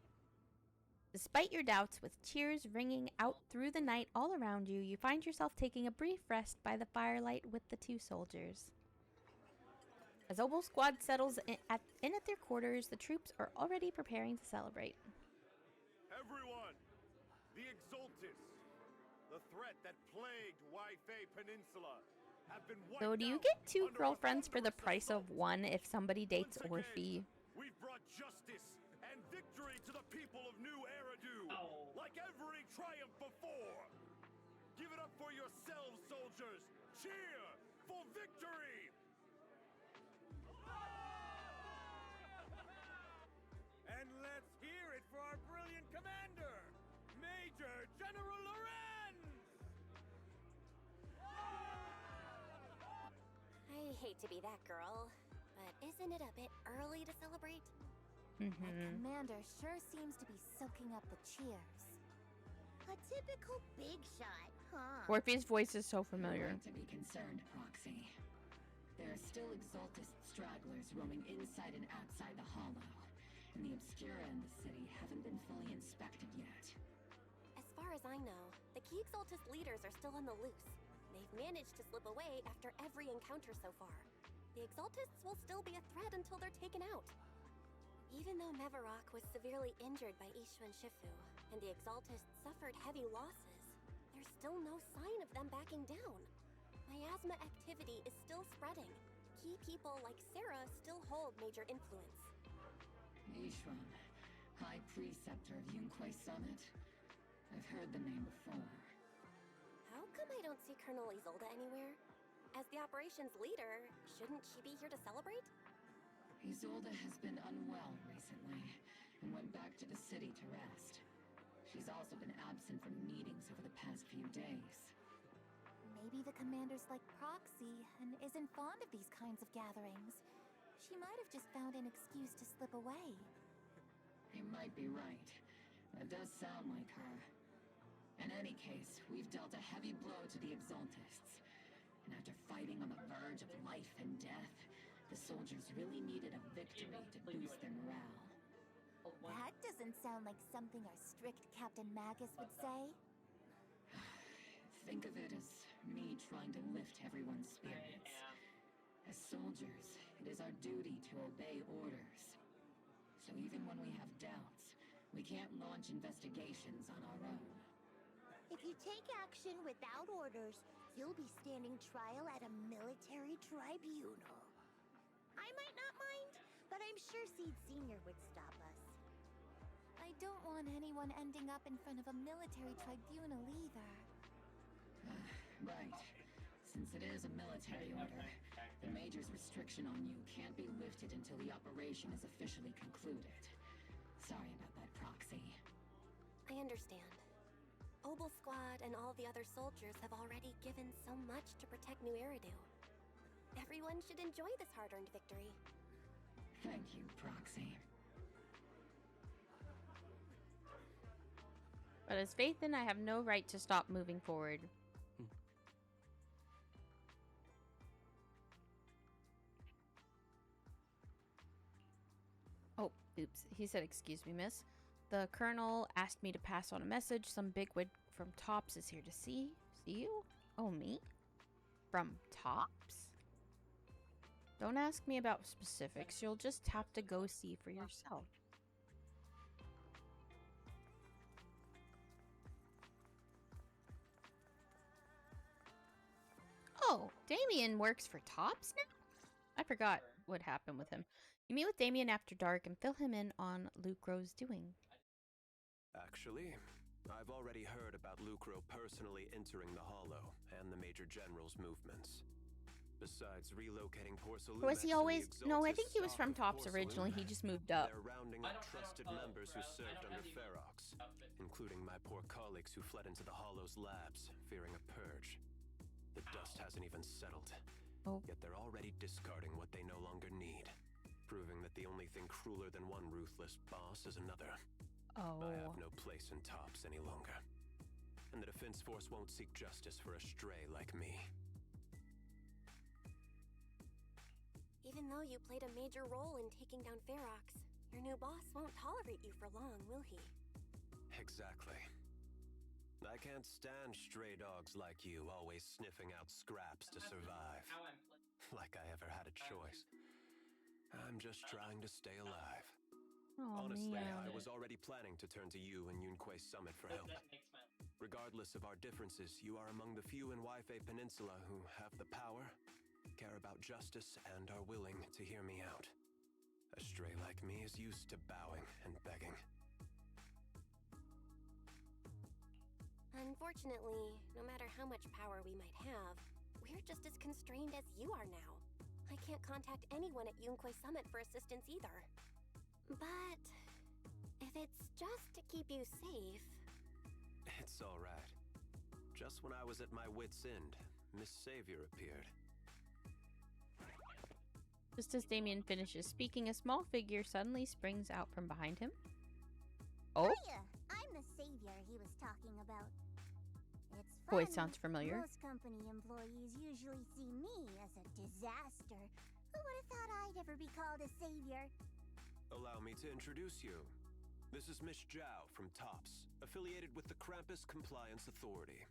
Despite your doubts, with cheers ringing out through the night all around you, you find yourself taking a brief rest by the firelight with the two soldiers. As Obel Squad settles in at their quarters, the troops are already preparing to celebrate. Everyone! The Exaltists! The threat that plagued Waifei Peninsula have been wiped So do you out get two under a girlfriends for the thunderous price of assault. one if somebody dates Once again, Orphe? We've brought brought justice and victory to the people of New Eridu, like every triumph before. Give it up for yourselves, soldiers. Cheer for victory! And let's hear it for our brilliant commander, Major General Lorenz! I hate to be that girl, but isn't it a bit early to celebrate? My commander sure seems to be soaking up the cheers. A typical big shot, huh? Orpheus' voice is so familiar. You're right to be concerned, Proxy. There are still Exaltist stragglers roaming inside and outside the Hollow, and the Obscura in the city haven't been fully inspected yet. As far as I know, the key Exaltist leaders are still on the loose. They've managed to slip away after every encounter so far. The Exaltists will still be a threat until they're taken out. Even though Mevarok was severely injured by Ishu and Shifu, and the Exaltists suffered heavy losses, there's still no sign of them backing down. Miasma activity is still spreading. Key people like Sarah still hold major influence. Yishuan, High Preceptor of Yunquai Summit? I've heard the name before. How come I don't see Colonel Isolde anywhere? As the operations leader, shouldn't she be here to celebrate? Isolde has been unwell recently, and went back to the city to rest. She's also been absent from meetings over the past few days. Maybe the commander's like Proxy and isn't fond of these kinds of gatherings. She might have just found an excuse to slip away. You might be right. That does sound like her. In any case, we've dealt a heavy blow to the Exaltists. And after fighting on the verge of life and death, the soldiers really needed a victory to boost their morale. That doesn't sound like something our strict Captain Magus would say. Think of it as me trying to lift everyone's spirits. As soldiers, it is our duty to obey orders. So even when we have doubts, we can't launch investigations on our own. If you take action without orders, you'll be standing trial at a military tribunal. I might not mind, but I'm sure Seed Sr. would stop us. I don't want anyone ending up in front of a military tribunal either. Right. Since it is a military order, the Major's restriction on you can't be lifted until the operation is officially concluded. Sorry about that, Proxy. I understand. Obel Squad and all the other soldiers have already given so much to protect New Eridu. Everyone should enjoy this hard-earned victory. Thank you, Proxy. But as Phaethon, I have no right to stop moving forward. Oh, oops. He said, "Excuse me, miss. The colonel asked me to pass on a message. Some bigwig from Tops is here to see you." Oh, me? From Tops? Don't ask me about specifics. You'll just have to go see for yourself. Oh, Damien works for Tops now? I forgot what happened with him. You meet with Damien after dark and fill him in on Lucro's doing. Actually, I've already heard about Lucro personally entering the Hollow and the Major General's movements. Besides relocating Porcelain, Was he always? No, I think he was from Tops originally. He just moved up. They're rounding up trusted members who served under Ferox, including my poor colleagues who fled into the Hollow's labs, fearing a purge. The dust hasn't even settled, yet they're already discarding what they no longer need, proving that the only thing crueler than one ruthless boss is another. I have no place in Tops any longer, and the Defense Force won't seek justice for a stray like me. Even though you played a major role in taking down Ferox, your new boss won't tolerate you for long, will he? Exactly. I can't stand stray dogs like you, always sniffing out scraps to survive. Like I ever had a choice. I'm just trying to stay alive. Honestly, I was already planning to turn to you and Yunquai Summit for help. Regardless of our differences, you are among the few in Waifei Peninsula who have the power, care about justice, and are willing to hear me out. A stray like me is used to bowing and begging. Unfortunately, no matter how much power we might have, we're just as constrained as you are now. I can't contact anyone at Yunquay Summit for assistance either. But if it's just to keep you safe... It's all right. Just when I was at my wit's end, Miss Savior appeared. Just as Damien finishes speaking, a small figure suddenly springs out from behind him. Oh? Hiya, I'm the savior he was talking about. It's Voice funny, sounds familiar. Most company employees usually see me as a disaster. Who would have thought I'd ever be called a savior? Allow me to introduce you. This is Miss Zhao from TOPS, affiliated with the Krampus Compliance Authority.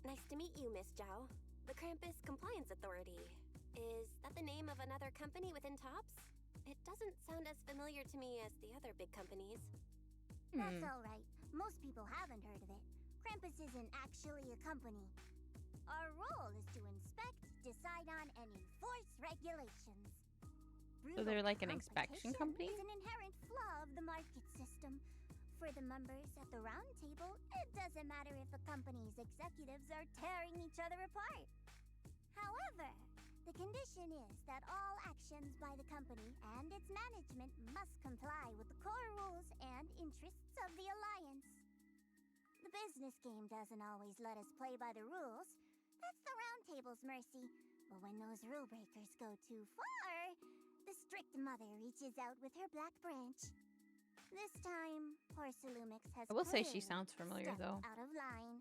Nice to meet you, Miss Zhao. The Krampus Compliance Authority. Is that the name of another company within TOPS? It doesn't sound as familiar to me as the other big companies. That's alright. Most people haven't heard of it. Krampus isn't actually a company. Our role is to inspect, decide on, and enforce regulations. So they're like an inspection company? Is an inherent flaw of the market system. For the members at the round table, it doesn't matter if a company's executives are tearing each other apart. However, the condition is that all actions by the company and its management must comply with the core rules and interests of the Alliance. The business game doesn't always let us play by the rules. That's the round table's mercy. But when those rule breakers go too far, the strict mother reaches out with her black branch. This time, Porcelumix has I will say she clearly sounds familiar, stepped though. out of line.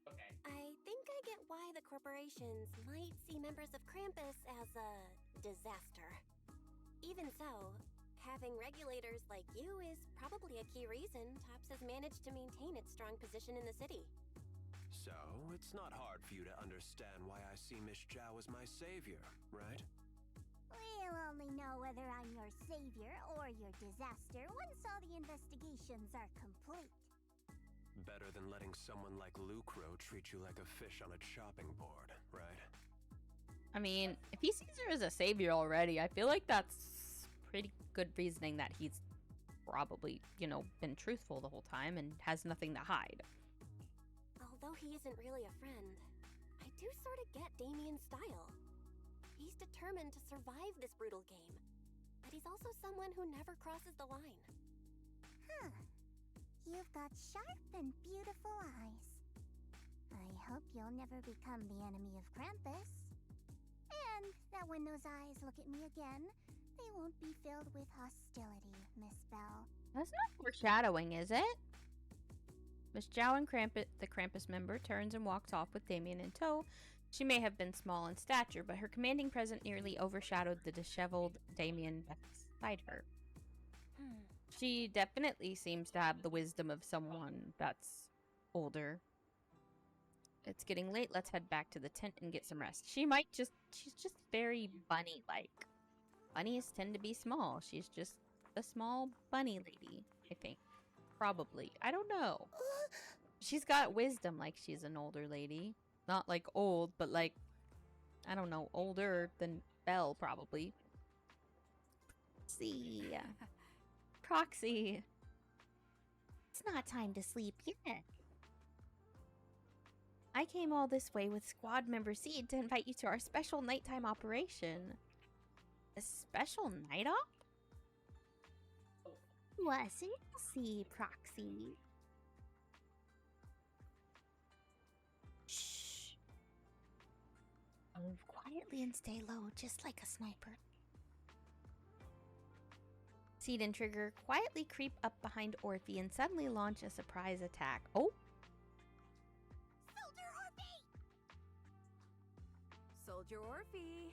Okay. I think I get why the corporations might see members of Krampus as a disaster. Even so, having regulators like you is probably a key reason TOPS has managed to maintain its strong position in the city. So, it's not hard for you to understand why I see Miss Zhao as my savior, right? We'll only know whether I'm your savior or your disaster once all the investigations are complete. Better than letting someone like Lucro treat you like a fish on a chopping board, right? I mean, if he sees her as a savior already, I feel like that's pretty good reasoning that he's probably, been truthful the whole time and has nothing to hide. Although he isn't really a friend, I do sort of get Damien's style. He's determined to survive this brutal game, but he's also someone who never crosses the line. Huh. You've got sharp and beautiful eyes. I hope you'll never become the enemy of Krampus. And that when those eyes look at me again, they won't be filled with hostility, Miss Bell. That's not foreshadowing, is it? Miss Zhao and the Krampus member turns and walks off with Damien in tow. She may have been small in stature, but her commanding presence nearly overshadowed the disheveled Damien beside her. She definitely seems to have the wisdom of someone that's older. It's getting late. Let's head back to the tent and get some rest. She's just very bunny-like. Bunnies tend to be small. She's just a small bunny lady, I think. Probably. I don't know. She's got wisdom like she's an older lady. Not like old, but like, I don't know, older than Belle, probably. See. Proxy. It's not time to sleep yet. I came all this way with Squad Member Seed to invite you to our special nighttime operation. A special night op? Wasn't see, Proxy. Shh. Move quietly and stay low, just like a sniper. Seed and Trigger quietly creep up behind Orphe and suddenly launch a surprise attack. Oh! Soldier Orphe! Soldier Orphe!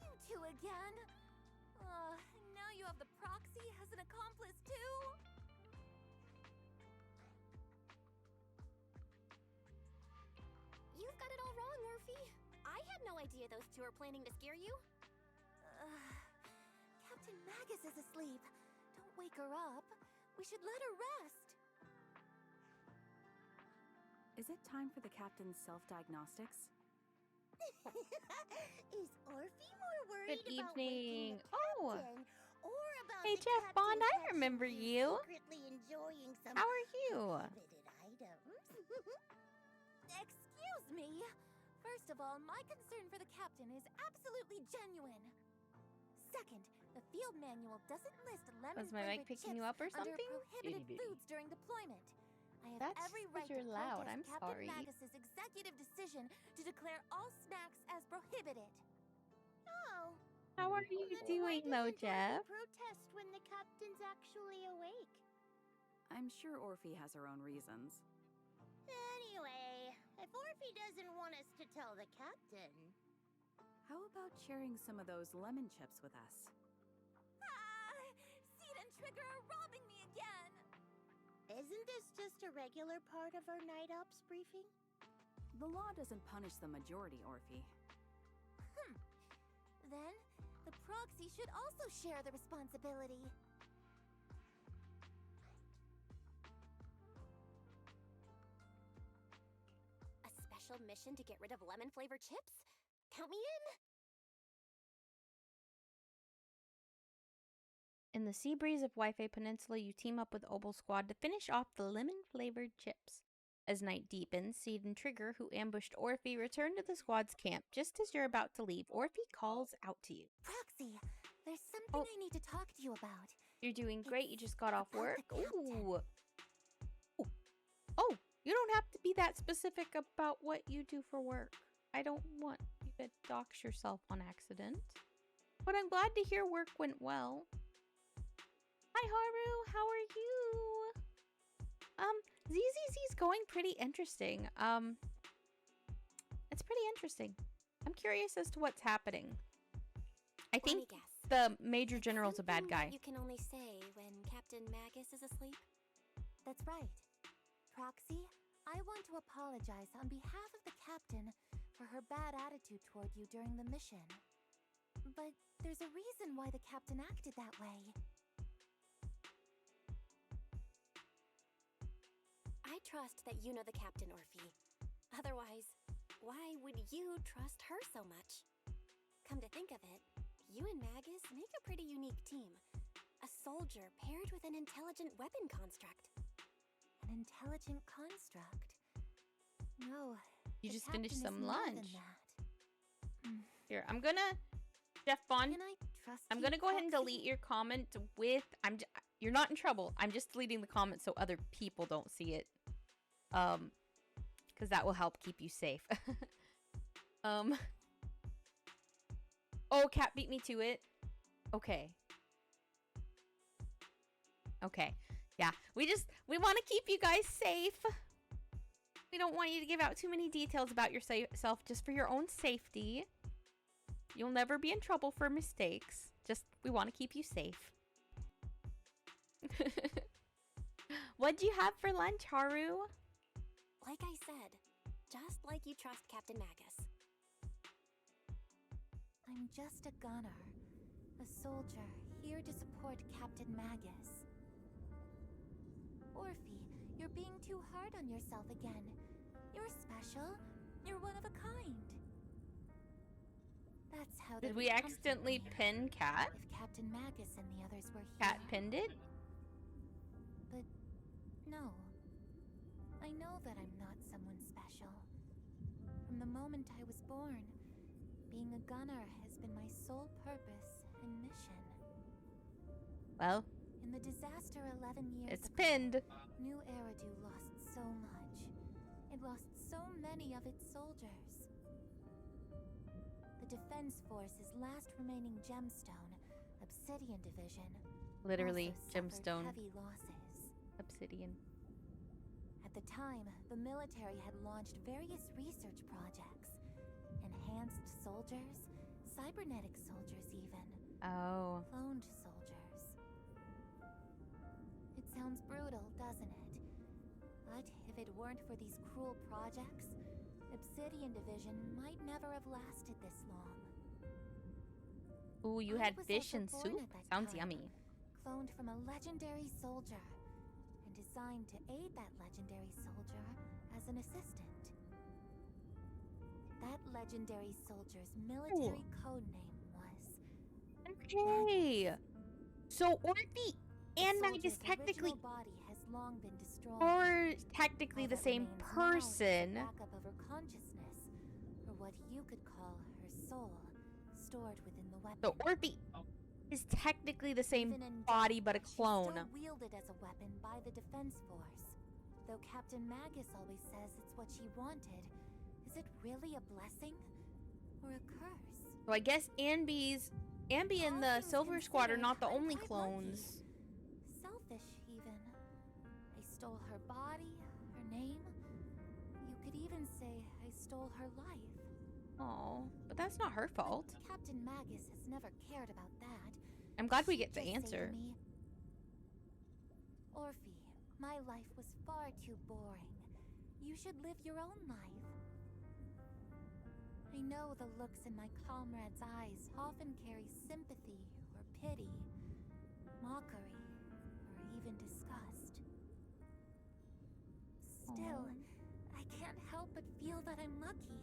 You two again? Now you have the proxy as an accomplice too? You've got it all wrong, Orphe. I had no idea those two are planning to scare you. Captain Magus is asleep. Don't wake her up. We should let her rest. Is it time for the captain's self-diagnostics? Is Orphe more worried Good about waking evening. the Oh, captain, or about hey the Jeff captain Bond, I catching remember you. secretly enjoying some How are you? prohibited items? Excuse me. First of all, my concern for the captain is absolutely genuine. Second, the field manual doesn't list Was my mic lemon-flavored picking chips you up or under something? prohibited Itty bitty. foods during deployment. I have That's every because right to you're loud. protest I'm Captain sorry. Magus's executive decision to declare all snacks as prohibited. Oh. How are you Then doing why though, doesn't Jeff? Orphe protest when the captain's actually awake? I'm sure Orphe has her own reasons. Anyway, if Orphe doesn't want us to tell the captain... How about sharing some of those lemon chips with us? Seed and Trigger are robbing me again! Isn't this just a regular part of our night ops briefing? The law doesn't punish the majority, Orphe. Then, the proxy should also share the responsibility. A special mission to get rid of lemon-flavored chips? Count me in! In the sea breeze of Wi-Fi Peninsula, you team up with Obel Squad to finish off the lemon-flavored chips. As night deepens, Seed and Trigger, who ambushed Orphe, return to the squad's camp. Just as you're about to leave, Orphe calls out to you. Proxy, there's something I need to talk to you about. You're doing great. You just got off about work. the captain. Ooh. Oh, you don't have to be that specific about what you do for work. I don't want you to dox yourself on accident. But I'm glad to hear work went well. Hi, Haru. How are you? ZZZ's going pretty interesting. It's pretty interesting. I'm curious as to what's happening. I think the Major General's a bad guy. You can only say when Captain Magus is asleep. That's right. Proxy, I want to apologize on behalf of the captain for her bad attitude toward you during the mission. But there's a reason why the captain acted that way. I trust that you know the captain, Orphe. Otherwise, why would you trust her so much? Come to think of it, you and Magus make a pretty unique team. A soldier paired with an intelligent weapon construct. An intelligent construct? No. You the just finished captain is some more lunch. than that. Here, I'm gonna... Jeff Bond, Can I trust I'm you, gonna go ahead and Proxy? delete your comment with... You're not in trouble. I'm just deleting the comment so other people don't see it. Because that will help keep you safe. Oh, Cat beat me to it. Okay. Okay. Yeah, we want to keep you guys safe. We don't want you to give out too many details about yourself just for your own safety. You'll never be in trouble for mistakes. Just, we want to keep you safe. What'd you have for lunch, Haru? Like I said, just like you trust Captain Magus. I'm just a gunner. A soldier, here to support Captain Magus. Orphe, you're being too hard on yourself again. You're special. You're one of a kind. That's how Did they we would comfort accidentally me. pin Cat? If Captain Magus and the others were here. Cat pinned it? But no. I know that I'm not someone special. From the moment I was born, being a gunner has been my sole purpose and mission. Well, In the disaster 11 years it's ago, pinned. New Eridu lost so much. It lost so many of its soldiers. The Defense Force's last remaining gemstone, Obsidian Division, Literally, also suffered gemstone. heavy losses. Obsidian. At the time, the military had launched various research projects. Enhanced soldiers, cybernetic soldiers even. Oh. Cloned soldiers. It sounds brutal, doesn't it? But if it weren't for these cruel projects, Obsidian Division might never have lasted this long. Ooh, you I had was fish also and born soup? at that Sounds time, yummy. Cloned from a legendary soldier, and assigned to aid that legendary soldier as an assistant. That legendary soldier's military code name was... Okay. So Orphe and Magus technically body has long been destroyed. are technically the same person. Backup of her consciousness, or what you could call her soul, stored within the weapon. So Orphe is technically the same body but a clone. She's still wielded as a weapon by the Defense Force. Though Captain Magus always says it's what she wanted, is it really a blessing or a curse? So I guess Ambi and the Silver Squad are not the only clones. Selfish, even. I stole her body, her name. You could even say I stole her life. Oh, but that's not her fault. But Captain Magus has never cared about that. I'm glad we get the answer. Orphe, my life was far too boring. You should live your own life. I know the looks in my comrades' eyes often carry sympathy or pity, mockery, or even disgust. Still, I can't help but feel that I'm lucky.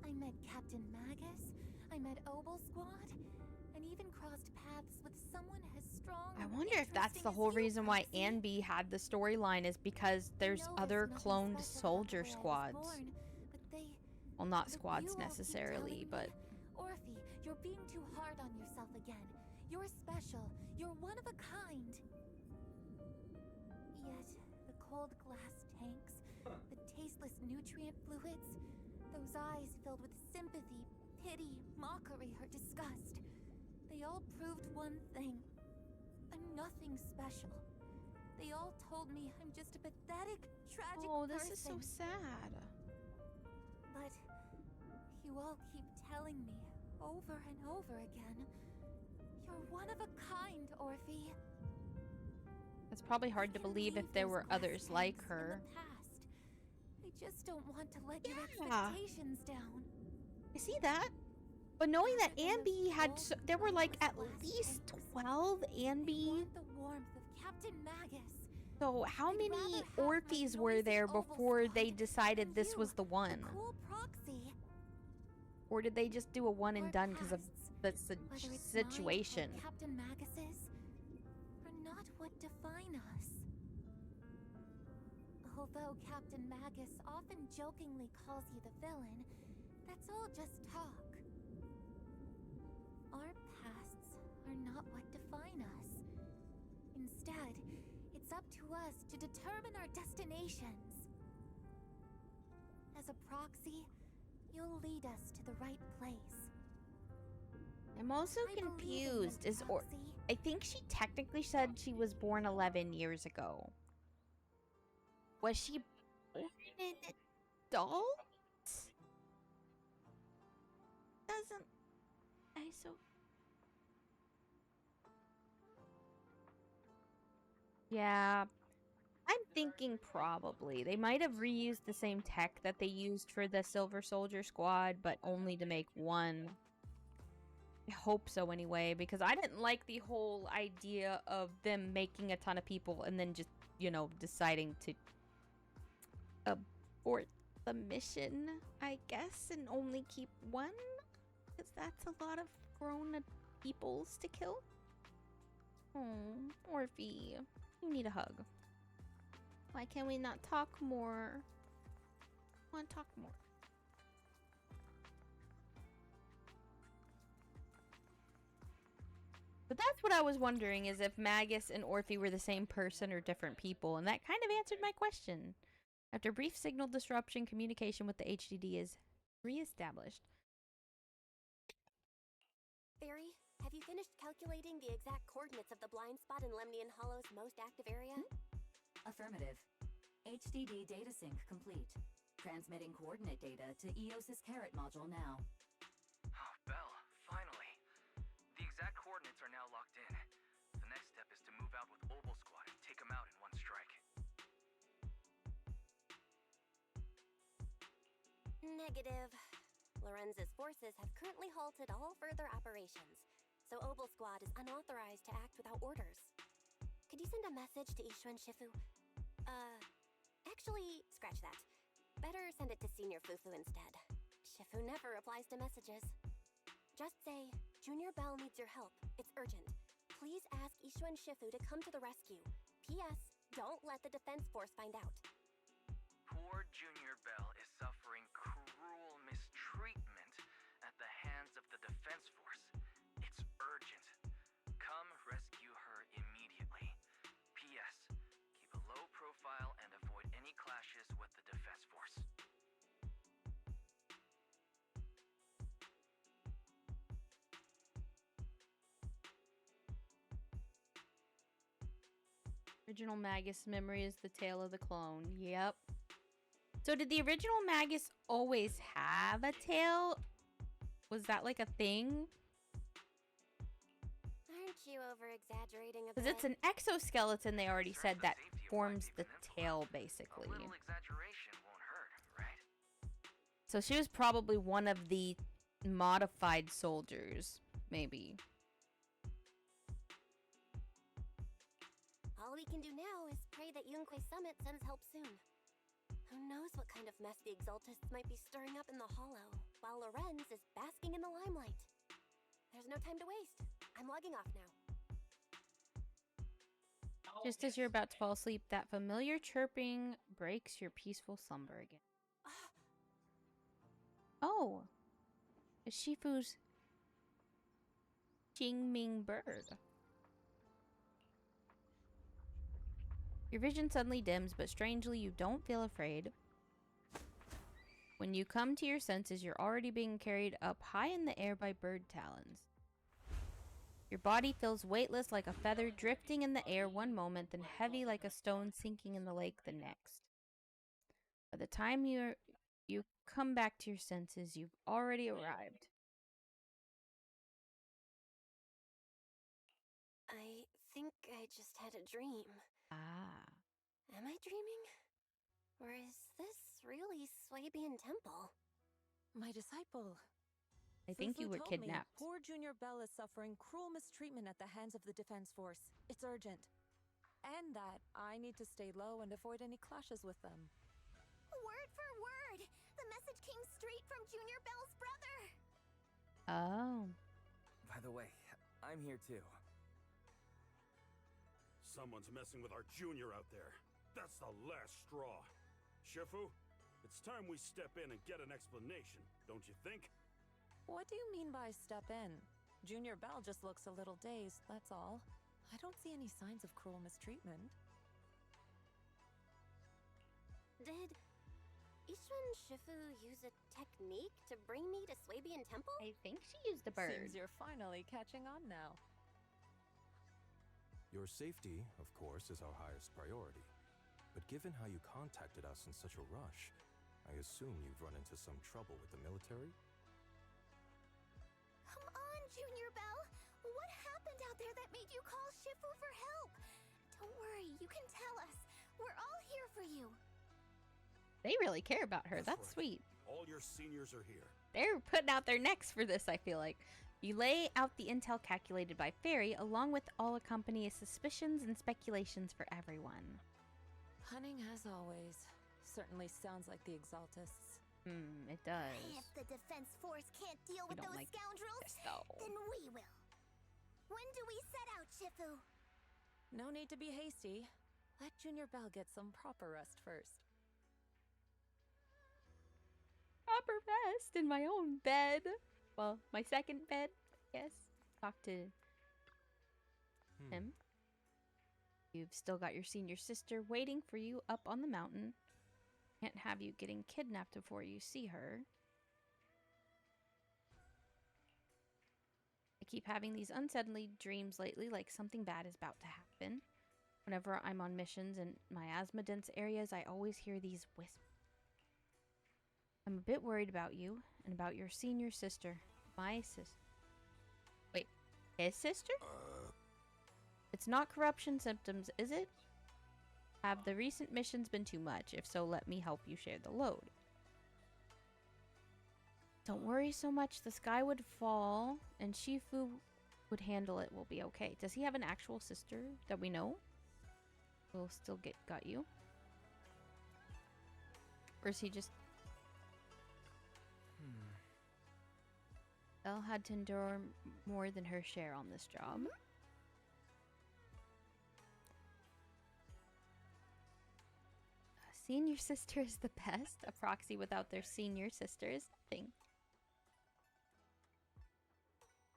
I met Captain Magus, I met Obel Squad, and even crossed paths with someone as strong. I wonder if that's the whole reason why Ambi had the storyline, is because there's other cloned soldier squads. Well, not squads necessarily, but... Orphe, you're being too hard on yourself again. You're special. You're one of a kind. Yet, the cold glass tanks, the tasteless nutrient fluids, those eyes filled with sympathy, pity, mockery, or disgust, they all proved one thing. I'm nothing special. They all told me I'm just a pathetic, tragic person. Oh, this is so sad. But you all keep telling me over and over again, you're one of a kind, Orphe. It's probably hard to believe if there were others like her. I just don't want to let your expectations down. I see that. But knowing that Ambi had, there were like at least 12 Ambi. The warmth of Captain Magus. So how many Orphes were there before they decided this was the one? Or did they just do a one and done because of the situation? Captain Magus's are not what define us. Although Captain Magus often jokingly calls you the villain, that's all just talk. Our pasts are not what define us. Instead, it's up to us to determine our destinations. As a proxy, you'll lead us to the right place. I'm also confused. I think she technically said she was born 11 years ago. Was she born an adult? Doesn't... Yeah, I'm thinking probably. They might have reused the same tech that they used for the Silver Soldier Squad, but only to make one. I hope so anyway, because I didn't like the whole idea of them making a ton of people and then just, you know, deciding to abort the mission, I guess, and only keep one. Because that's a lot of grown peoples to kill. Oh, Orphe. You need a hug. Why can we not talk more? I want to talk more. But that's what I was wondering, is if Magus and Orphe were the same person or different people, and that kind of answered my question. After brief signal disruption, communication with the HDD is reestablished. Theory, have you finished calculating the exact coordinates of the blind spot in Lemnian Hollow's most active area? Affirmative. HDD data sync complete. Transmitting coordinate data to EOS's Carrot module now. Oh, Belle, finally. The exact coordinates are now locked in. The next step is to move out with Obel Squad and take them out in one strike. Negative. Lorenz's forces have currently halted all further operations, so Obel Squad is unauthorized to act without orders. could you send a message to Ishu and Shifu? Actually, scratch that. Better send it to Senior Fufu instead. Shifu never replies to messages. Just say, Junior Bell needs your help. It's urgent. Please ask Ishu and Shifu to come to the rescue. P.S. Don't let the defense force find out. Poor Junior Bell is suffering cruel mistreatment at the hands of the defense force. It's urgent. Come rescue her immediately. P.S. Keep a low profile and avoid any clashes with the defense force. Original Magus memory is the tale of the clone. Yep. So did the original Magus always have a tail? Was that like a thing? Aren't you over-exaggerating a Because bit? it's an exoskeleton, they already said, that forms the tail, basically. A little exaggeration won't hurt, right? So she was probably one of the modified soldiers, maybe. All we can do now is pray that Yunque Summit sends help soon. Who knows what kind of mess the Exaltists might be stirring up in the Hollow, while Lorenz is basking in the limelight. There's no time to waste. I'm logging off now. Just as you're about to fall asleep, that familiar chirping breaks your peaceful slumber again. Oh, it's Shifu's Qingming bird. Your vision suddenly dims, but strangely you don't feel afraid. When you come to your senses, you're already being carried up high in the air by bird talons. Your body feels weightless like a feather drifting in the air one moment, then heavy like a stone sinking in the lake the next. By the time you come back to your senses, you've already arrived. I think I just had a dream. Ah. Am I dreaming? Or is this really Swabian Temple? My disciple. I think you were told kidnapped. Me, poor Junior Bell is suffering cruel mistreatment at the hands of the defense force. It's urgent. And that I need to stay low and avoid any clashes with them. Word for word! The message came straight from Junior Bell's brother! Oh. By the way, I'm here too. Someone's messing with our junior out there. That's the last straw. Shifu, it's time we step in and get an explanation, don't you think? What do you mean by step in? Junior Bell just looks a little dazed, that's all. I don't see any signs of cruel mistreatment. Did Ishu and Shifu use a technique to bring me to Swabian Temple? I think she used a bird. Seems you're finally catching on now. Your safety, of course, is our highest priority. But given how you contacted us in such a rush, I assume you've run into some trouble with the military? Come on, Junior Bell! What happened out there that made you call Shifu for help? Don't worry, you can tell us. We're all here for you. They really care about her. That's right. sweet. All your seniors are here. They're putting out their necks for this, I feel like. You lay out the intel calculated by Fairy, along with all accompanying suspicions and speculations for everyone. Cunning as always. Certainly sounds like the Exaltists. It does. If the defense force can't deal with those scoundrels, then we will. When do we set out, Shifu? No need to be hasty. Let Junior Bell get some proper rest first. Proper rest in my own bed. Well, my second bed, yes. Talk to him. You've still got your senior sister waiting for you up on the mountain. Can't have you getting kidnapped before you see her. I keep having these unsettling dreams lately, like something bad is about to happen. Whenever I'm on missions in my asthma-dense areas, I always hear these whispers. I'm a bit worried about you and about your senior sister. My sister. Wait, his sister? It's not corruption symptoms, is it? Have the recent missions been too much? If so, let me help you share the load. Don't worry so much. The sky would fall and Shifu would handle it. We'll be okay. Does he have an actual sister that we know? will still got you. Or is he just... Elle had to endure more than her share on this job. Senior sister is the best. A proxy without their senior sister is nothing.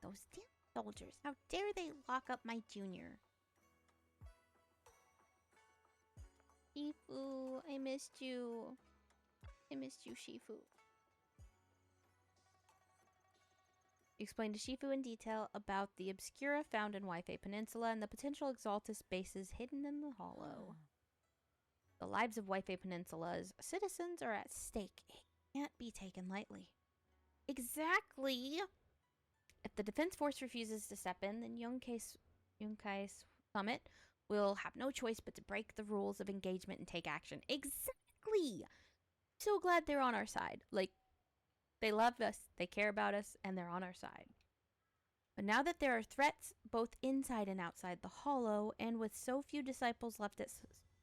Those damn soldiers. How dare they lock up my junior? Shifu, I missed you. I missed you, Shifu. Explained to Shifu in detail about the Obscura found in Waifei Peninsula and the potential Exaltus bases hidden in the hollow. The lives of Waifei Peninsula's citizens are at stake. It can't be taken lightly. Exactly! If the Defense Force refuses to step in, then Yunkai's summit will have no choice but to break the rules of engagement and take action. Exactly! So glad they're on our side. Like, they love us, they care about us, and they're on our side. But now that there are threats both inside and outside the Hollow, and with so few disciples left at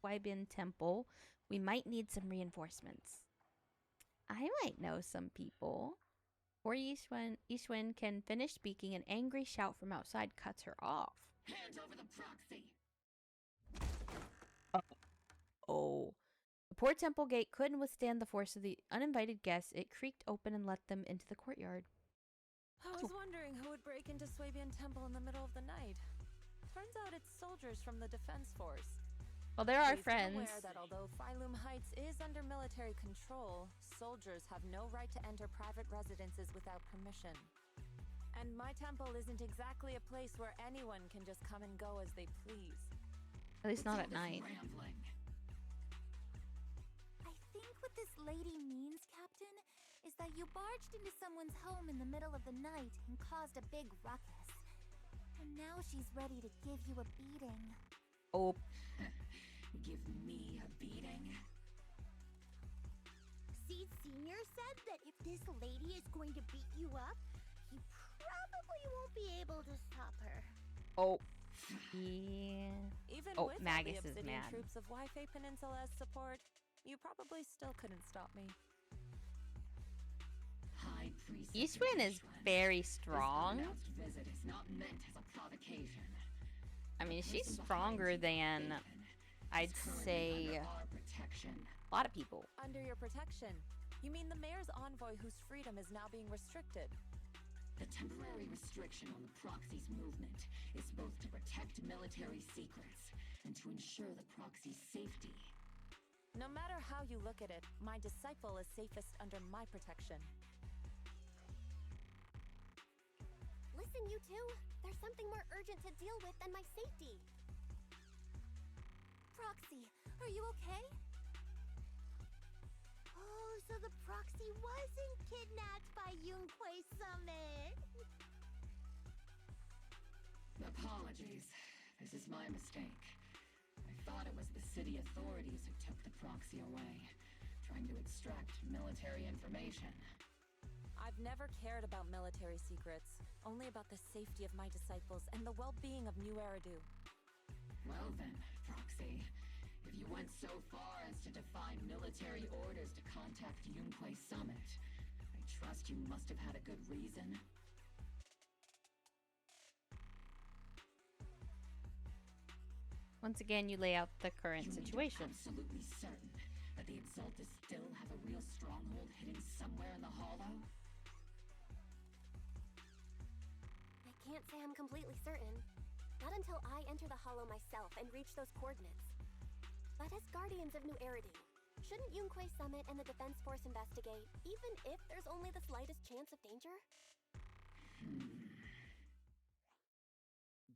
Swabian Temple, we might need some reinforcements. I might know some people. Before Yishwen can finish speaking, an angry shout from outside cuts her off. Hand over the proxy! Oh. The poor temple gate couldn't withstand the force of the uninvited guests. It creaked open and let them into the courtyard. I was wondering who would break into Swabian Temple in the middle of the night. Turns out it's soldiers from the Defense Force. Well, they're our Please friends. be aware that although Phylum Heights is under military control, soldiers have no right to enter private residences without permission. And my temple isn't exactly a place where anyone can just come and go as they please. At least not at night. Rambling. I think what this lady means, Captain, is that you barged into someone's home in the middle of the night and caused a big ruckus. And now she's ready to give you a beating. Oh. Give me a beating? Seed Sr. said that if this lady is going to beat you up, he probably won't be able to stop her. Oh. Yeah. Even Oh, with Magus all the is Obsidian mad. troops of Waifei Peninsula as support, you probably still couldn't stop me. High Priestess Yishwen is very strong. This unannounced visit is not meant as a provocation. I mean, she's stronger than, I'd say, a lot of people. Under your protection? You mean the mayor's envoy whose freedom is now being restricted? The temporary restriction on the proxy's movement is both to protect military secrets and to ensure the proxy's safety. No matter how you look at it, my disciple is safest under my protection. Listen, you two. There's something more urgent to deal with than my safety. Proxy, are you okay? Oh, so the proxy wasn't kidnapped by Yunquei Summit. Apologies. This is my mistake. I thought it was the city authorities who took the proxy away, trying to extract military information. I've never cared about military secrets, only about the safety of my disciples and the well-being of New Eridu. Well then, Proxy, if you went so far as to defy military orders to contact Yunquei Summit, I trust you must have had a good reason. Once again, you lay out the current situation. Absolutely certain that the Exaltus still have a real stronghold hidden somewhere in the hollow? I can't say I'm completely certain. Not until I enter the hollow myself and reach those coordinates. But as guardians of New Eridu, shouldn't Yunquei Summit and the Defense Force investigate, even if there's only the slightest chance of danger?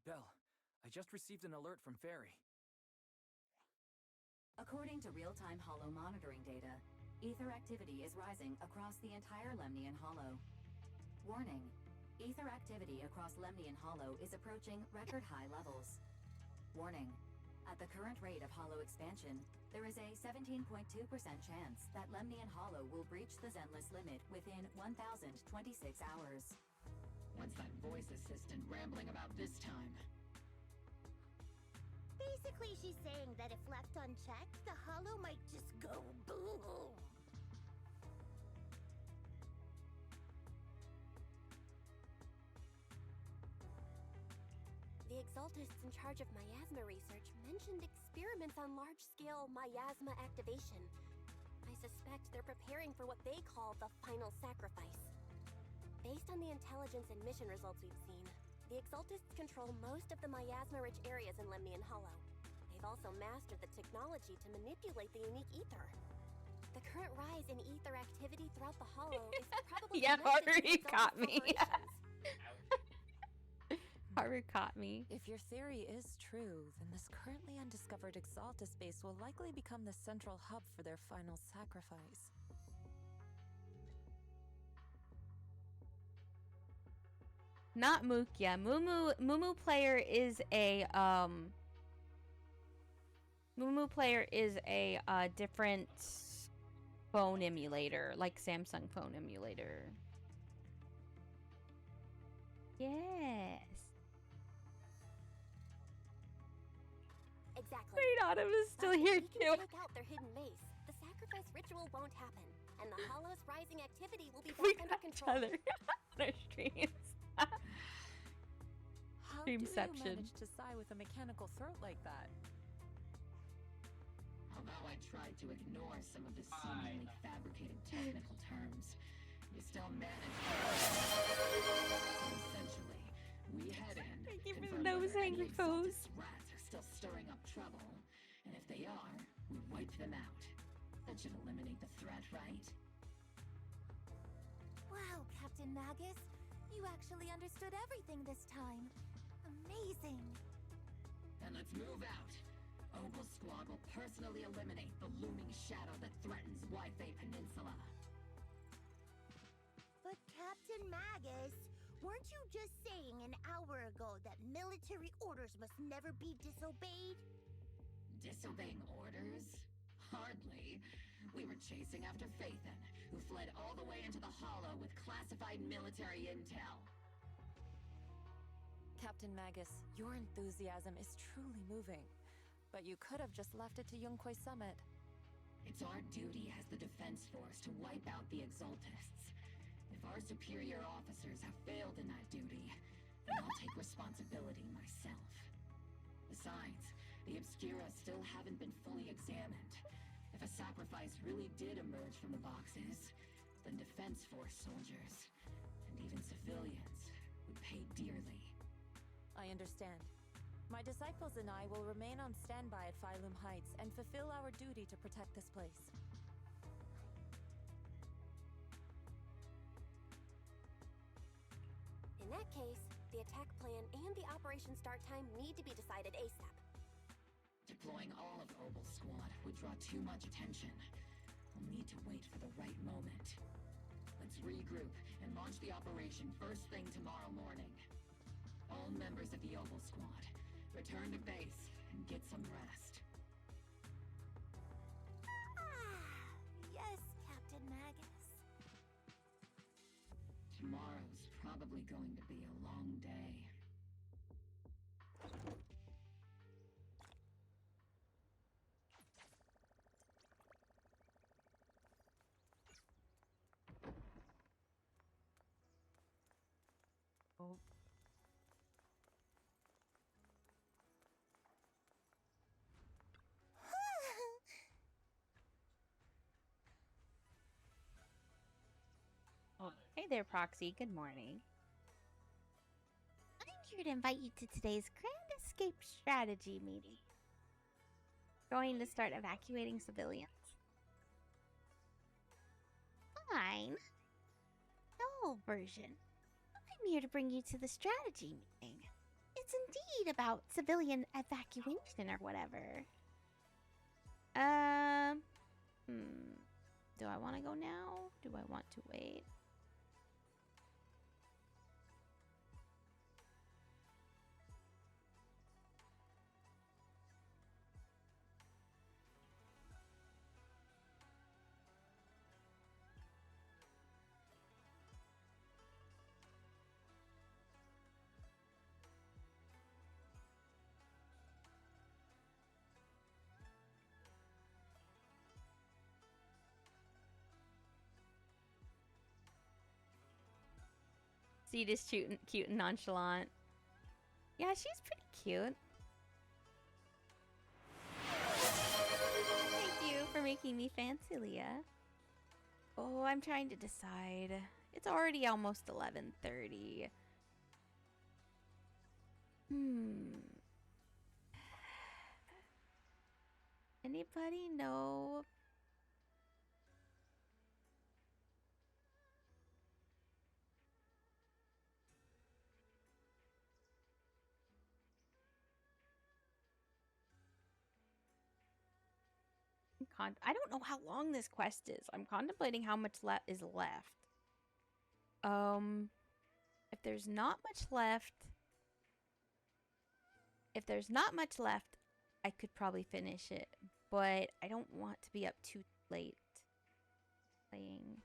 Belle, I just received an alert from Fairy. According to real-time Hollow monitoring data, ether activity is rising across the entire Lemnian Hollow. Warning, ether activity across Lemnian Hollow is approaching record-high levels. Warning, at the current rate of Hollow expansion, there is a 17.2% chance that Lemnian Hollow will breach the Zenless limit within 1,026 hours. What's that voice assistant rambling about this time? Basically, she's saying that if left unchecked, the hollow might just go boom. The Exaltists in charge of miasma research mentioned experiments on large-scale miasma activation. I suspect they're preparing for what they call the final sacrifice. Based on the intelligence and mission results we've seen, the Exaltists control most of the miasma-rich areas in Lemnian Hollow. They've also mastered the technology to manipulate the unique ether. The current rise in ether activity throughout the Hollow is probably Yeah, connected to Haru the caught Exaltist me. operations. Haru caught me. If your theory is true, then this currently undiscovered Exaltus base will likely become the central hub for their final sacrifice. Not Mukya. Mumu player is a Mumu player is a different phone emulator, like Samsung phone emulator. Yes. Exactly. Great Autumn is still But here if we can too. take out their hidden base, the sacrifice ritual won't happen, and the Hollow's rising activity will be We back under got each control. other on our streams. How do you Streamception. manage to sigh with a mechanical throat like that? Although I tried to ignore some of the seemingly fabricated technical terms, you still managed to... So essentially, we head in, Thank you for the confirm nose whether any angry foes. Exaltus rats are still stirring up trouble, and if they are, we wipe them out. That should eliminate the threat, right? Wow, Captain Magus. You actually understood everything this time. Amazing. Then let's move out. Opal Squad will personally eliminate the looming shadow that threatens Wi-Fi Peninsula. But Captain Magus, weren't you just saying an hour ago that military orders must never be disobeyed? Disobeying orders? Hardly. We were chasing after Phaethon, who fled all the way into the Hollow with classified military intel. Captain Magus, your enthusiasm is truly moving. But you could have just left it to Yunquay Summit. It's our duty as the Defense Force to wipe out the Exaltists. If our superior officers have failed in that duty, then I'll take responsibility myself. Besides, the Obscura still haven't been fully examined. If a sacrifice really did emerge from the boxes, then Defense Force soldiers, and even civilians, would pay dearly. I understand. My disciples and I will remain on standby at Phylum Heights and fulfill our duty to protect this place. In that case, the attack plan and the operation start time need to be decided ASAP. Deploying all of Opal Squad would draw too much attention. We'll need to wait for the right moment. Let's regroup and launch the operation first thing tomorrow morning. All members of the Opal Squad, return to base and get some rest. Yes, Captain Magus. Tomorrow's probably going to be a long day. Oh. Oh, hey there, Proxy. Good morning. I'm here to invite you to today's Grand Escape Strategy meeting. Going to start evacuating civilians? Fine. The whole version. I'm here to bring you to the strategy meeting. It's indeed about civilian evacuation or whatever. Do I want to go now? Do I want to wait? Seed is cute and nonchalant. Yeah, she's pretty cute. Thank you for making me fancy, Leah. Oh, I'm trying to decide. It's already almost 11:30. Anybody know? I don't know how long this quest is. I'm contemplating how much is left. If there's not much left, I could probably finish it, but I don't want to be up too late playing.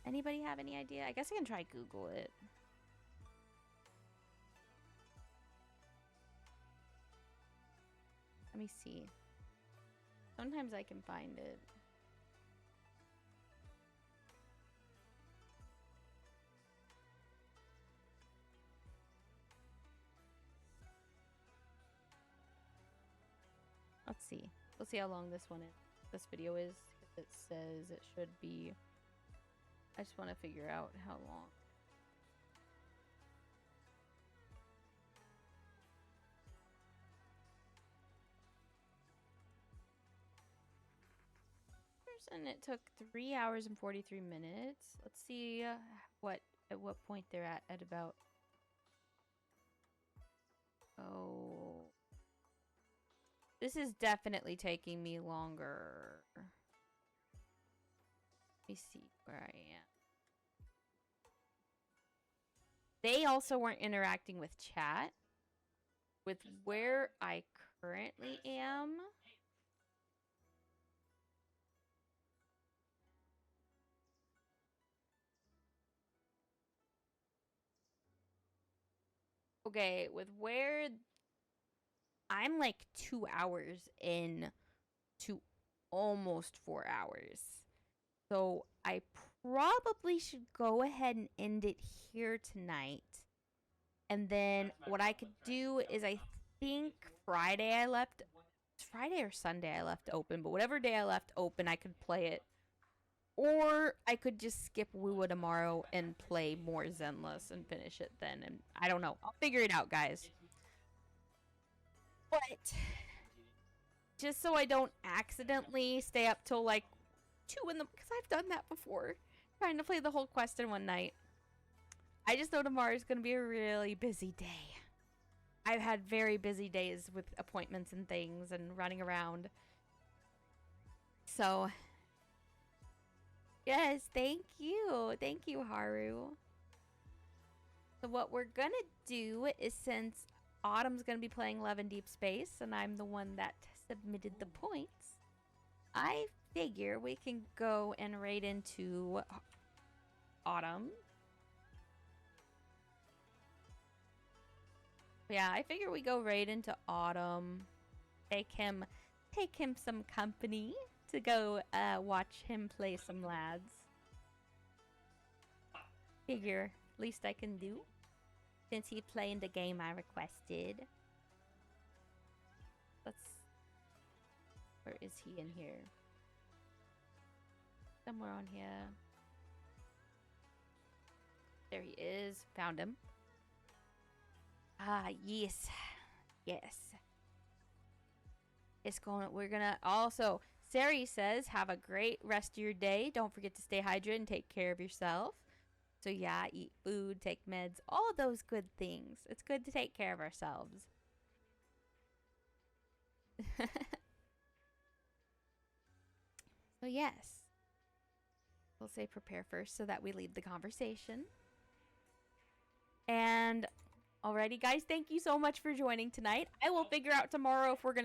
Anybody have any idea? I guess I can try Google it. Let me see. Sometimes I can find it. Let's see. Let's see how long this video is. It says it should be. I just want to figure out how long. And it took 3 hours and 43 minutes. Let's see at what point they're at about. Oh, this is definitely taking me longer. Let me see where I am. They also weren't interacting with chat. With where I currently am. Okay, with where I'm like 2 hours in to almost 4 hours. So I probably should go ahead and end it here tonight. And then what I could do is I think Friday I left. It's Friday or Sunday I left open, but whatever day I left open, I could play it. Or I could just skip Wua tomorrow and play more Zenless and finish it then. And I don't know. I'll figure it out, guys. But just so I don't accidentally stay up till like 2 in the... Because I've done that before. Trying to play the whole quest in one night. I just know tomorrow is going to be a really busy day. I've had very busy days with appointments and things and running around. So... Yes, thank you. Thank you, Haru. So what we're going to do is, since Autumn's going to be playing Love in Deep Space and I'm the one that submitted the points, I figure we can go and raid into Autumn. Yeah, I figure we go raid into Autumn. Take him some company to go watch him play some lads. Figure, least I can do. Since he's playing the game I requested. Where is he in here? Somewhere on here. There he is. Found him. Ah, yes. Yes. We're gonna also, Sari says, have a great rest of your day. Don't forget to stay hydrated and take care of yourself. So yeah, eat food, take meds, all of those good things. It's good to take care of ourselves. So yes. We'll say prepare first so that we lead the conversation. And alrighty, guys, thank you so much for joining tonight. I will figure out tomorrow if we're gonna